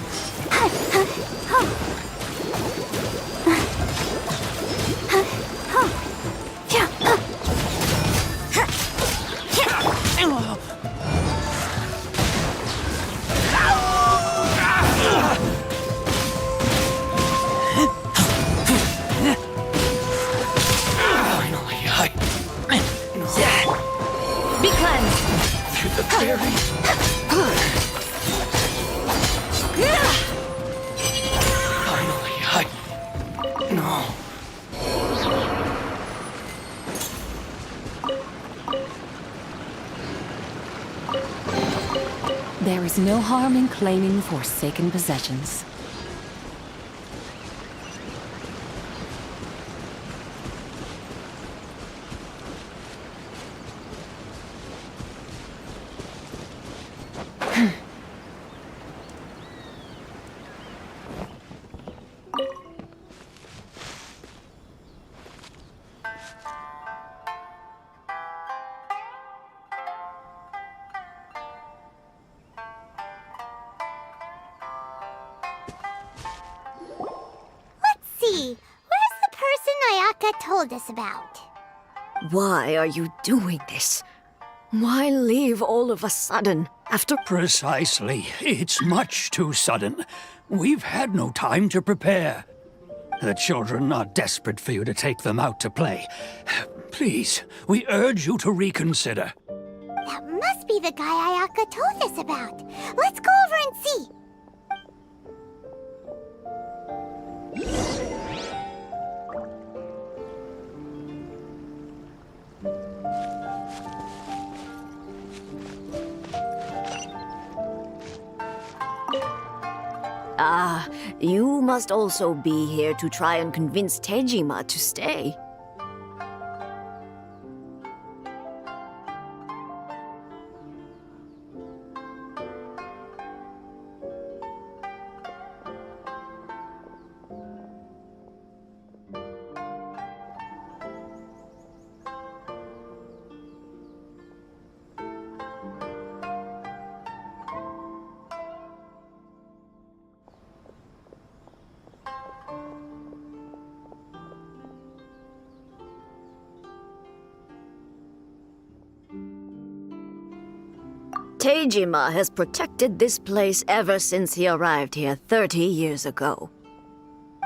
Be cleansed! Through the fairies. Finally, No. There is no harm in claiming forsaken possessions. See, where's the person Ayaka told us about? Why are you doing this? Why leave all of a sudden after... Precisely. It's much too sudden. We've had no time to prepare. The children are desperate for you to take them out to play. Please, we urge you to reconsider. That must be the guy Ayaka told us about. Let's go over and see. Ah, you must also be here to try and convince Tejima to stay. Tejima has protected this place ever since he arrived here 30 years ago.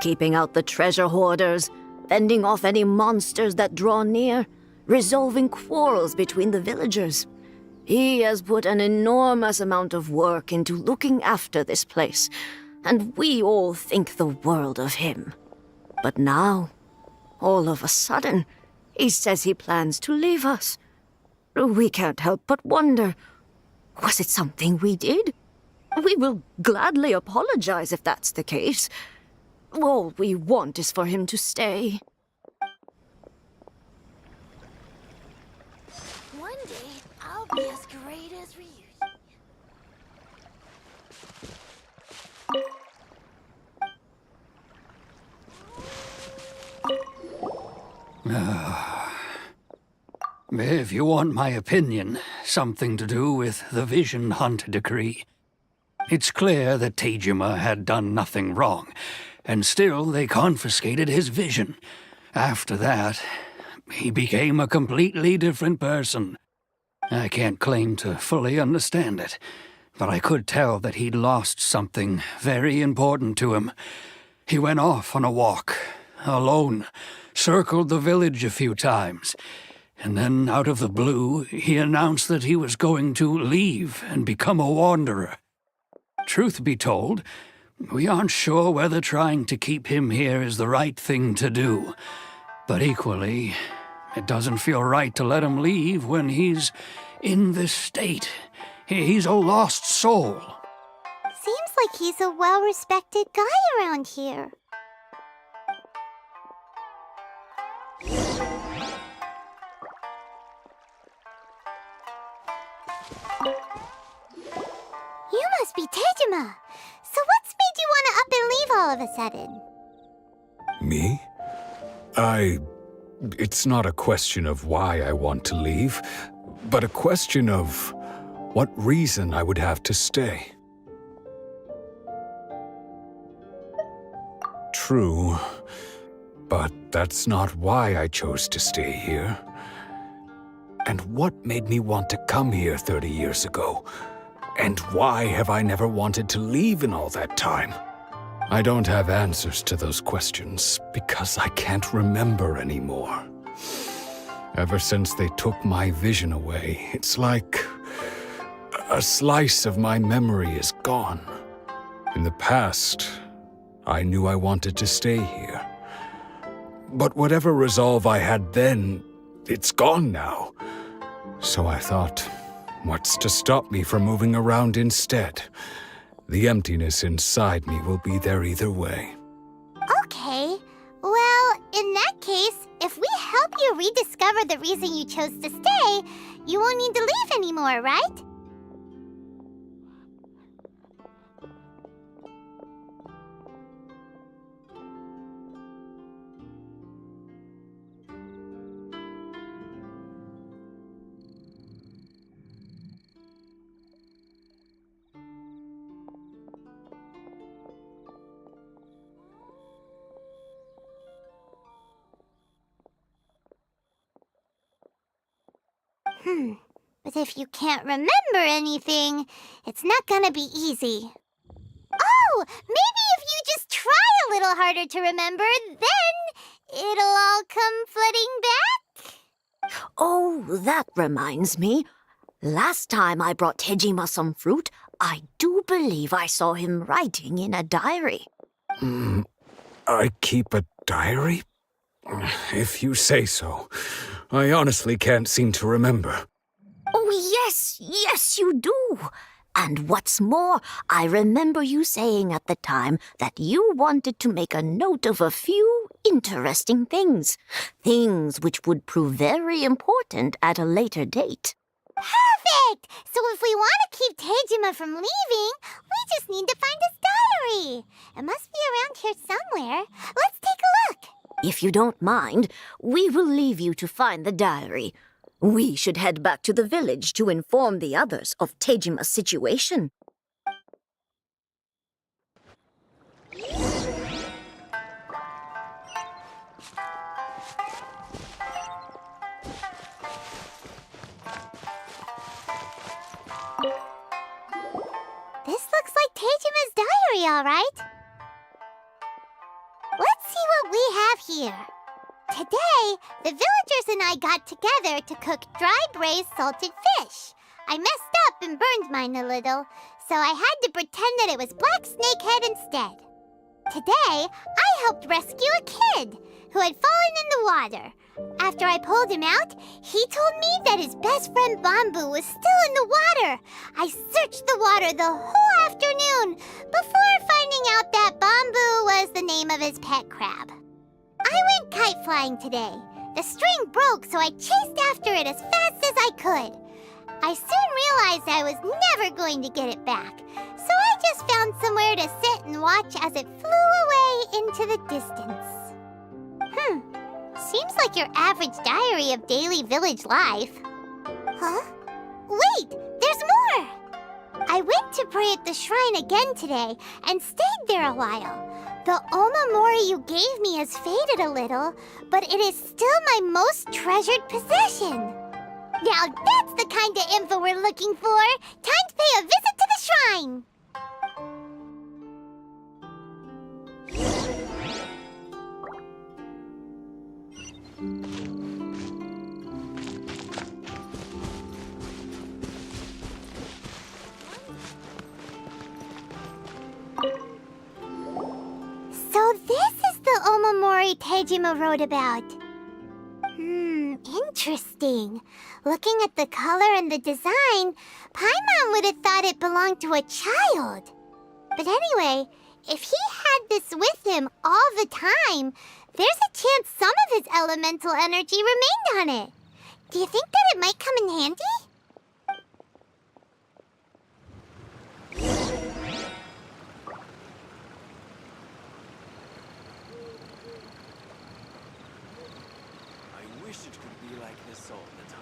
Keeping out the treasure hoarders, fending off any monsters that draw near, resolving quarrels between the villagers. He has put an enormous amount of work into looking after this place, and we all think the world of him. But now, all of a sudden, he says he plans to leave us. We can't help but wonder, was it something we did? We will gladly apologize if that's the case. All we want is for him to stay. One day, I'll be as great as Ryuji. If you want my opinion, something to do with the Vision Hunt decree. It's clear that Tejima had done nothing wrong, and still they confiscated his vision. After that, he became a completely different person. I can't claim to fully understand it, but I could tell that he'd lost something very important to him. He went off on a walk, alone, circled the village a few times, and then, out of the blue, he announced that he was going to leave and become a wanderer. Truth be told, we aren't sure whether trying to keep him here is the right thing to do. But equally, it doesn't feel right to let him leave when he's in this state. He's a lost soul. Seems like he's a well-respected guy around here. must be Tejima. So what's made you want to up and leave all of a sudden? Me? It's not a question of why I want to leave, but a question of what reason I would have to stay. True, but that's not why I chose to stay here. And what made me want to come here 30 years ago? And why have I never wanted to leave in all that time? I don't have answers to those questions because I can't remember anymore. Ever since they took my vision away, it's like a slice of my memory is gone. In the past, I knew I wanted to stay here. But whatever resolve I had then, it's gone now. So I thought, what's to stop me from moving around instead? The emptiness inside me will be there either way. Okay. Well, in that case, if we help you rediscover the reason you chose to stay, you won't need to leave anymore, right? But if you can't remember anything, it's not gonna be easy. Oh, maybe if you just try a little harder to remember, then it'll all come flooding back? Oh, that reminds me. Last time I brought Tejima some fruit, I do believe I saw him writing in a diary. I keep a diary? If you say so. I honestly can't seem to remember. Oh, yes, you do. And what's more, I remember you saying at the time that you wanted to make a note of a few interesting things. Things which would prove very important at a later date. Perfect! So if we want to keep Tejima from leaving, we just need to find his diary. It must be around here somewhere. Let's take a look. If you don't mind, we will leave you to find the diary. We should head back to the village to inform the others of Tejima's situation. This looks like Tejima's diary, all right. Let's see what we have here. Today, the villagers and I got together to cook dry braised salted fish. I messed up and burned mine a little, so I had to pretend that it was black snakehead instead. Today, I helped rescue a kid who had fallen in the water. After I pulled him out, he told me that his best friend Bamboo was still in the water. I searched the water the whole afternoon before finding out that Bamboo was the name of his pet crab. I went kite flying today. The string broke, so I chased after it as fast as I could. I soon realized I was never going to get it back, so I just found somewhere to sit and watch as it flew away into the distance. Seems like your average diary of daily village life. Huh? Wait, there's more! I went to pray at the shrine again today and stayed there a while. The omamori you gave me has faded a little, but it is still my most treasured possession. Now that's the kind of info we're looking for. Time to pay a visit to the shrine. So this is the omamori Tejima wrote about. Interesting. Looking at the color and the design, Paimon would have thought it belonged to a child. But anyway, if he had this with him all the time, there's a chance some of his elemental energy remained on it. Do you think that it might come in handy? this all the time.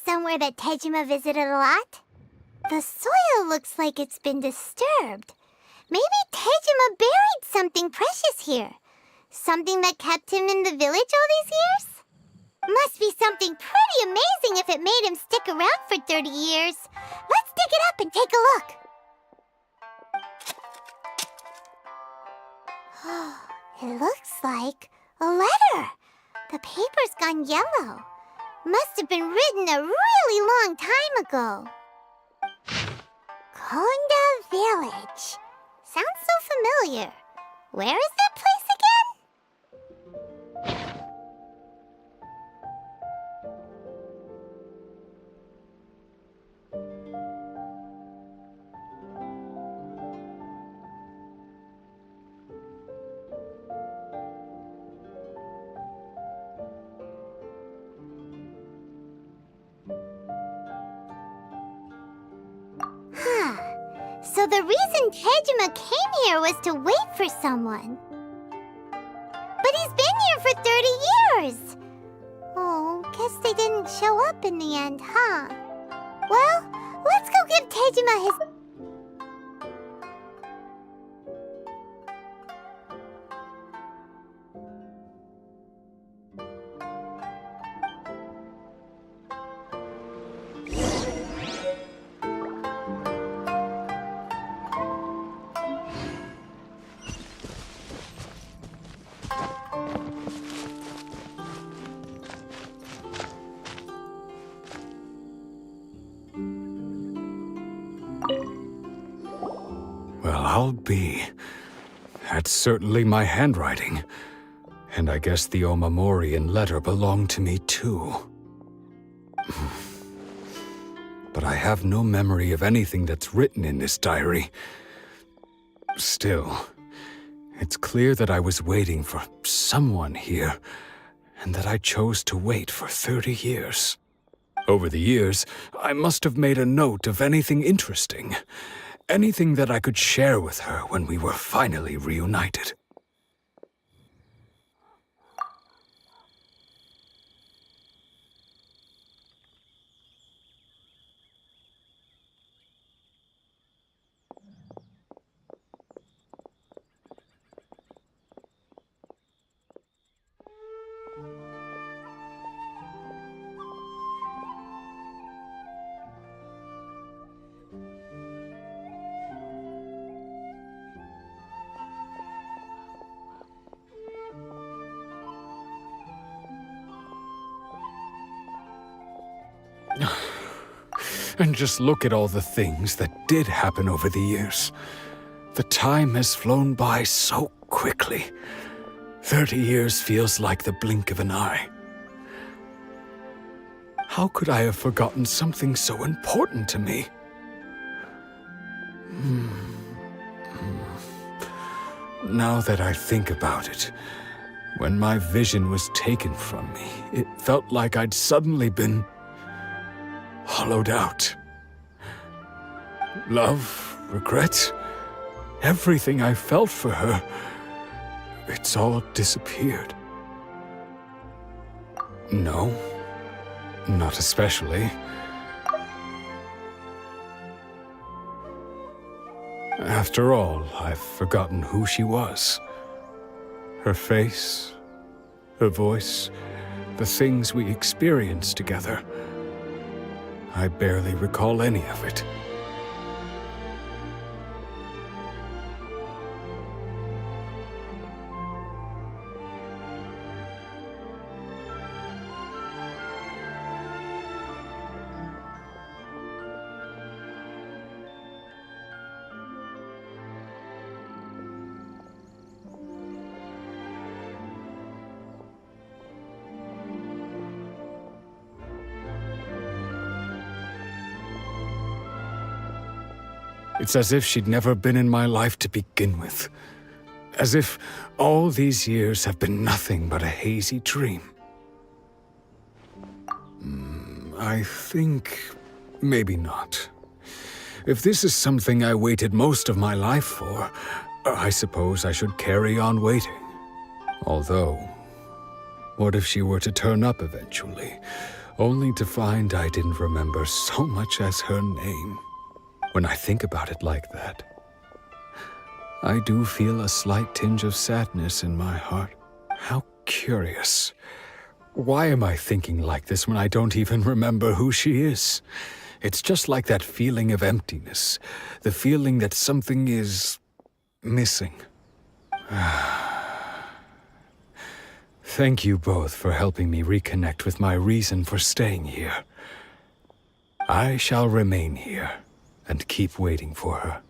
Somewhere that Tejima visited a lot. The soil looks like it's been disturbed. Maybe Tejima buried something precious here. Something that kept him in the village all these years? Must be something pretty amazing if it made him stick around for 30 years. Let's dig it up and take a look. It looks like a letter. The paper's gone yellow. Must have been written a really long time ago. Konda Village. Sounds so familiar. Where is that place again? So the reason Tejima came here was to wait for someone. But he's been here for 30 years! Oh, guess they didn't show up in the end, huh? Well, let's go give Tejima his... Well, I'll be. That's certainly my handwriting. And I guess the Omamorian letter belonged to me too. But I have no memory of anything that's written in this diary. Still, it's clear that I was waiting for someone here, and that I chose to wait for 30 years. Over the years, I must have made a note of anything interesting. Anything that I could share with her when we were finally reunited. And just look at all the things that did happen over the years. The time has flown by so quickly. 30 years feels like the blink of an eye. How could I have forgotten something so important to me? Now that I think about it, when my vision was taken from me, it felt like I'd suddenly been hollowed out. Love, regret, everything I felt for her, it's all disappeared. No, not especially. After all, I've forgotten who she was. Her face, her voice, the things we experienced together. I barely recall any of it. It's as if she'd never been in my life to begin with. As if all these years have been nothing but a hazy dream. I think maybe not. If this is something I waited most of my life for, I suppose I should carry on waiting. Although, what if she were to turn up eventually, only to find I didn't remember so much as her name? When I think about it like that, I do feel a slight tinge of sadness in my heart. How curious. Why am I thinking like this when I don't even remember who she is? It's just like that feeling of emptiness, the feeling that something is missing. Thank you both for helping me reconnect with my reason for staying here. I shall remain here and keep waiting for her.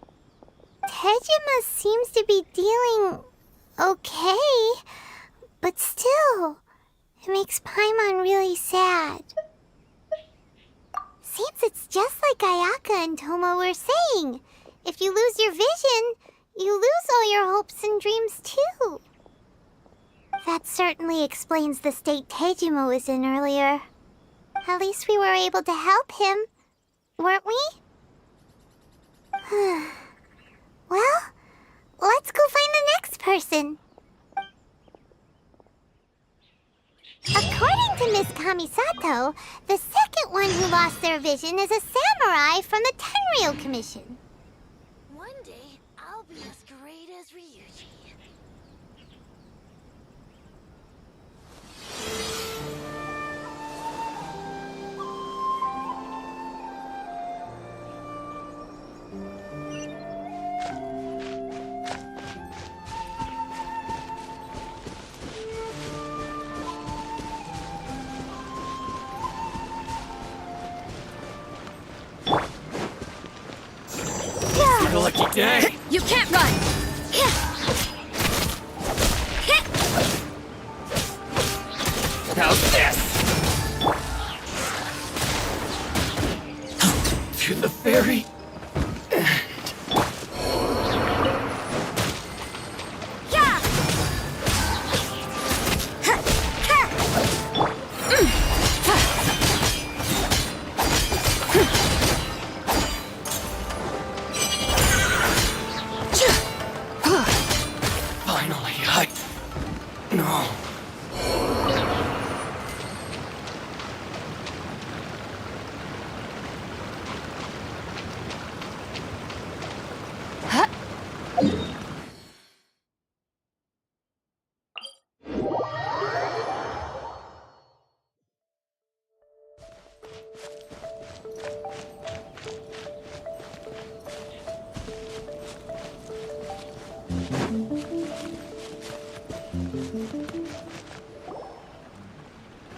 Tejima seems to be dealing okay, but still, it makes Paimon really sad. Seems it's just like Ayaka and Toma were saying. If you lose your vision, you lose all your hopes and dreams too. That certainly explains the state Tejima was in earlier. At least we were able to help him, weren't we? Well, let's go find the next person. According to Miss Kamisato, the second one who lost their vision is a samurai from the Tenryou Commission. One day, I'll be as great as Ryuji. What a lucky day! You can't run! How's this? To the ferry.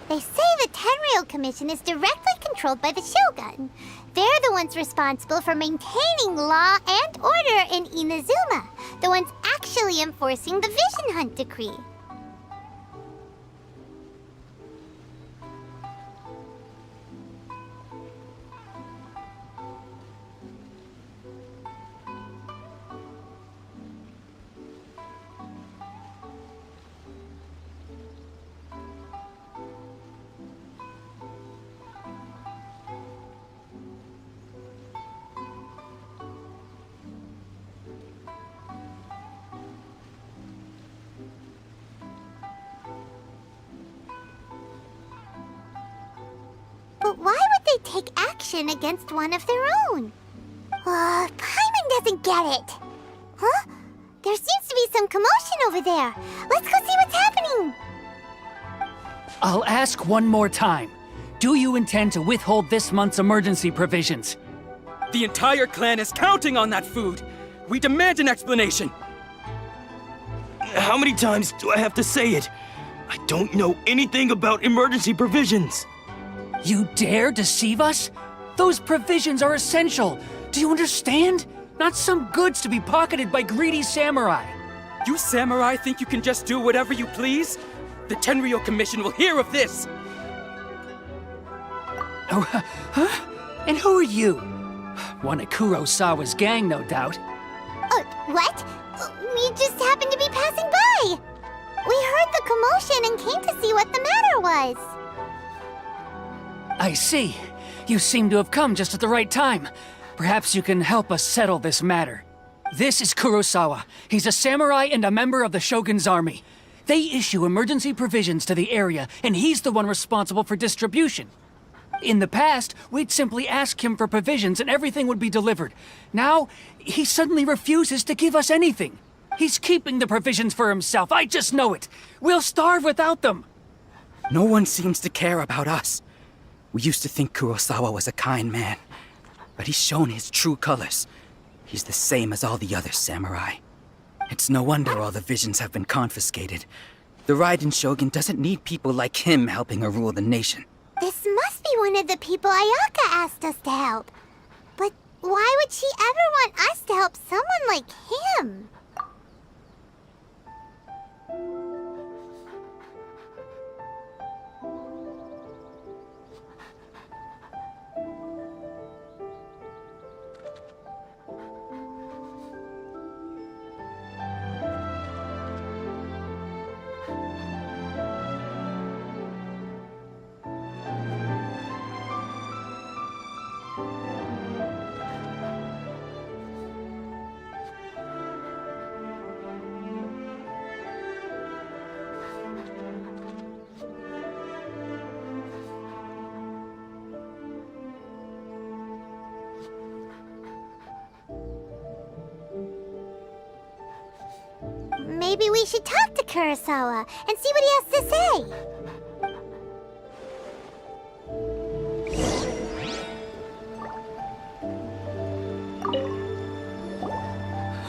They say the Tenryou Commission is directly controlled by the Shogun. They're the ones responsible for maintaining law and order in Inazuma, the ones actually enforcing the Vision Hunt decree. But why would they take action against one of their own? Paimon doesn't get it. Huh? There seems to be some commotion over there. Let's go see what's happening. I'll ask one more time. Do you intend to withhold this month's emergency provisions? The entire clan is counting on that food! We demand an explanation! How many times do I have to say it? I don't know anything about emergency provisions. You dare deceive us? Those provisions are essential. Do you understand? Not some goods to be pocketed by greedy samurai. You samurai think you can just do whatever you please? The Tenryou Commission will hear of this! Oh, huh? And who are you? One of Kurosawa's gang, no doubt. What? We just happened to be passing by. We heard the commotion and came to see what the matter was. I see. You seem to have come just at the right time. Perhaps you can help us settle this matter. This is Kurosawa. He's a samurai and a member of the Shogun's army. They issue emergency provisions to the area, and he's the one responsible for distribution. In the past, we'd simply ask him for provisions and everything would be delivered. Now, he suddenly refuses to give us anything. He's keeping the provisions for himself, I just know it. We'll starve without them. No one seems to care about us. We used to think Kurosawa was a kind man, but he's shown his true colors. He's the same as all the other samurai. It's no wonder all the visions have been confiscated. The Raiden Shogun doesn't need people like him helping her rule the nation. This must be one of the people Ayaka asked us to help. But why would she ever want us to help someone like him? Maybe we should talk to Kurosawa and see what he has to say.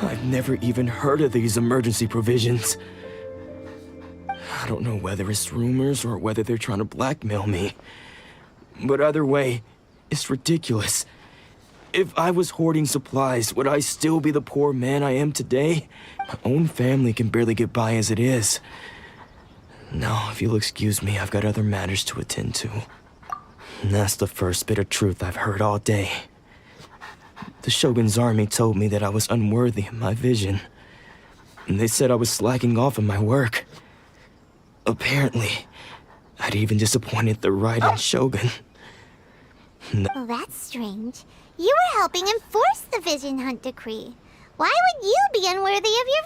I've never even heard of these emergency provisions. I don't know whether it's rumors or whether they're trying to blackmail me. But either way, it's ridiculous. If I was hoarding supplies, would I still be the poor man I am today? My own family can barely get by as it is. Now, if you'll excuse me, I've got other matters to attend to. And that's the first bit of truth I've heard all day. The Shogun's army told me that I was unworthy of my vision. And they said I was slacking off in my work. Apparently, I'd even disappointed the Raiden Shogun. Well, that's strange. You were helping enforce the Vision Hunt Decree. Why would you be unworthy of your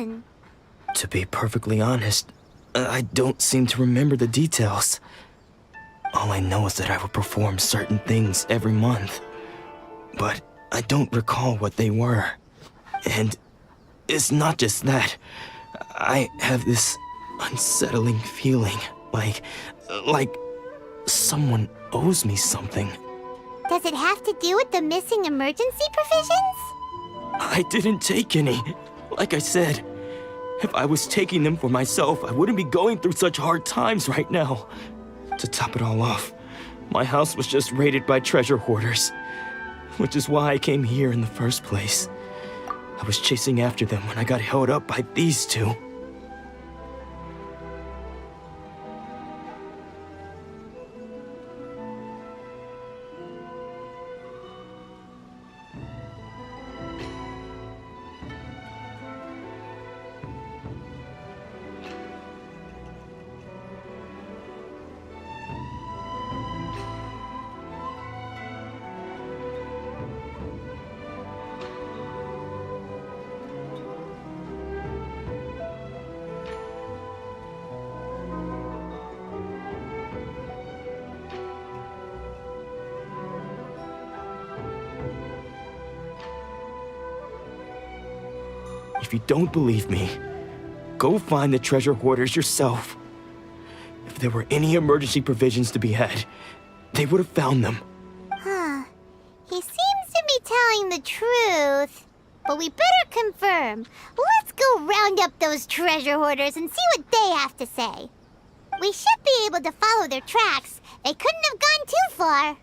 vision? To be perfectly honest, I don't seem to remember the details. All I know is that I would perform certain things every month. But I don't recall what they were. And it's not just that. I have this unsettling feeling, like someone owes me something. Does it have to do with the missing emergency provisions? I didn't take any. Like I said, if I was taking them for myself, I wouldn't be going through such hard times right now. To top it all off, my house was just raided by treasure hoarders, which is why I came here in the first place. I was chasing after them when I got held up by these two. If you don't believe me, go find the treasure hoarders yourself. If there were any emergency provisions to be had, they would have found them. Huh. He seems to be telling the truth. But we better confirm. Let's go round up those treasure hoarders and see what they have to say. We should be able to follow their tracks. They couldn't have gone too far.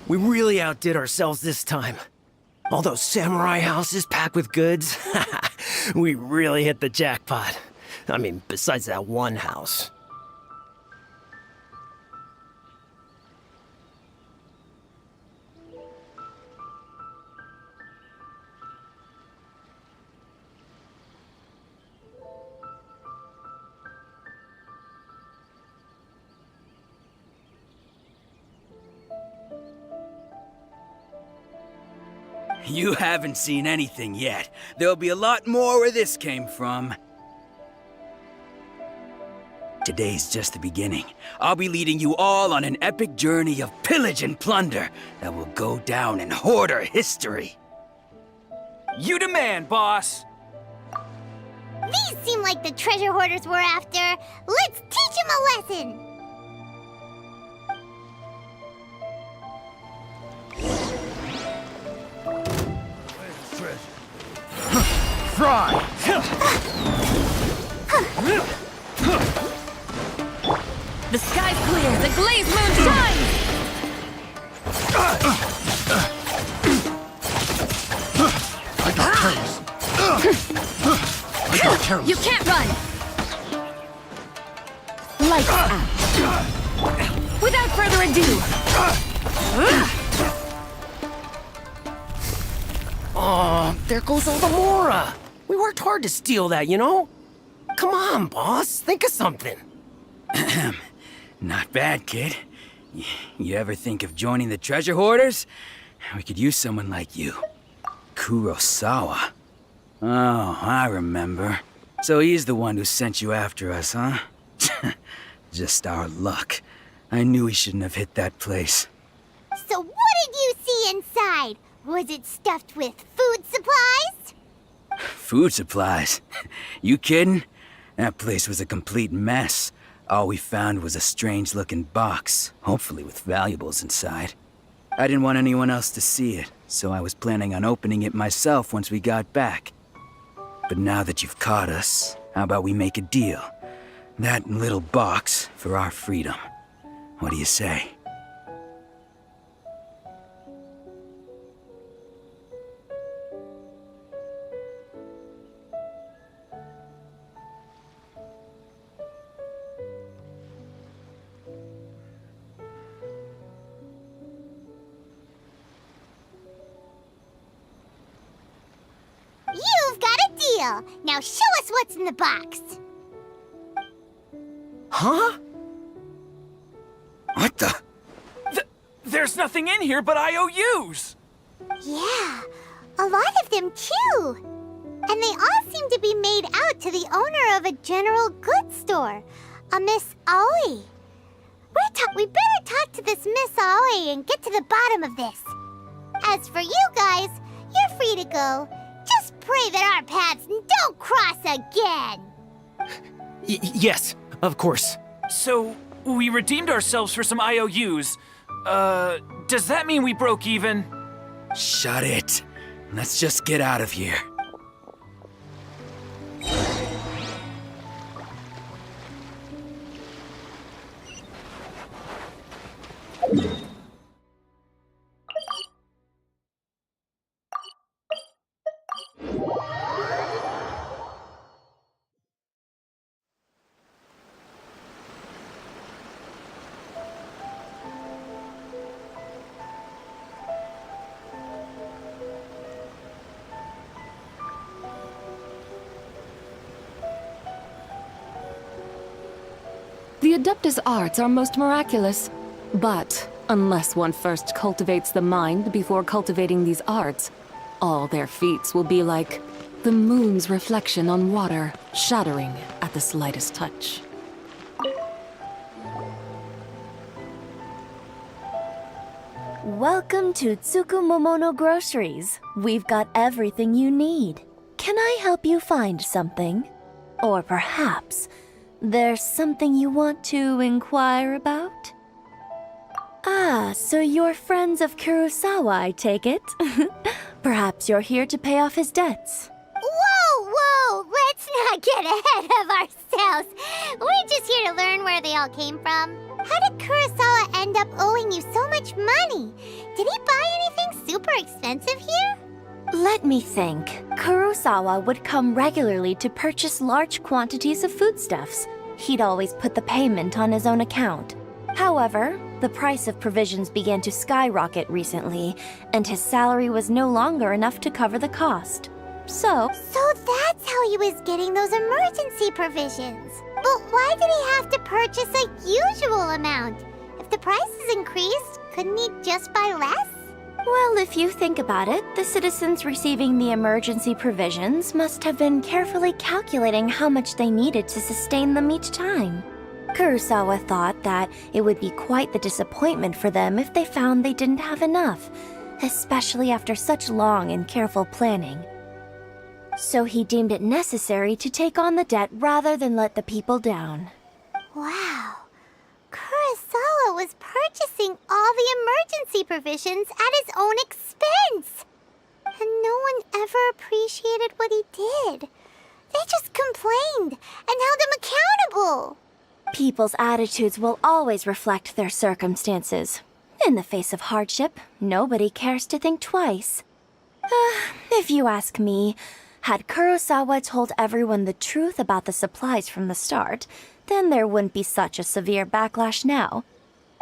We really outdid ourselves this time. All those samurai houses packed with goods. We really hit the jackpot. I mean, besides that one house. You haven't seen anything yet. There'll be a lot more where this came from. Today's just the beginning. I'll be leading you all on an epic journey of pillage and plunder that will go down in hoarder history. You demand, boss! These seem like the treasure hoarders we're after. Let's teach them a lesson! Fry! The sky's clear, the glazed moon shines! I got careless. I got careless. You can't run! Lights out. Without further ado! Oh, there goes all the Mora. We worked hard to steal that, you know? Come on, boss. Think of something. Not bad, kid. You ever think of joining the treasure hoarders? We could use someone like you. Kurosawa. Oh, I remember. So he's the one who sent you after us, huh? Just our luck. I knew he shouldn't have hit that place. So what did you see inside? Was it stuffed with food supplies? Food supplies? You kidding? That place was a complete mess. All we found was a strange-looking box, hopefully with valuables inside. I didn't want anyone else to see it, so I was planning on opening it myself once we got back. But now that you've caught us, how about we make a deal? That little box for our freedom. What do you say? You've got a deal. Now show us what's in the box. Huh? What the? There's nothing in here but IOUs! Yeah, a lot of them too. And they all seem to be made out to the owner of a general goods store, a Miss Aoi. We better talk to this Miss Aoi and get to the bottom of this. As for you guys, you're free to go. Just pray that our paths don't cross again. Yes, of course. So, we redeemed ourselves for some IOUs. Does that mean we broke even? Shut it. Let's just get out of here. The Adeptus arts are most miraculous. But unless one first cultivates the mind before cultivating these arts, all their feats will be like the moon's reflection on water, shattering at the slightest touch. Welcome to Tsukumomono Groceries. We've got everything you need. Can I help you find something? Or perhaps there's something you want to inquire about? Ah, so you're friends of Kurosawa, I take it? Perhaps you're here to pay off his debts. Whoa! Let's not get ahead of ourselves. We're just here to learn where they all came from. How did Kurosawa end up owing you so much money? Did he buy anything super expensive here? Let me think. Kurosawa would come regularly to purchase large quantities of foodstuffs. He'd always put the payment on his own account. However, the price of provisions began to skyrocket recently, and his salary was no longer enough to cover the cost. So that's how he was getting those emergency provisions. But why did he have to purchase a usual amount? If the prices increased, couldn't he just buy less? Well, if you think about it, the citizens receiving the emergency provisions must have been carefully calculating how much they needed to sustain them each time. Kurosawa thought that it would be quite the disappointment for them if they found they didn't have enough, especially after such long and careful planning. So he deemed it necessary to take on the debt rather than let the people down. Wow. Kurosawa was purchasing all the emergency provisions at his own expense. And no one ever appreciated what he did. They just complained and held him accountable. People's attitudes will always reflect their circumstances. In the face of hardship, nobody cares to think twice. If you ask me, had Kurosawa told everyone the truth about the supplies from the start, then there wouldn't be such a severe backlash now.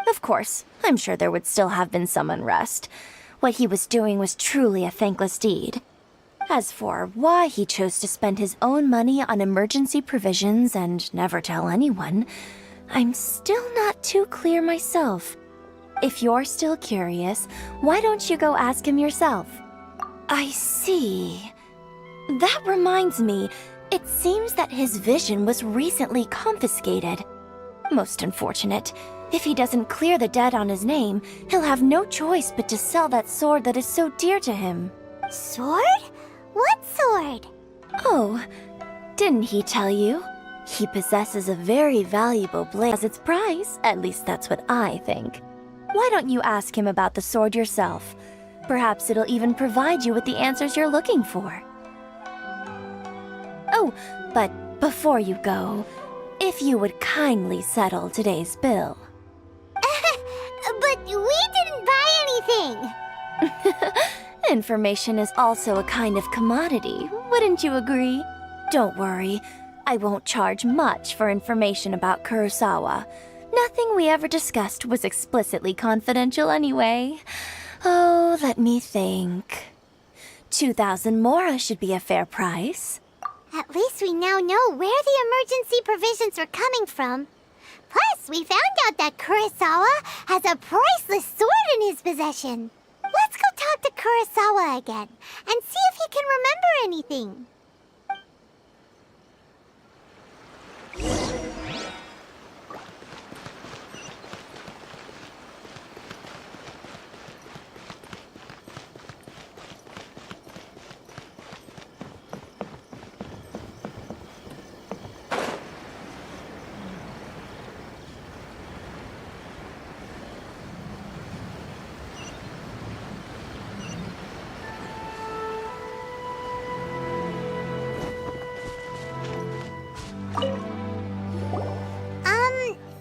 Of course, I'm sure there would still have been some unrest. What he was doing was truly a thankless deed. As for why he chose to spend his own money on emergency provisions and never tell anyone, I'm still not too clear myself. If you're still curious, why don't you go ask him yourself? I see. That reminds me, it seems that his vision was recently confiscated. Most unfortunate. If he doesn't clear the debt on his name, he'll have no choice but to sell that sword that is so dear to him. Sword? What sword? Oh, didn't he tell you? He possesses a very valuable blade as its price. At least that's what I think. Why don't you ask him about the sword yourself? Perhaps it'll even provide you with the answers you're looking for. Oh, but before you go, if you would kindly settle today's bill. But we didn't buy anything! Information is also a kind of commodity, wouldn't you agree? Don't worry, I won't charge much for information about Kurosawa. Nothing we ever discussed was explicitly confidential anyway. Oh, let me think. 2,000 mora should be a fair price. At least we now know where the emergency provisions are coming from. Plus, we found out that Kurosawa has a priceless sword in his possession. Let's go talk to Kurosawa again and see if he can remember anything.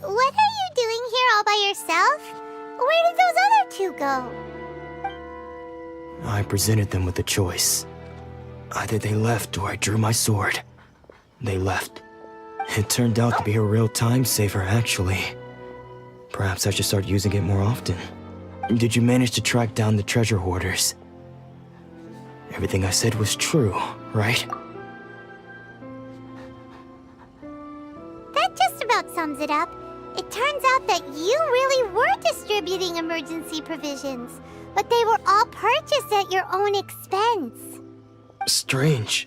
What are you doing here all by yourself? Where did those other two go? I presented them with a choice. Either they left or I drew my sword. They left. It turned out to be a real time saver, actually. Perhaps I should start using it more often. Did you manage to track down the treasure hoarders? Everything I said was true, right? That just about sums it up. It turns out that you really were distributing emergency provisions, but they were all purchased at your own expense. Strange.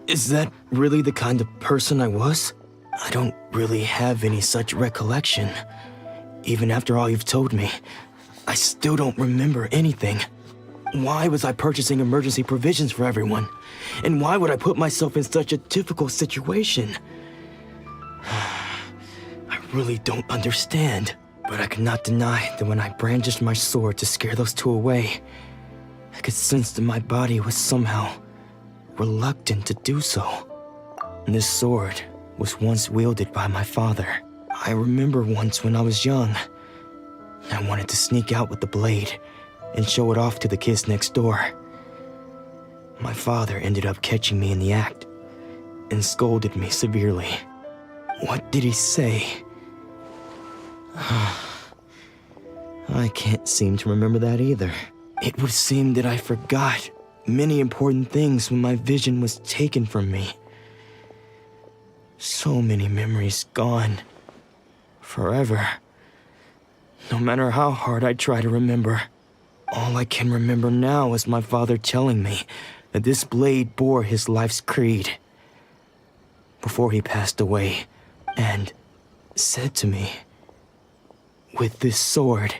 Is that really the kind of person I was? I don't really have any such recollection. Even after all you've told me, I still don't remember anything. Why was I purchasing emergency provisions for everyone? And why would I put myself in such a difficult situation? I really don't understand. But I cannot deny that when I brandished my sword to scare those two away, I could sense that my body was somehow reluctant to do so. This sword was once wielded by my father. I remember once when I was young, I wanted to sneak out with the blade and show it off to the kids next door. My father ended up catching me in the act and scolded me severely. What did he say? I can't seem to remember that either. It would seem that I forgot many important things when my vision was taken from me. So many memories gone. Forever. No matter how hard I try to remember, all I can remember now is my father telling me that this blade bore his life's creed before he passed away, and said to me, "With this sword,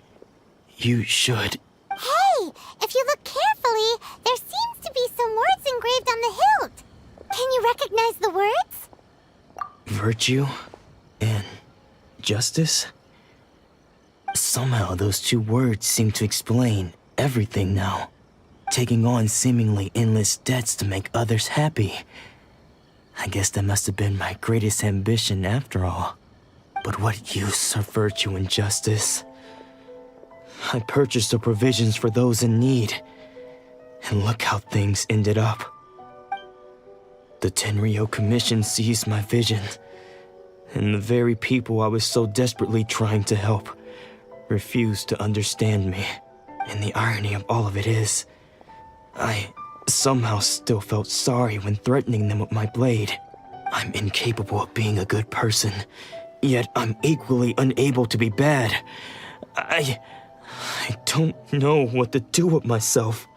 you should..." Hey! If you look carefully, there seems to be some words engraved on the hilt. Can you recognize the words? Virtue and justice? Somehow those two words seem to explain everything now. Taking on seemingly endless debts to make others happy. I guess that must have been my greatest ambition after all. But what use are virtue and justice? I purchased the provisions for those in need, and look how things ended up. The Tenryou Commission seized my vision, and the very people I was so desperately trying to help refused to understand me. And the irony of all of it is, I somehow still felt sorry when threatening them with my blade. I'm incapable of being a good person, yet I'm equally unable to be bad. I don't know what to do with myself.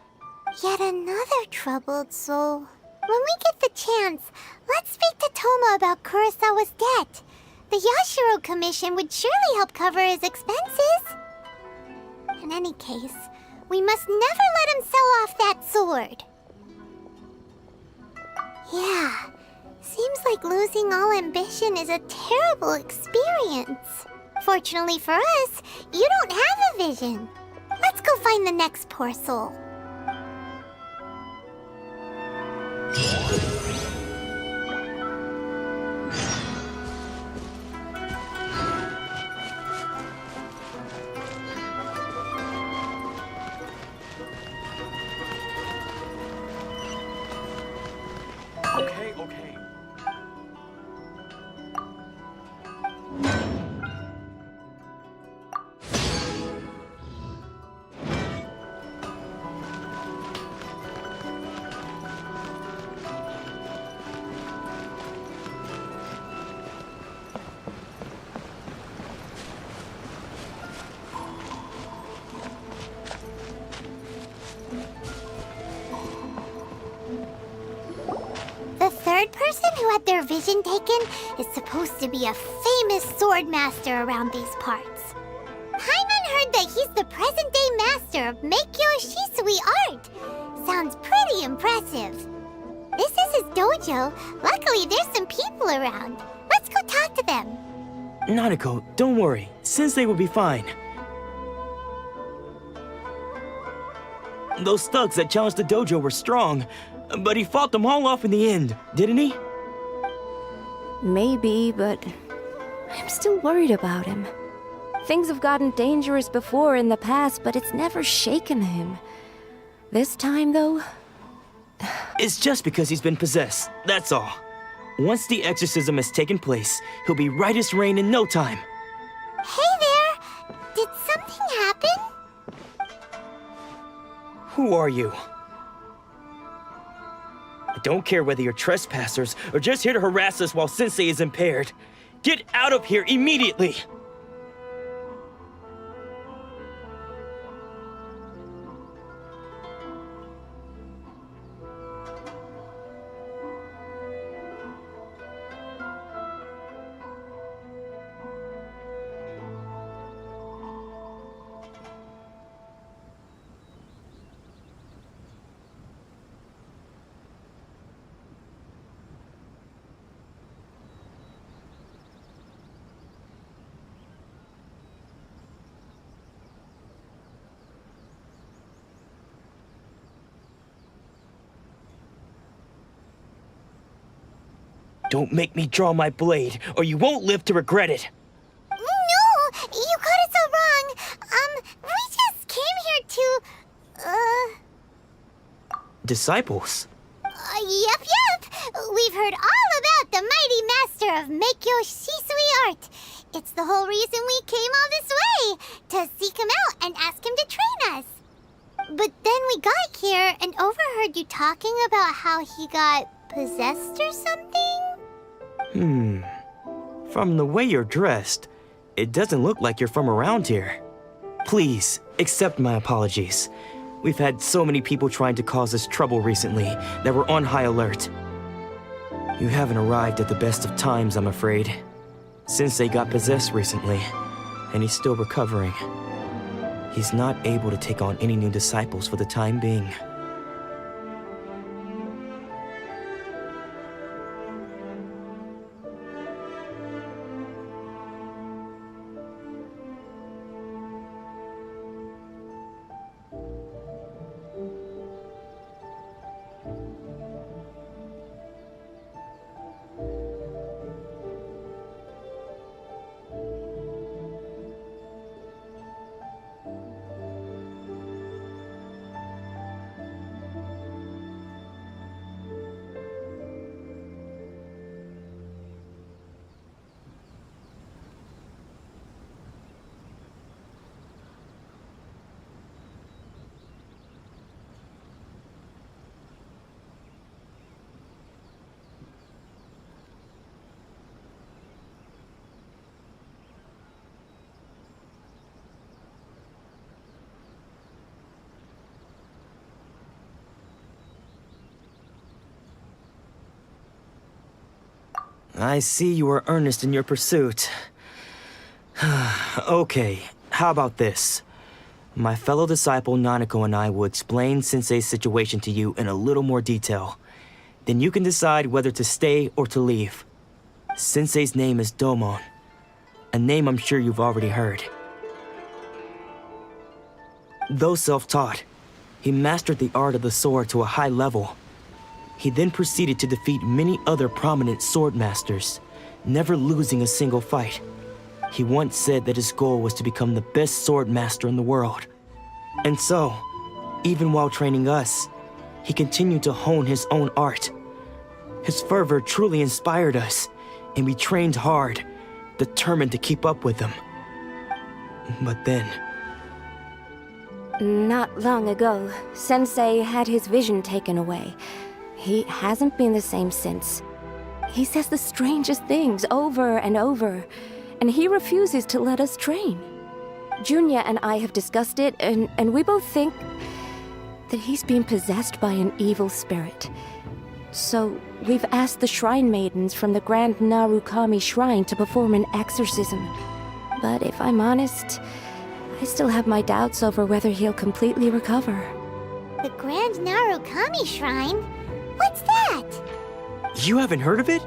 Yet another troubled soul. When we get the chance, let's speak to Toma about Kurosawa's debt. The Yashiro Commission would surely help cover his expenses. In any case, we must never let him sell off that sword. Yeah, seems like losing all ambition is a terrible experience. Fortunately for us, you don't have a vision. Let's go find the next poor soul. Okay, okay. The third person who had their vision taken is supposed to be a famous sword master around these parts. Paimon heard that he's the present-day master of Meikyo Shisui art. Sounds pretty impressive. This is his dojo. Luckily, there's some people around. Let's go talk to them. Nanako, don't worry. Sensei will be fine. Those thugs that challenged the dojo were strong, but he fought them all off in the end, didn't he? Maybe, but I'm still worried about him. Things have gotten dangerous before in the past, but it's never shaken him. This time, though... It's just because he's been possessed, that's all. Once the exorcism has taken place, he'll be right as rain in no time. Hey there! Did something happen? Who are you? I don't care whether you're trespassers or just here to harass us while Sensei is impaired. Get out of here immediately! Don't make me draw my blade, or you won't live to regret it. Disciples? Yep. We've heard all about the mighty master of Meikyo Shisui art. It's the whole reason we came all this way, to seek him out and ask him to train us. But then we got here and overheard you talking about how he got possessed or something? From the way you're dressed, it doesn't look like you're from around here. Please, accept my apologies. We've had so many people trying to cause us trouble recently that we're on high alert. You haven't arrived at the best of times, I'm afraid. Sensei got possessed recently, and he's still recovering. He's not able to take on any new disciples for the time being. I see you are earnest in your pursuit. Okay, how about this? My fellow disciple Nanako and I will explain Sensei's situation to you in a little more detail. Then you can decide whether to stay or to leave. Sensei's name is Domon, a name I'm sure you've already heard. Though self-taught, he mastered the art of the sword to a high level. He then proceeded to defeat many other prominent sword masters, never losing a single fight. He once said that his goal was to become the best sword master in the world. And so, even while training us, he continued to hone his own art. His fervor truly inspired us, and we trained hard, determined to keep up with him. But then... Not long ago, Sensei had his vision taken away. He hasn't been the same since. He says the strangest things over and over, and he refuses to let us train. Junya and I have discussed it, and we both think that he's been possessed by an evil spirit. So we've asked the shrine maidens from the Grand Narukami Shrine to perform an exorcism. But if I'm honest, I still have my doubts over whether he'll completely recover. The Grand Narukami Shrine? What's that? You haven't heard of it?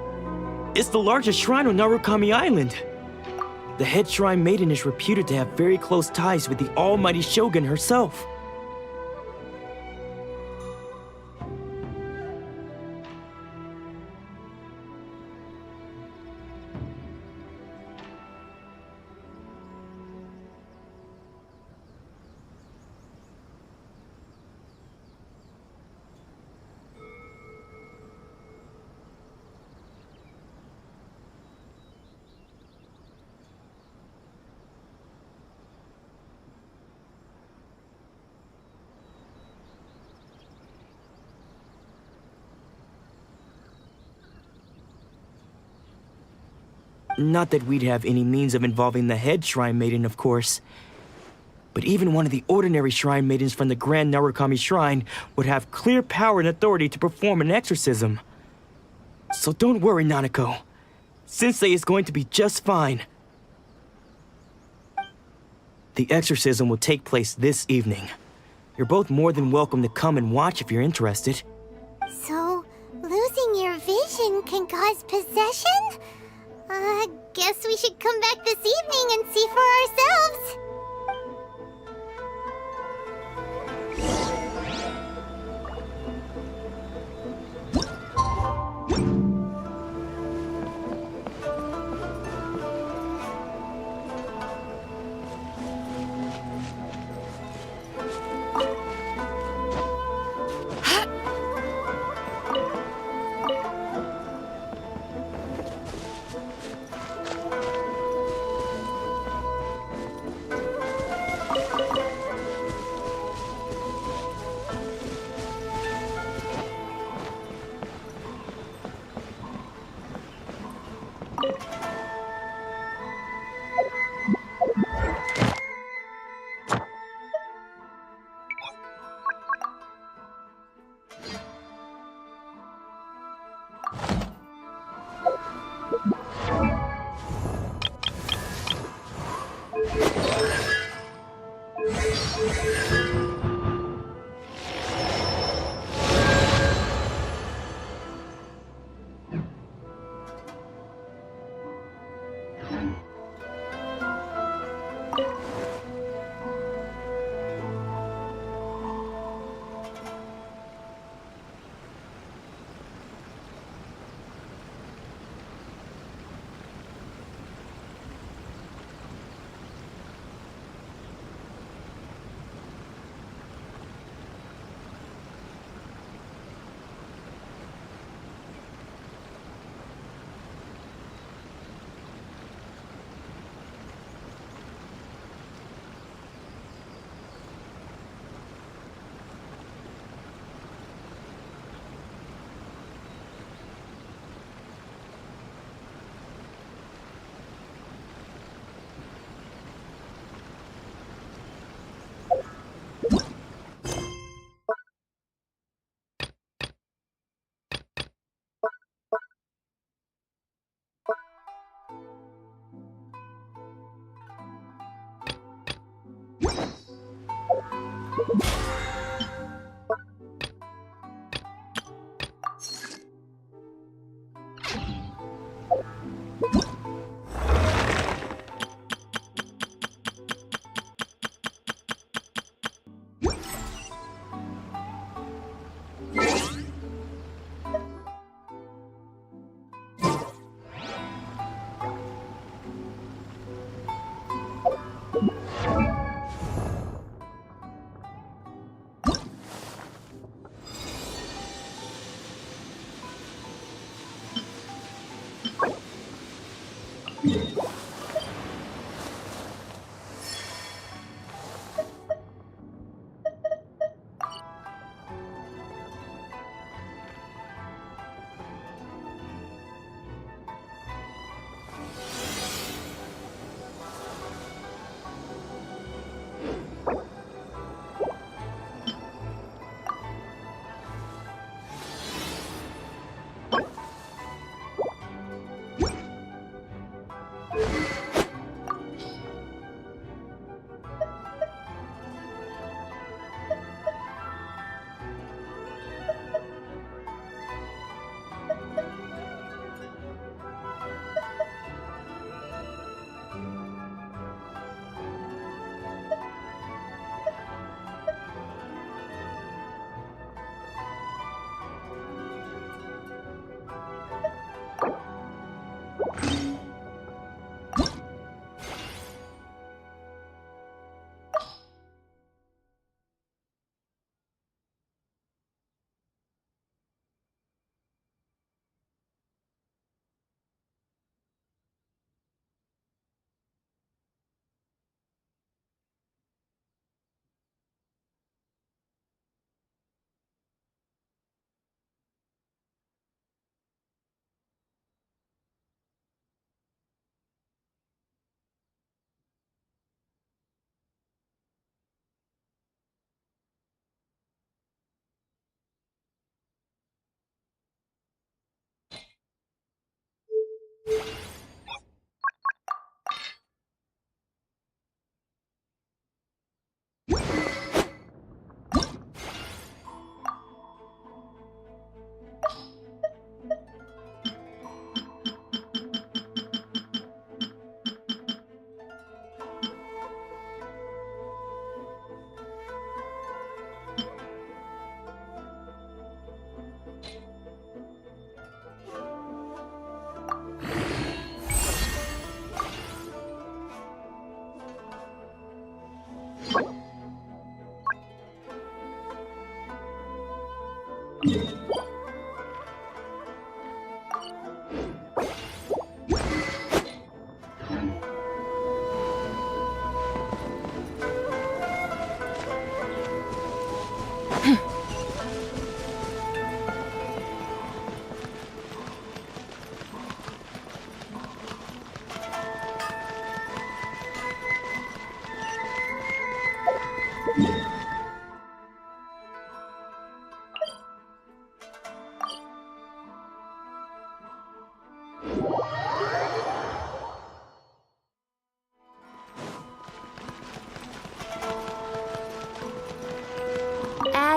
It's the largest shrine on Narukami Island. The head shrine maiden is reputed to have very close ties with the almighty shogun herself. Not that we'd have any means of involving the head shrine maiden, of course. But even one of the ordinary shrine maidens from the Grand Narukami Shrine would have clear power and authority to perform an exorcism. So don't worry, Nanako. Sensei is going to be just fine. The exorcism will take place this evening. You're both more than welcome to come and watch if you're interested. So, losing your vision can cause possession? Guess we should come back this evening and see for ourselves.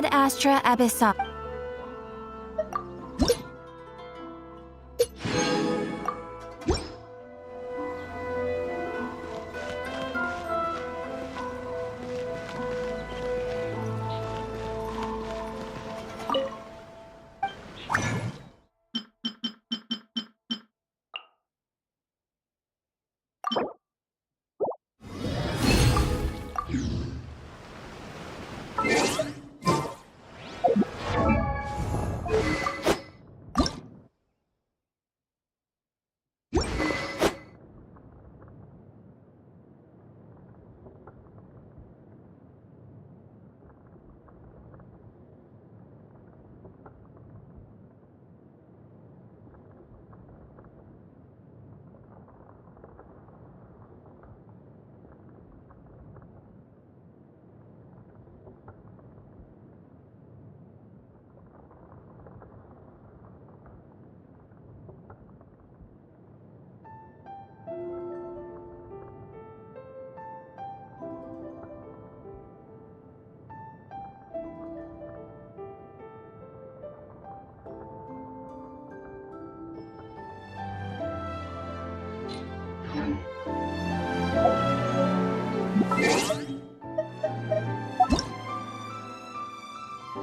Ad Astra Abyssal. Try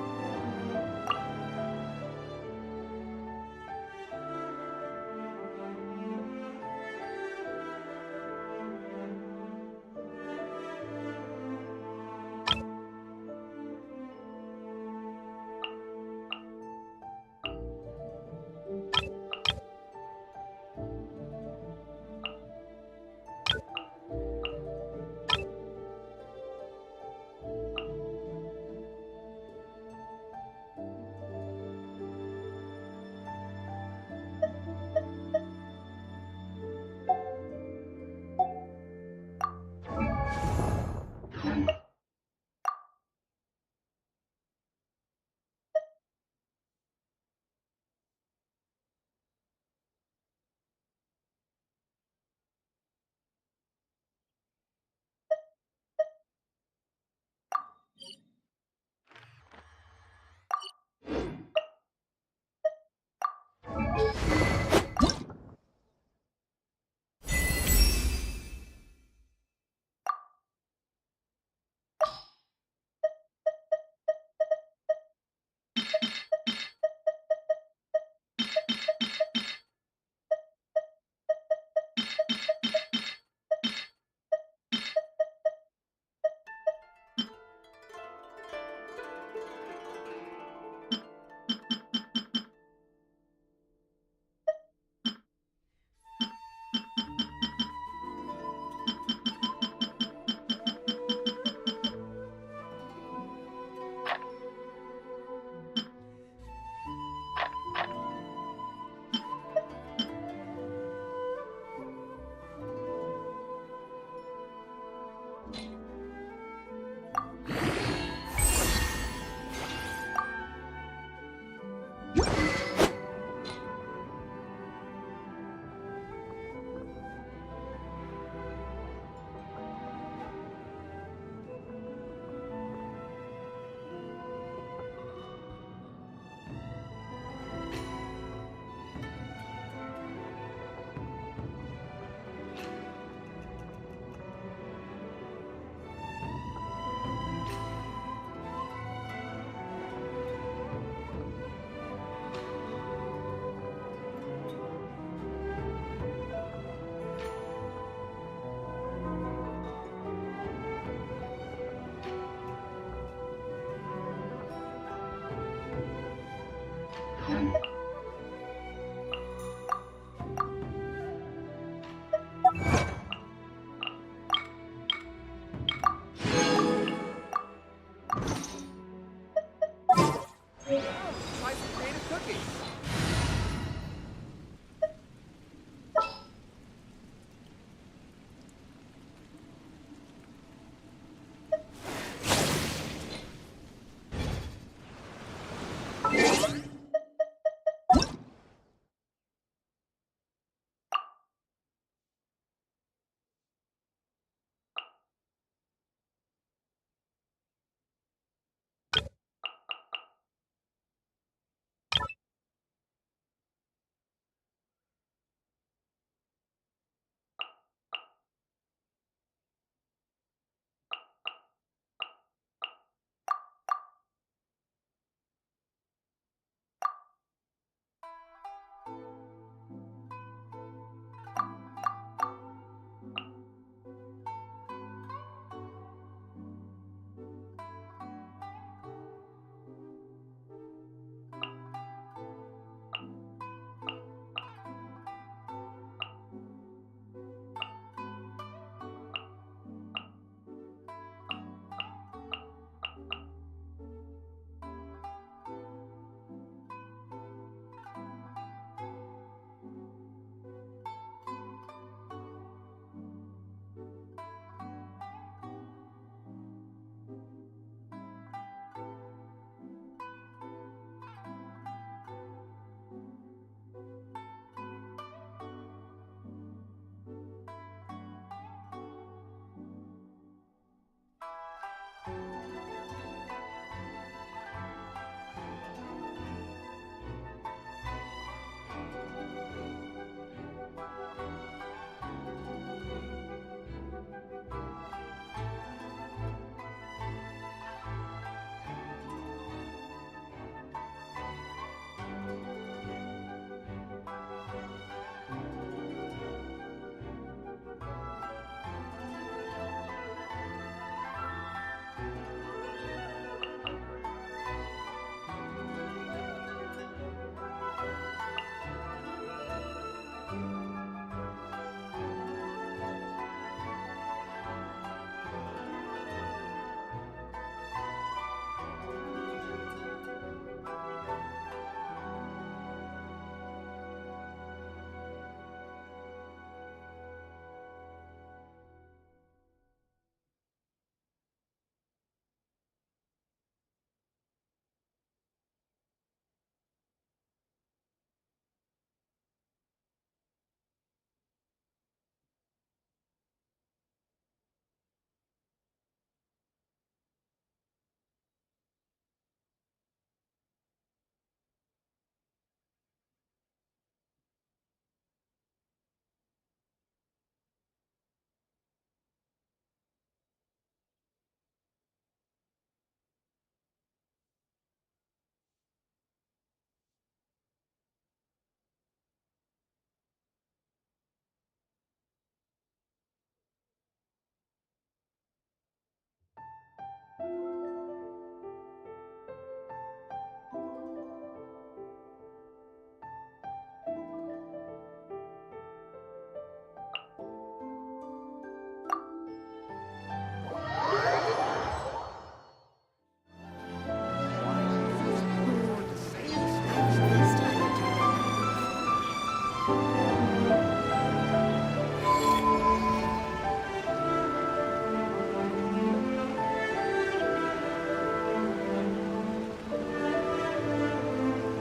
some creative cooking.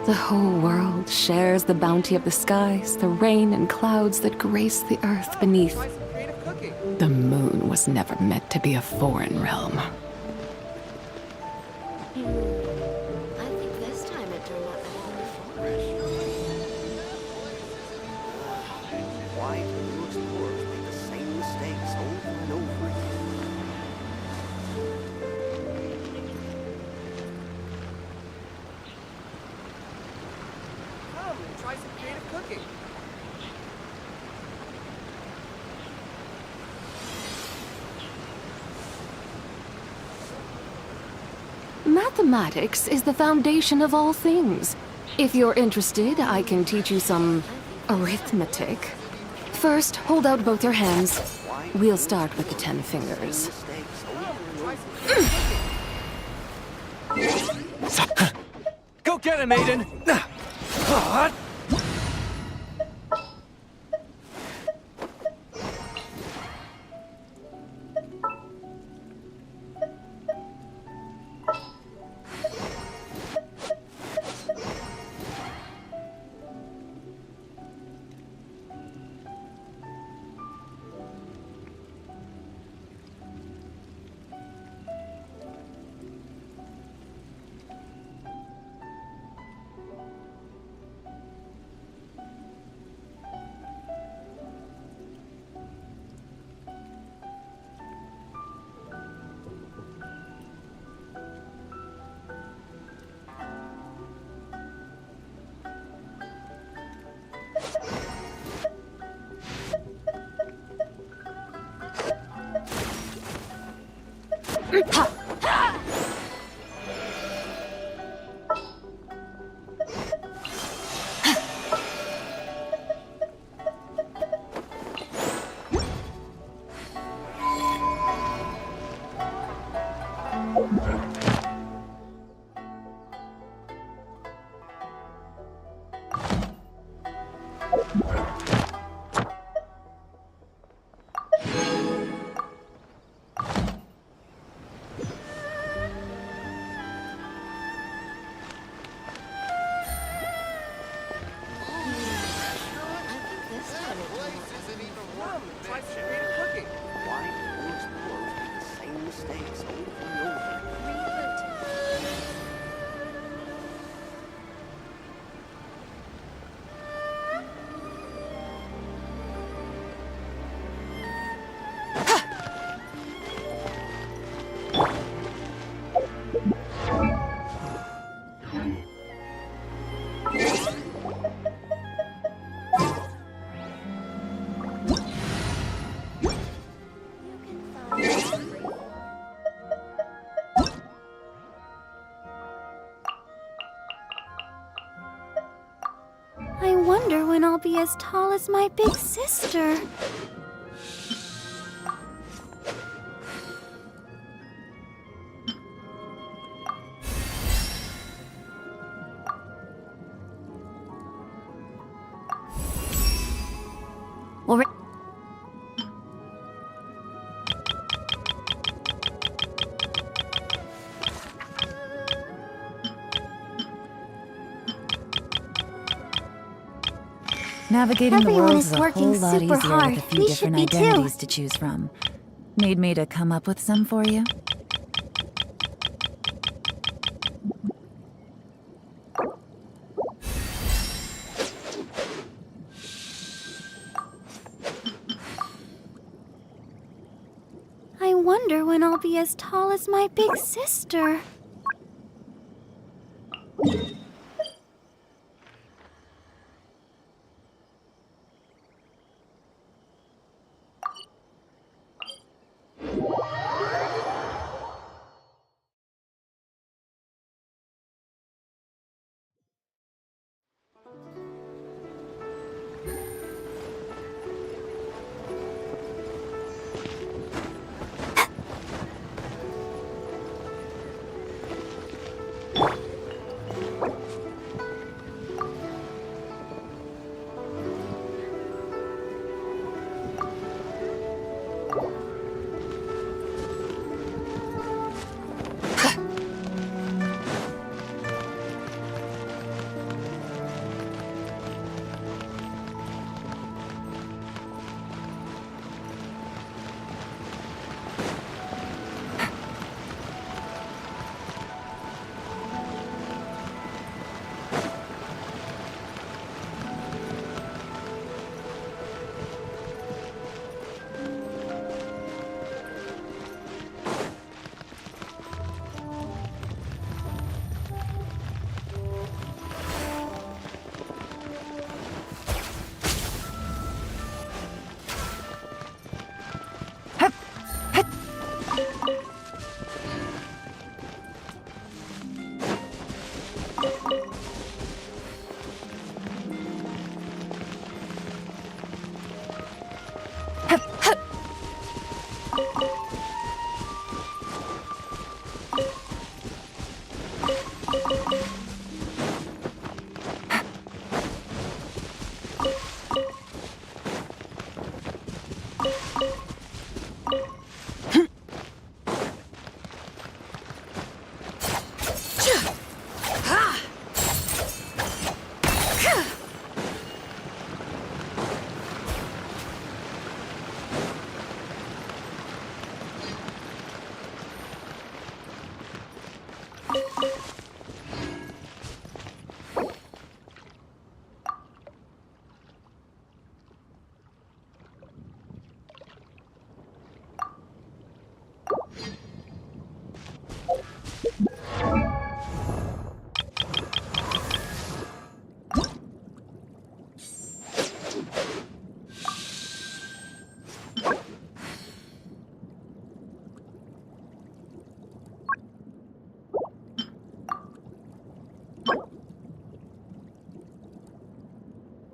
The whole world shares the bounty of the skies, the rain and clouds that grace the earth beneath. The moon was never meant to be a foreign realm. I think this time it turned out better than before. Why do new explorers make the same mistakes over and over again? Come and try some creative cooking. Mathematics is the foundation of all things. If you're interested, I can teach you some arithmetic. First, hold out both your hands. We'll start with the 10 fingers. Go get him, Aiden! Try some creative cooking. Why do new explorers make the same mistakes over and over again? I wonder when I'll be as tall as my big sister. Well, Navigating the Everyone world is is a working whole lot super easier hard. with a few We different should be too. identities to choose from. Need me to come up with some for you? I wonder when I'll be as tall as my big sister.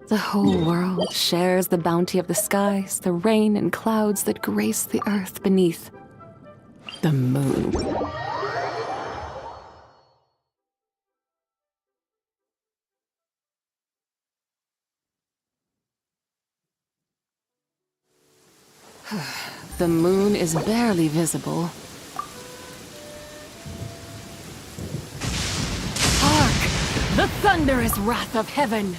The whole world shares the bounty of the skies, the rain and clouds that grace the earth beneath. The moon. The moon is barely visible. Hark! The thunderous wrath of heaven!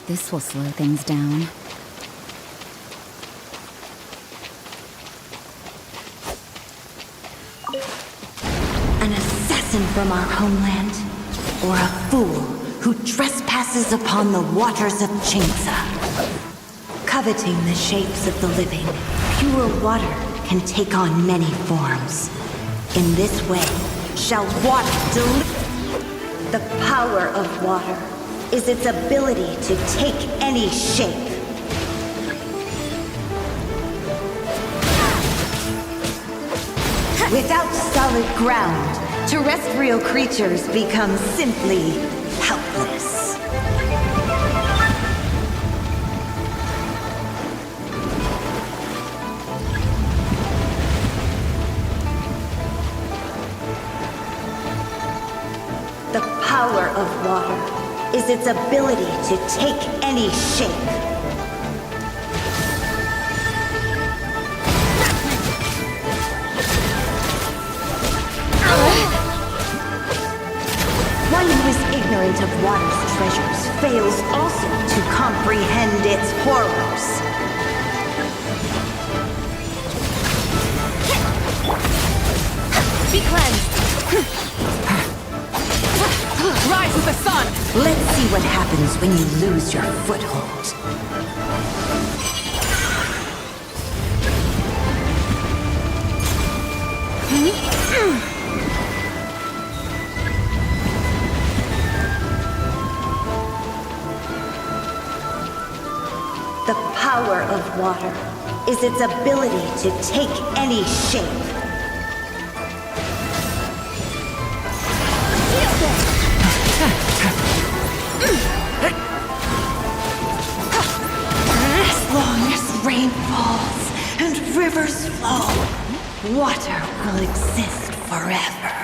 This will slow things down. An assassin from our homeland, or a fool who trespasses upon the waters of Chinsa. Coveting the shapes of the living, pure water can take on many forms. In this way, shall water deliver. The power of water is its ability to take any shape. Without solid ground, terrestrial creatures become simply helpless. The power of water is its ability to take any shape. One who is ignorant of water's treasures fails also to comprehend its horrors. Be cleansed! Rise with the sun! Let's see what happens when you lose your foothold. The power of water is its ability to take any shape. As long as rain falls and rivers flow, water will exist forever.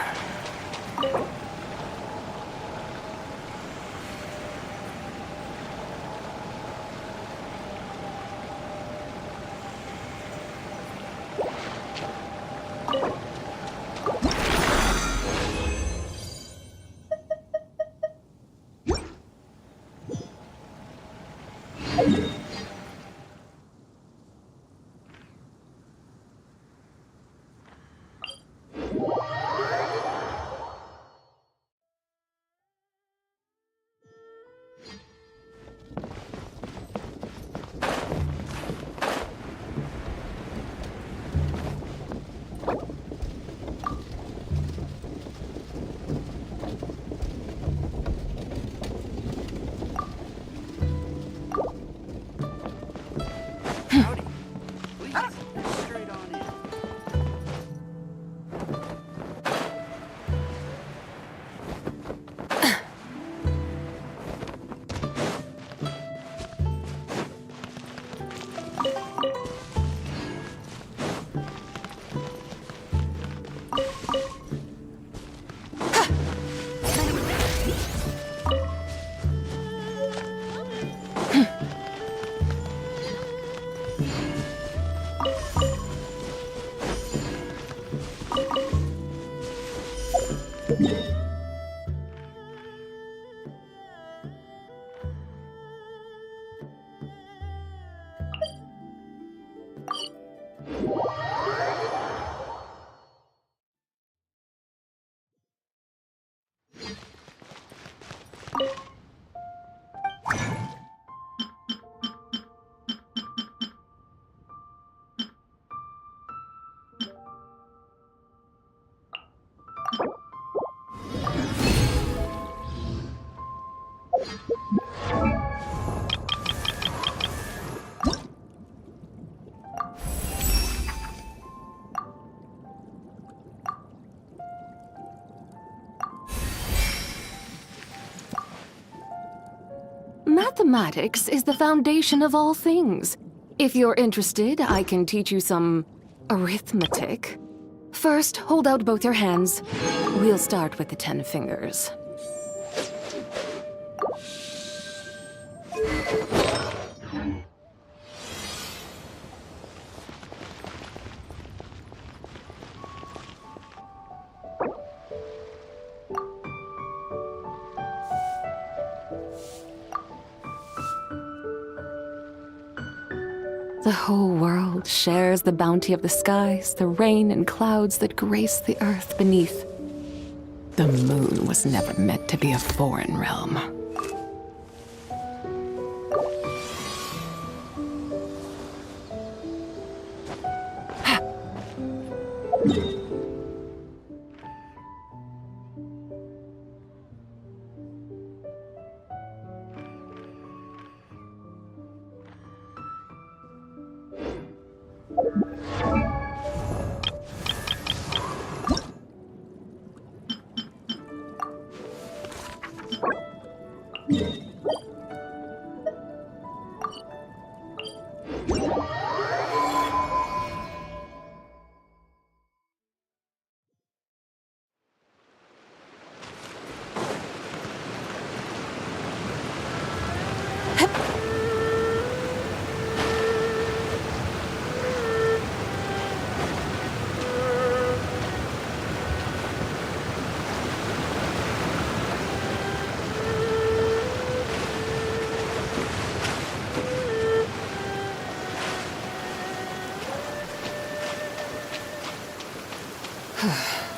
Mathematics is the foundation of all things. If you're interested, I can teach you some arithmetic. First, hold out both your hands. We'll start with the 10 fingers. The whole world shares the bounty of the skies, the rain and clouds that grace the earth beneath. The moon was never meant to be a foreign realm.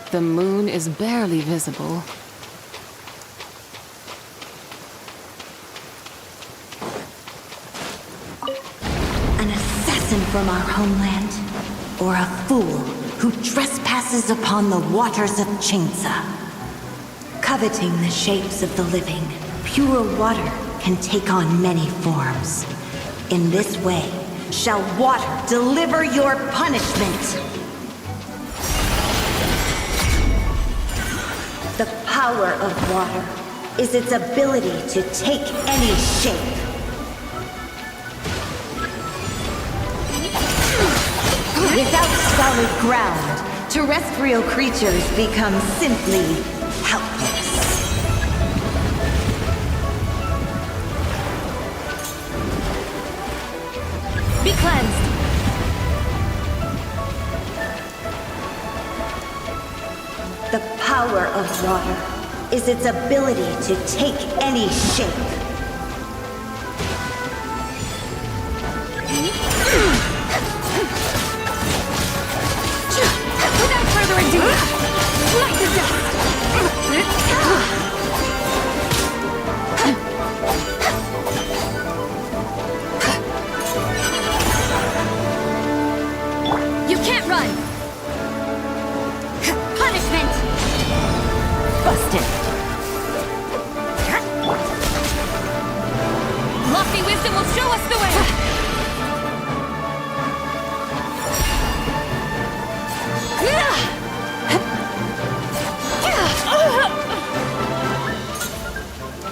The moon is barely visible. An assassin from our homeland, or a fool who trespasses upon the waters of Chainsa. Coveting the shapes of the living, pure water can take on many forms. In this way, shall water deliver your punishment. The power of water is its ability to take any shape. Without solid ground, terrestrial creatures become simply helpless. Be cleansed. The power of water is its ability to take any shape. Without further ado, light the dust. You can't run. Punishment. Busted. Lofty wisdom will show us the way.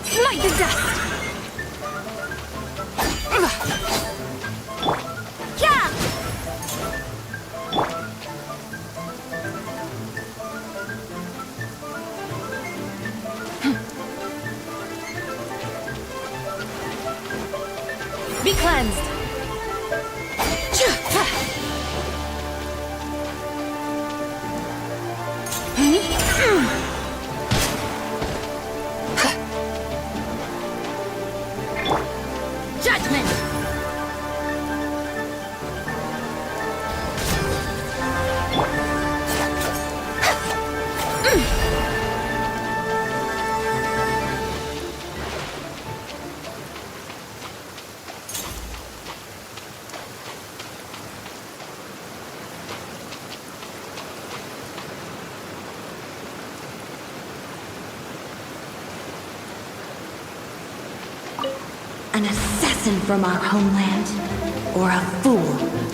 Smite the dust! Yeah! Be cleansed! assassin from our homeland, or a fool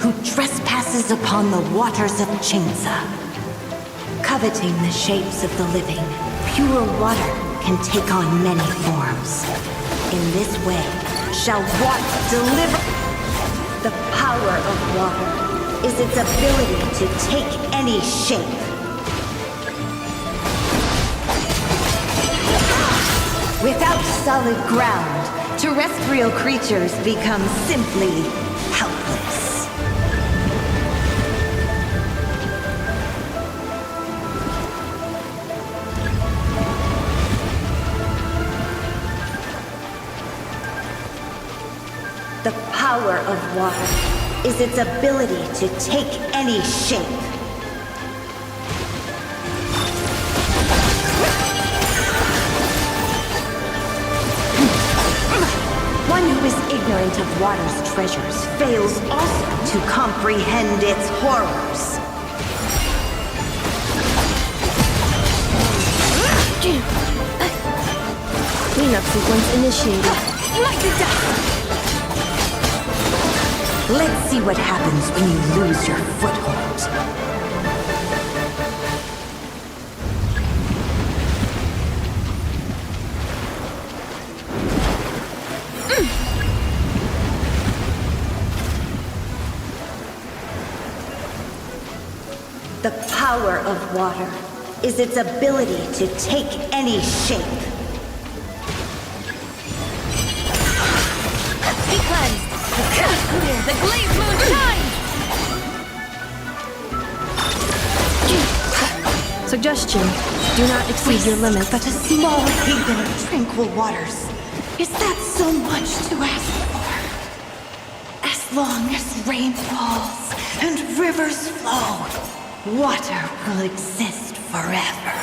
who trespasses upon the waters of Chainsa. Coveting the shapes of the living, pure water can take on many forms. In this way, shall water deliver. The power of water is its ability to take any shape. Without solid ground, terrestrial creatures become simply helpless. The power of water is its ability to take any shape. One who is ignorant of water's treasures fails also to comprehend its horrors. Cleanup sequence initiated. Like the dust! Let's see what happens when you lose your foothold. The power of water is its ability to take any shape. Be cleansed! The sky clear! The glazed moon shines! Suggestion. Do not exceed your limit. But a small haven of tranquil waters. Is that so much to ask for? As long as rain falls and rivers flow, water will exist forever.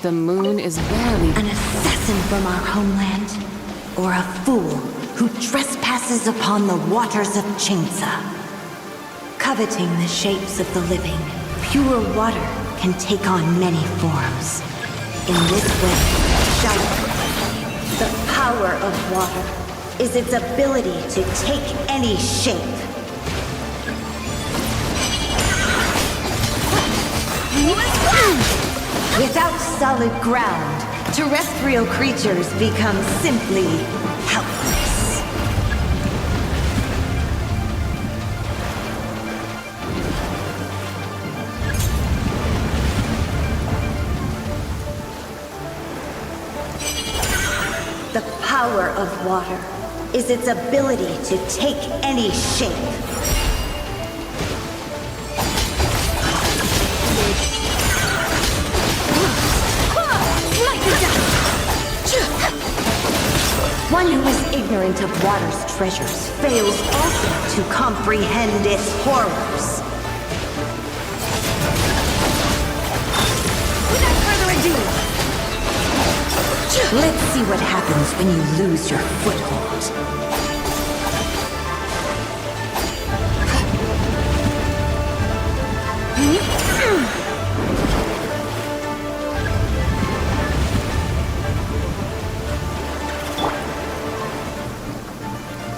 The moon is barely... An assassin from our homeland, or a fool who trespasses upon the waters of Chingsa. Coveting the shapes of the living, pure water can take on many forms. In this way, the power of water is its ability to take any shape. Without solid ground, terrestrial creatures become simply helpless. The power of water is its ability to take any shape. One who is ignorant of water's treasures fails also to comprehend its horrors. Without further ado, let's see what happens when you lose your foothold.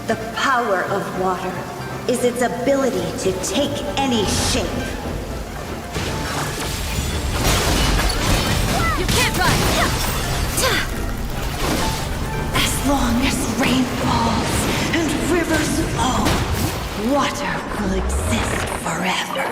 The power of water is its ability to take any shape. You can't run! As long as rain falls and rivers flow, water will exist forever.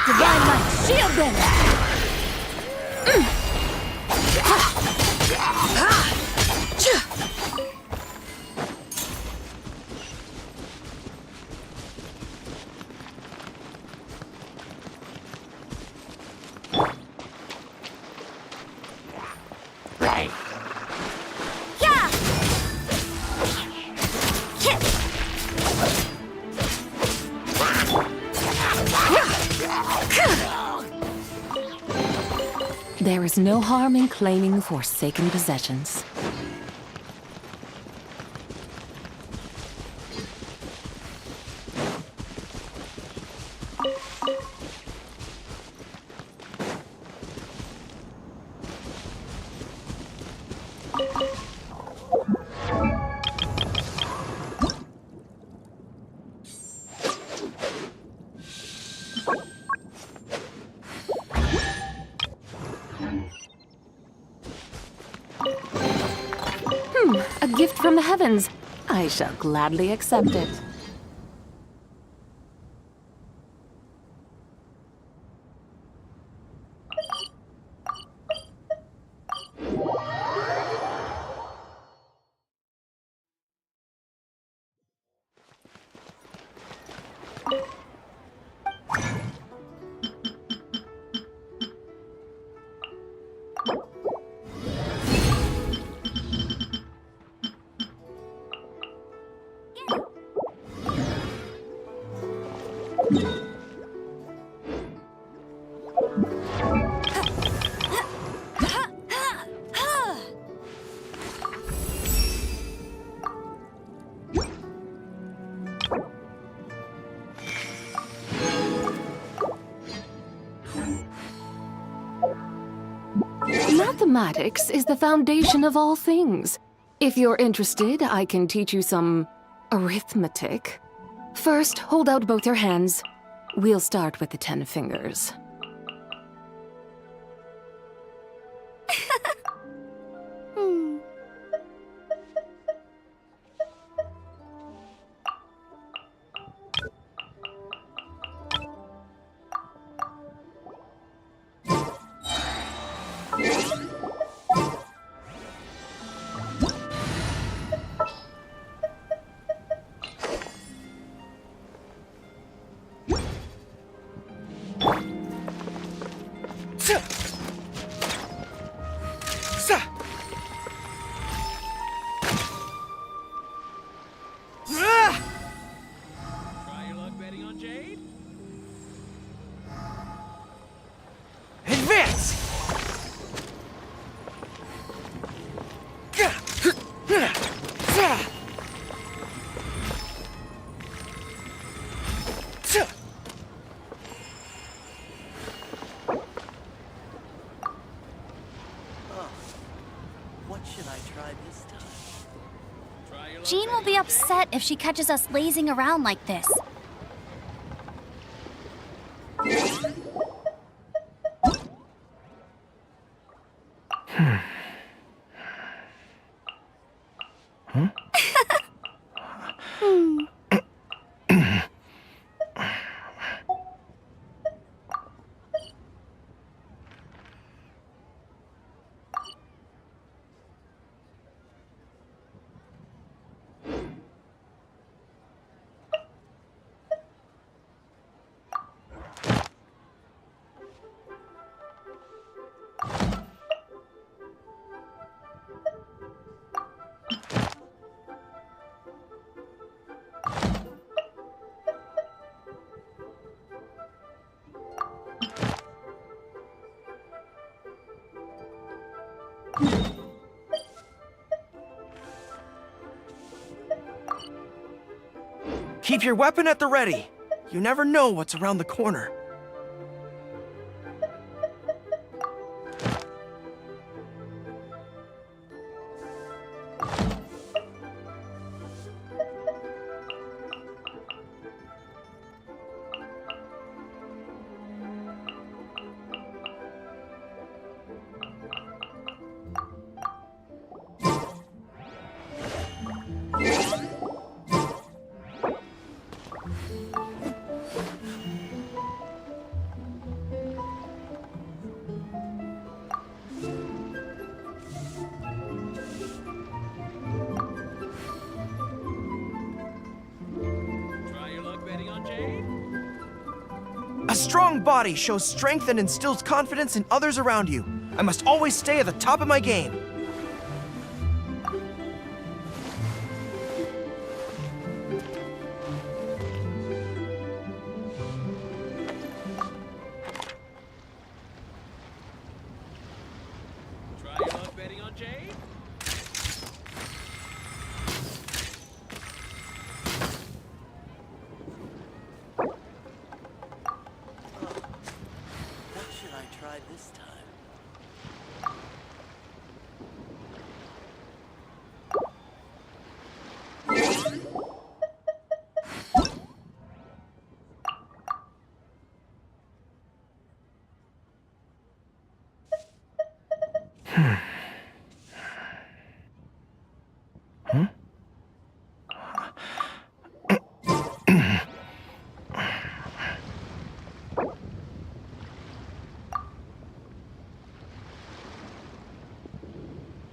Divine Light, shield them! There is no harm in claiming forsaken possessions. A gift from the heavens. I shall gladly accept it. Mathematics is the foundation of all things. If you're interested, I can teach you some arithmetic. First, hold out both your hands. We'll start with the 10 fingers. Try your luck betting on Jade? Advance! What should I try this time? Jean will be upset if she catches us lazing around like this. Keep your weapon at the ready. You never know what's around the corner. Try your luck betting on Jade? A strong body shows strength and instills confidence in others around you. I must always stay at the top of my game. Try your luck betting on Jade? What should I try this time?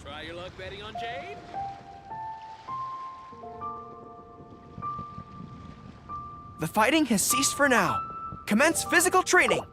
Try your luck betting on Jade? The fighting has ceased for now. Commence physical training.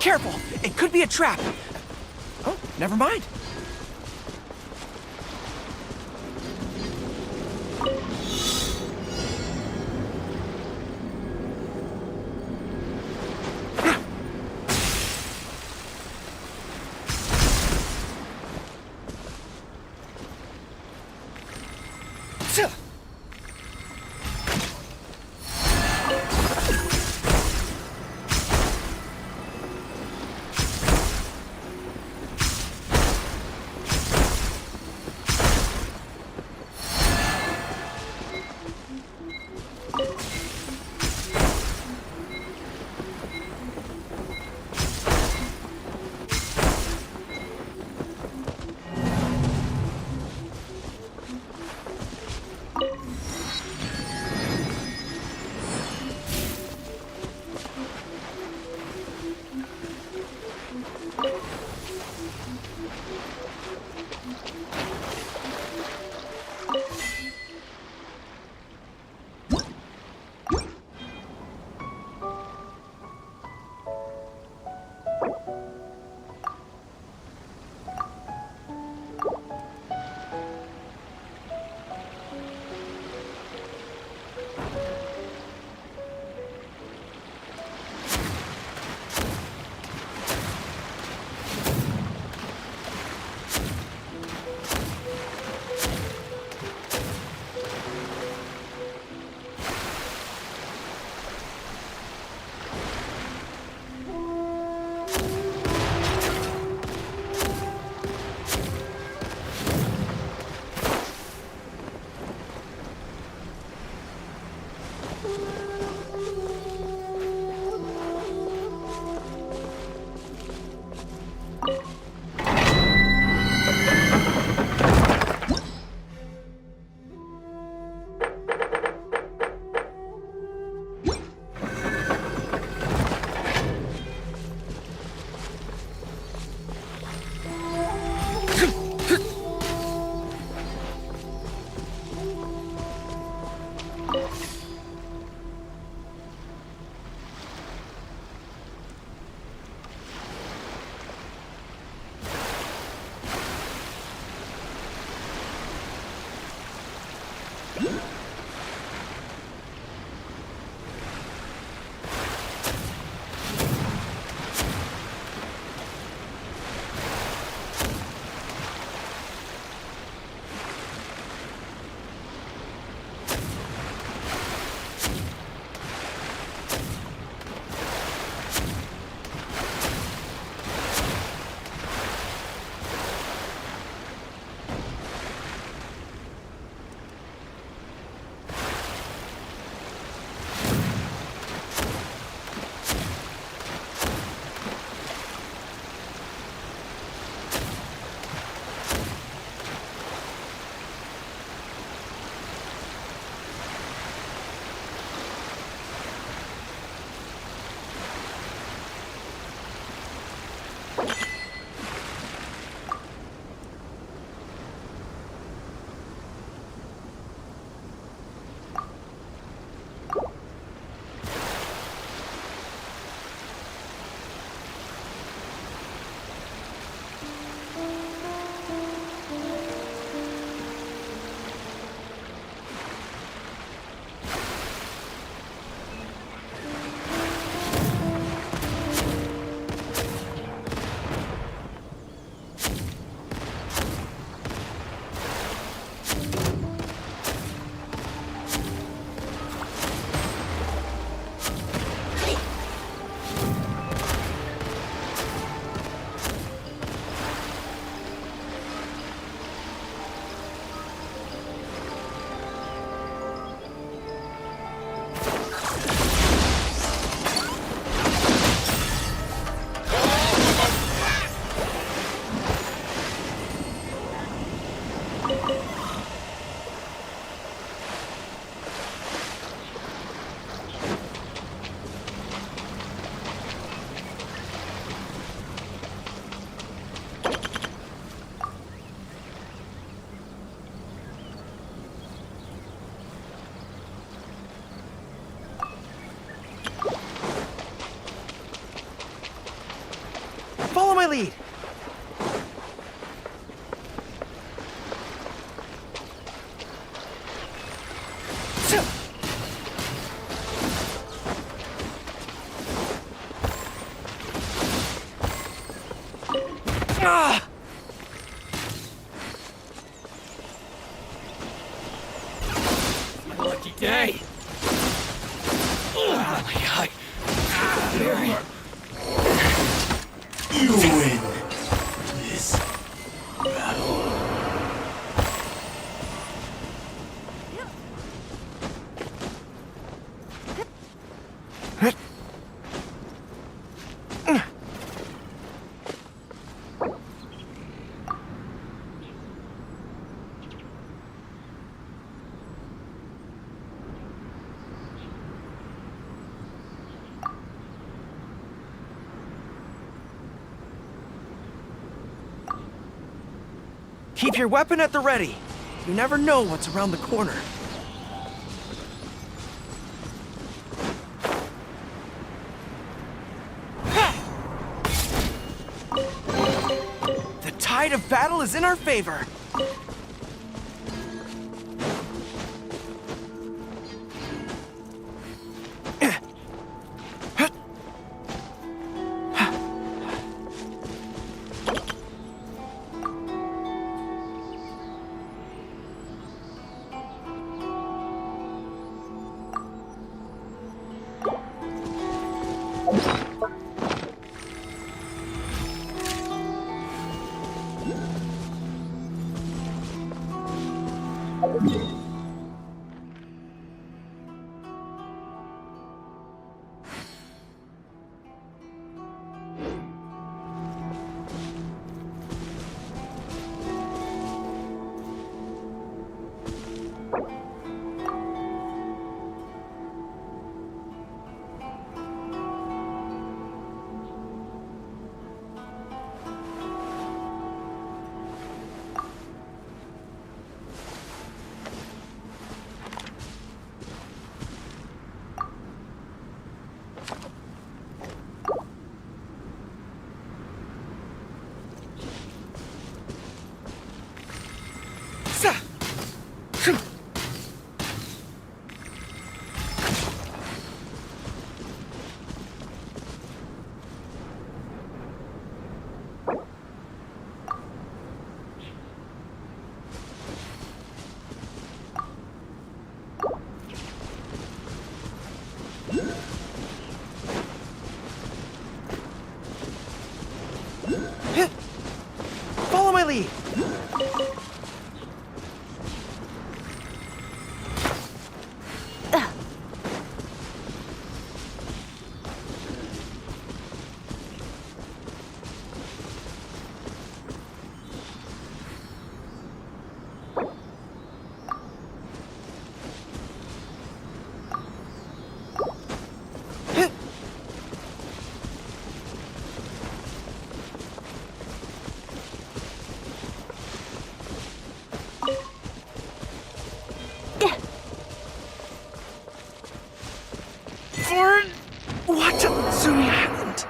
Careful! It could be a trap! Oh, never mind. Follow my lead! Ah! My lucky day. Oh my god. You win this battle. Keep your weapon at the ready. You never know what's around the corner. The tide of battle is in our favor. Follow my lead. What? Sumi Island?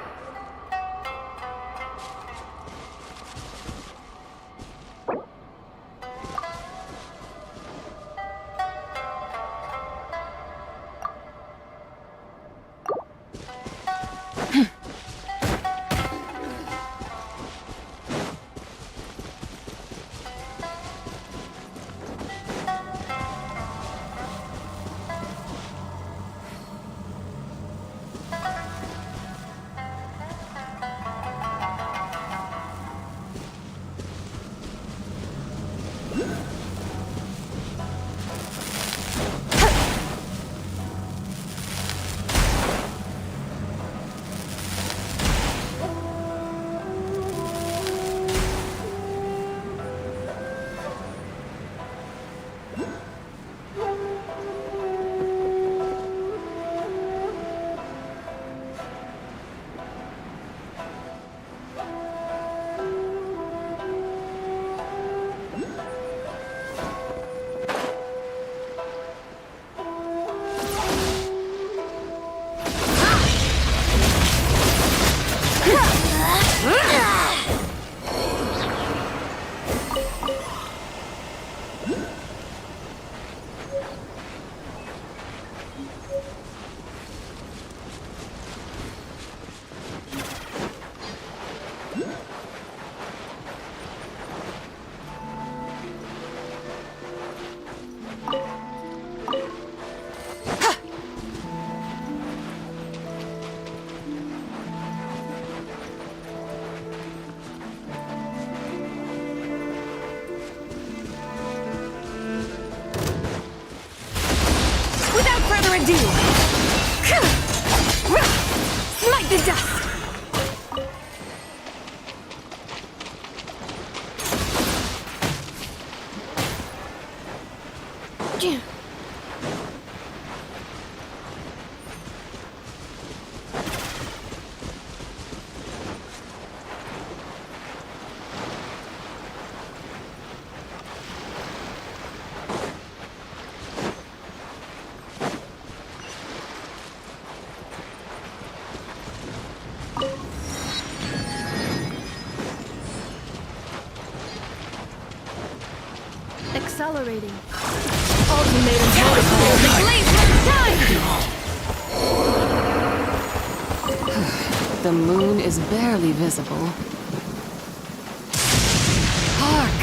consider a deal. Smite the dust! Accelerating. Ultimatum protocol. Blaze time! The moon is barely visible. Hark!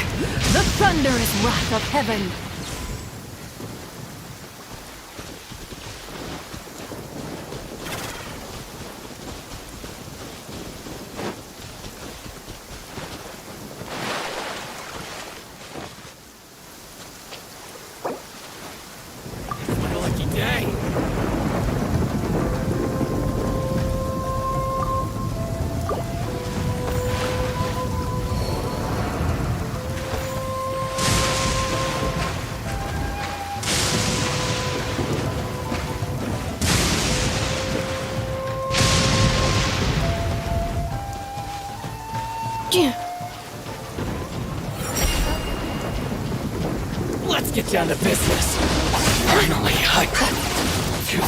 The thunderous wrath of heaven! Let's get down to business. Finally, I feel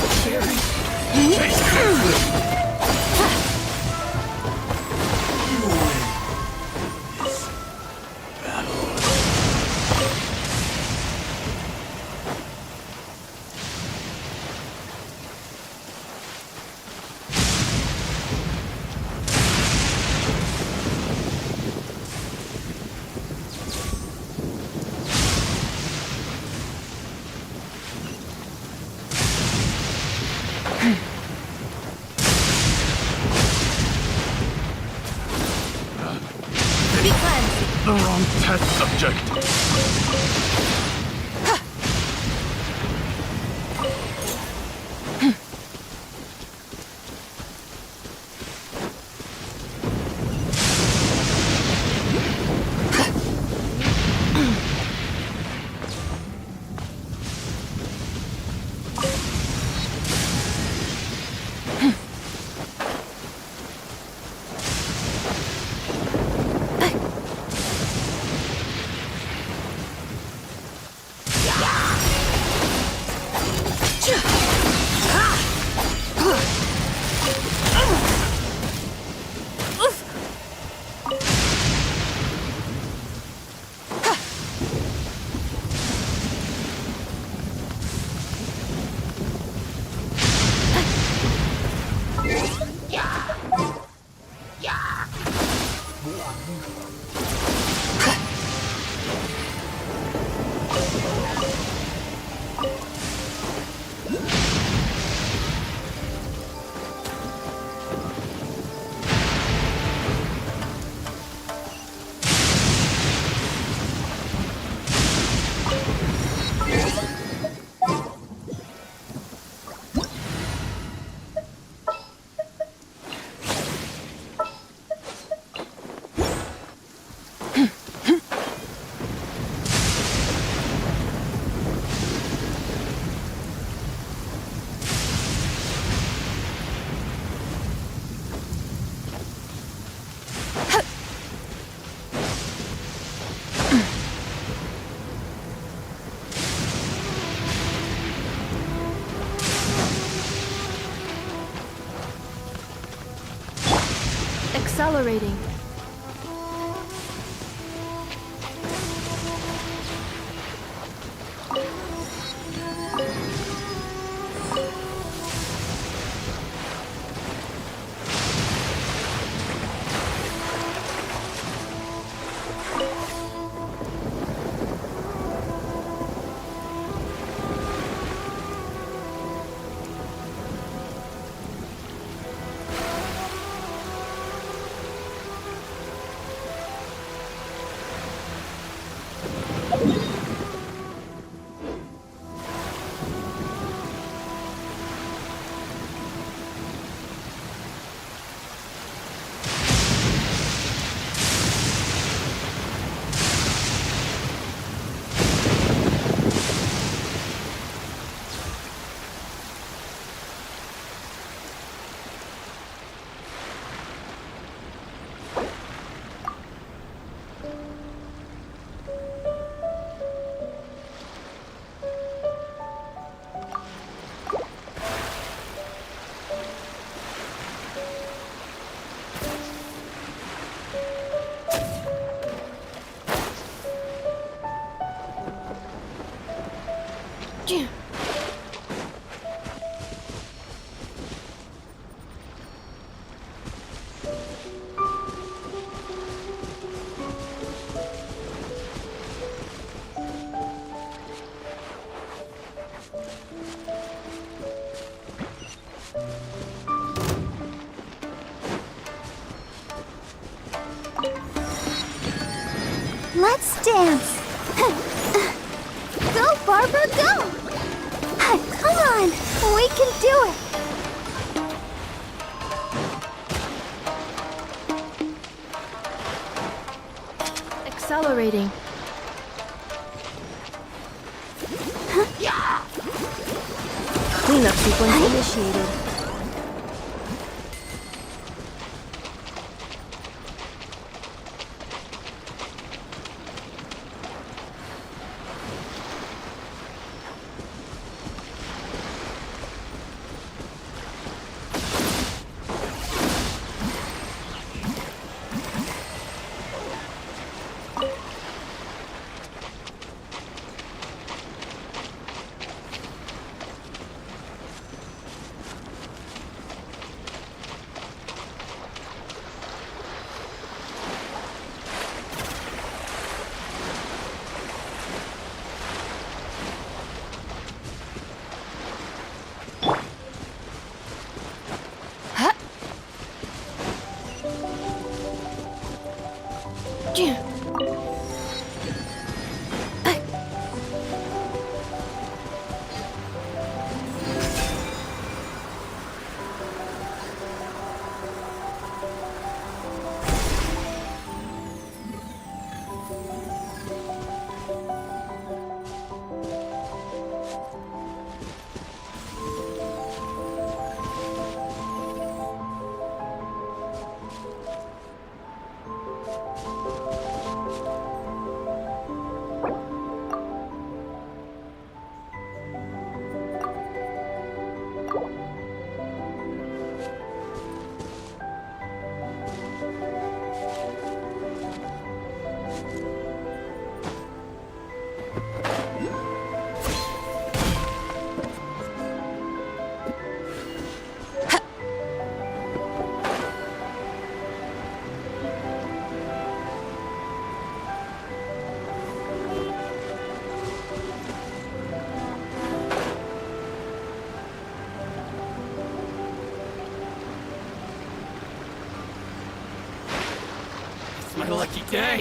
The wrong test subject. Accelerating. dance! Go, Barbara, go! Come on, we can do it! Accelerating. Cleanup sequence initiated. It's my lucky day.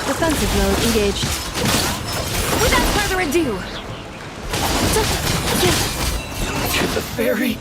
Defensive mode engaged. Without further ado, To the very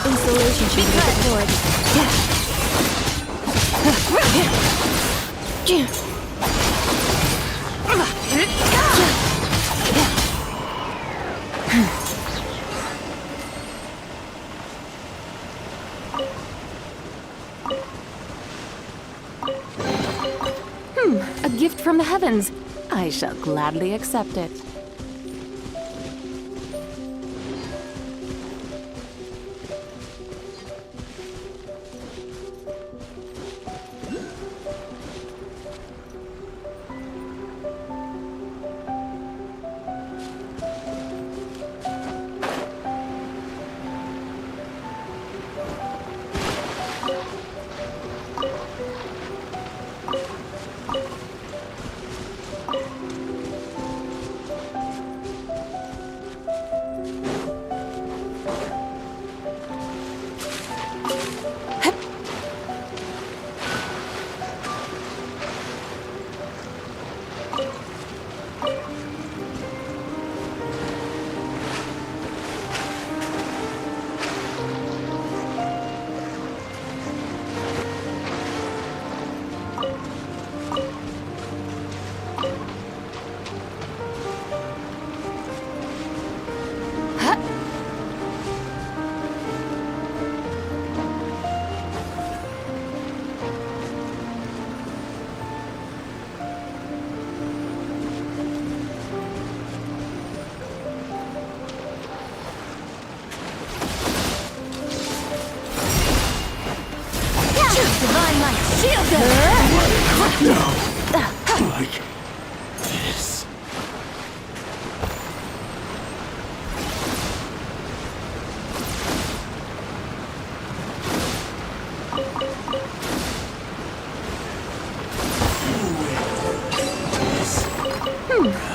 Installation should be deployed. A gift from the heavens. I shall gladly accept it.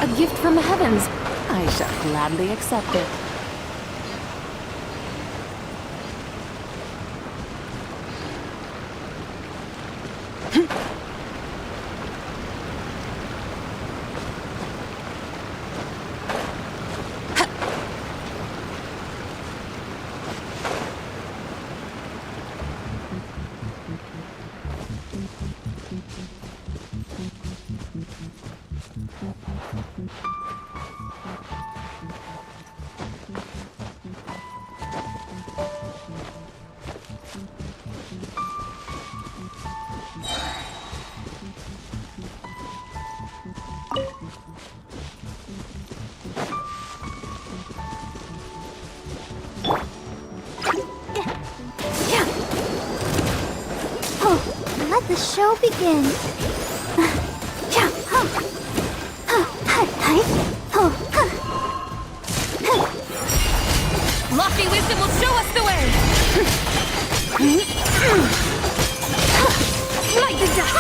A gift from the heavens. I shall gladly accept it. Let the show begin. Lofty wisdom will show us the way! Smite the dust!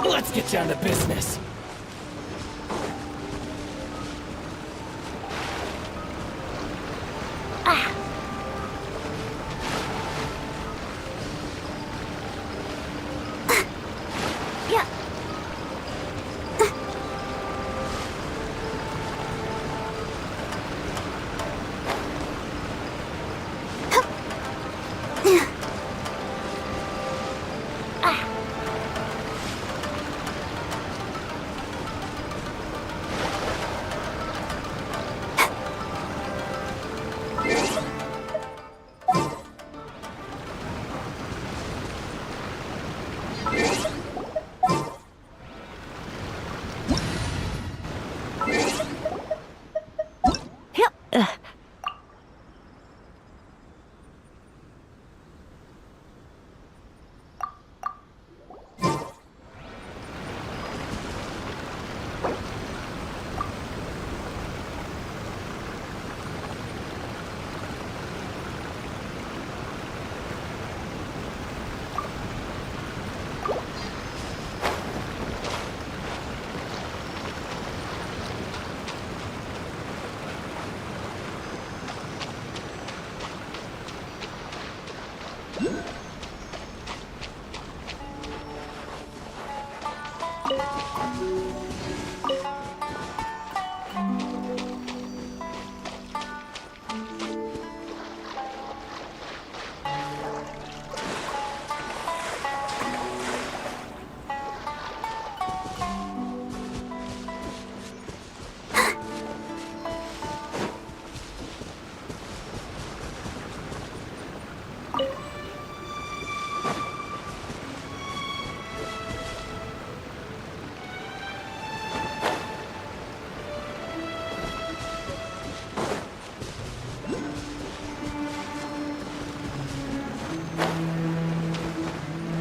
Let's get down to business.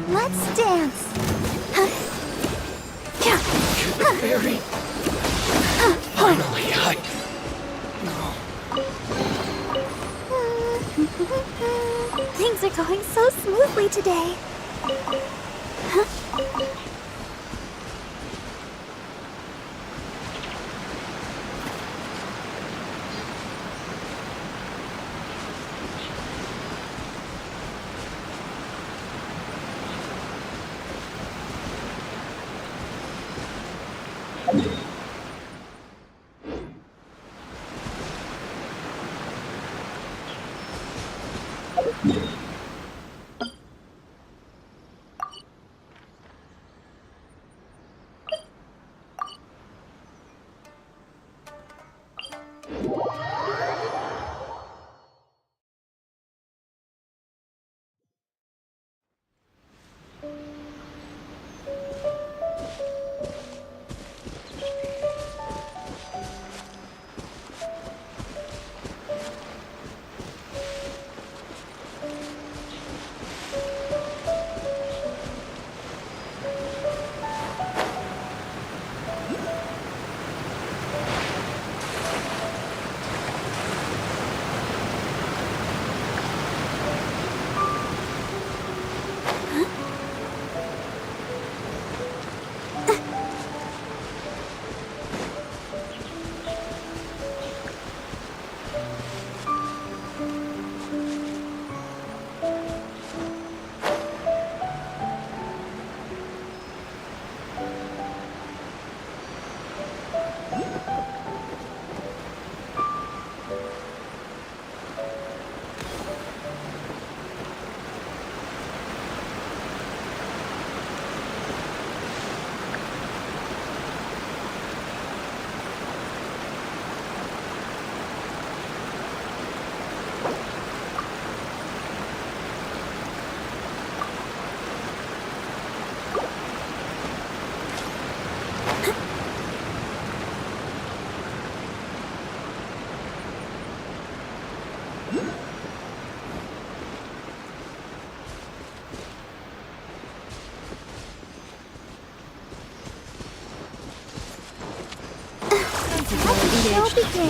Let's dance. Fairy. Finally, Things are going so smoothly today.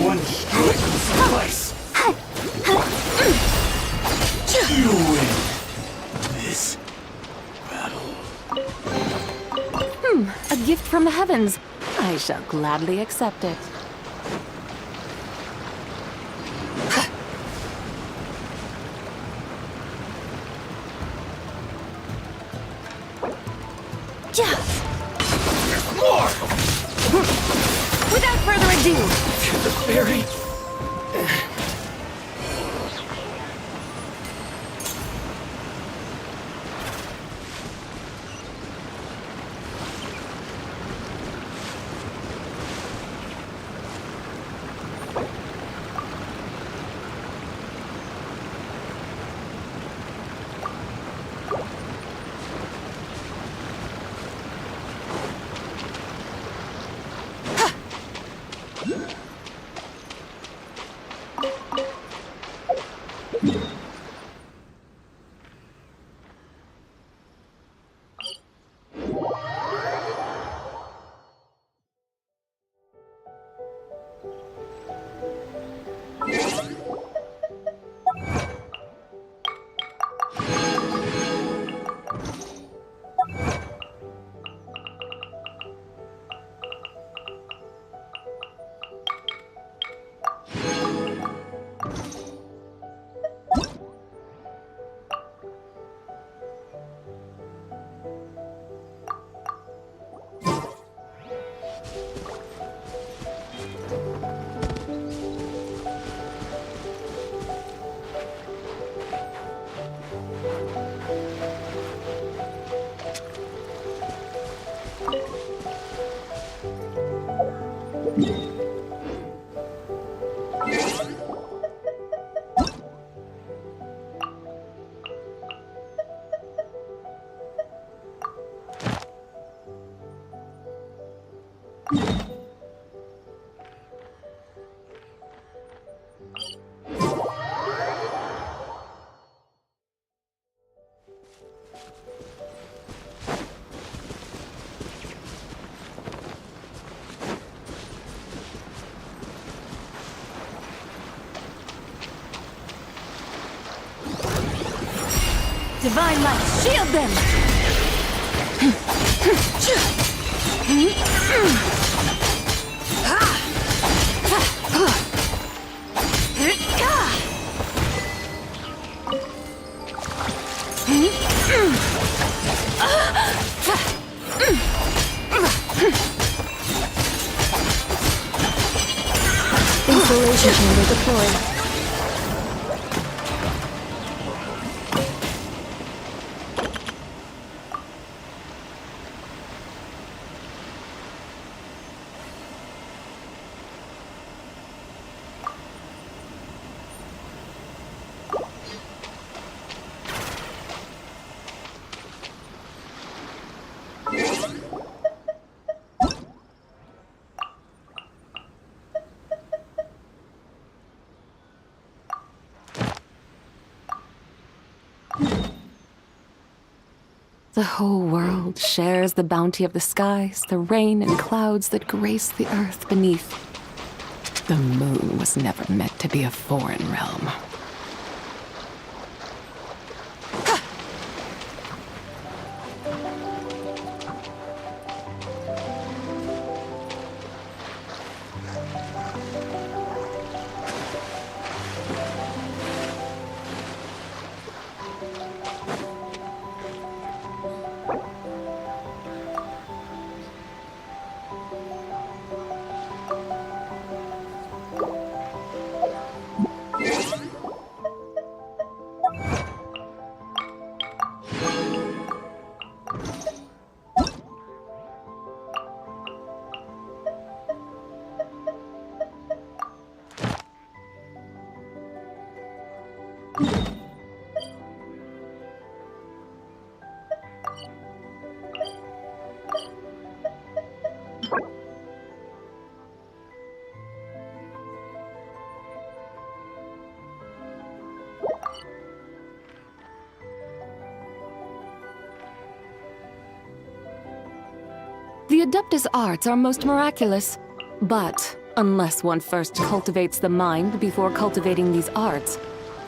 One strike will suffice. You win this battle. A gift from the heavens. I shall gladly accept it. More! Without further ado, The fairy. Divine light, shield them! Installation chamber deployed. The whole world shares the bounty of the skies, the rain and clouds that grace the earth beneath. The moon was never meant to be a foreign realm. The Adeptus arts are most miraculous, but unless one first cultivates the mind before cultivating these arts,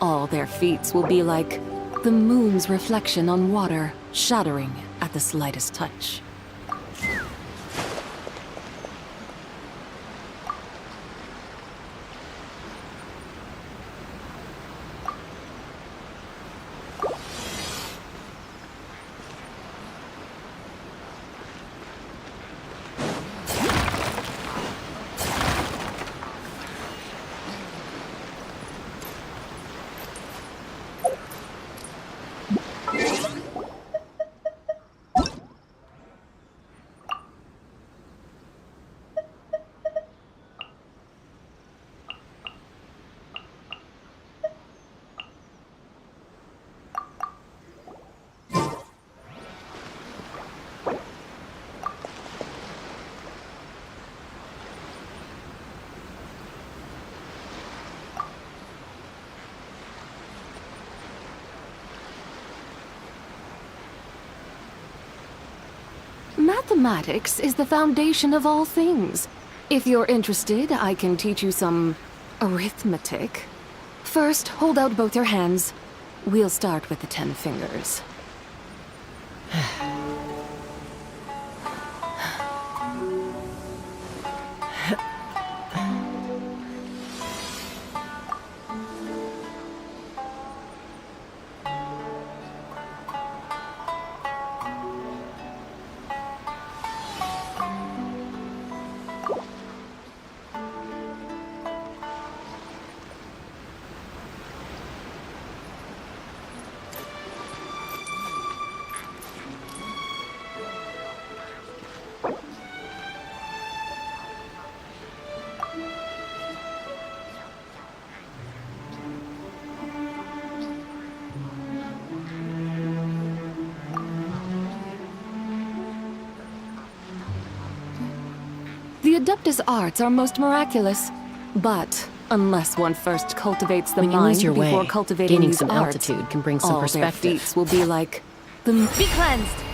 all their feats will be like the moon's reflection on water, shattering at the slightest touch. Mathematics is the foundation of all things. If you're interested, I can teach you some arithmetic. First, hold out both your hands. We'll start with the 10 fingers. The Adeptus arts are most miraculous, but unless one first cultivates the mind before cultivating gaining these some arts, altitude can bring some all their perspective. feats will be like the... Be cleansed!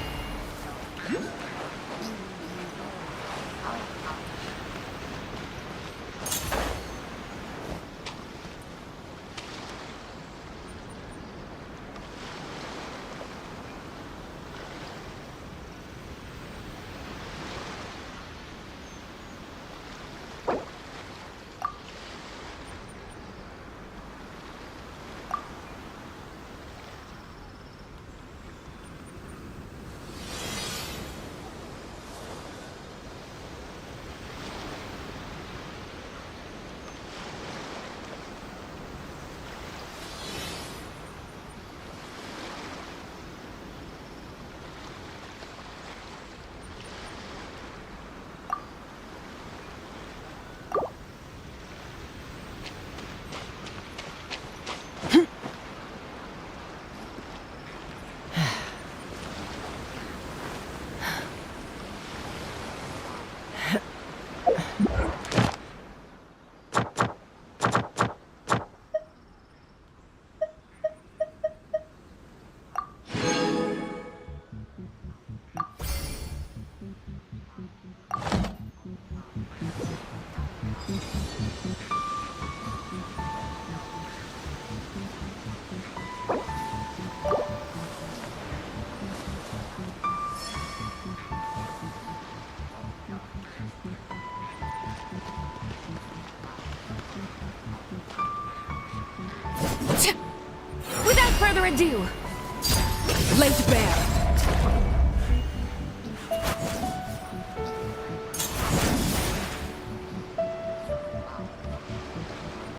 Without further ado, laid bare.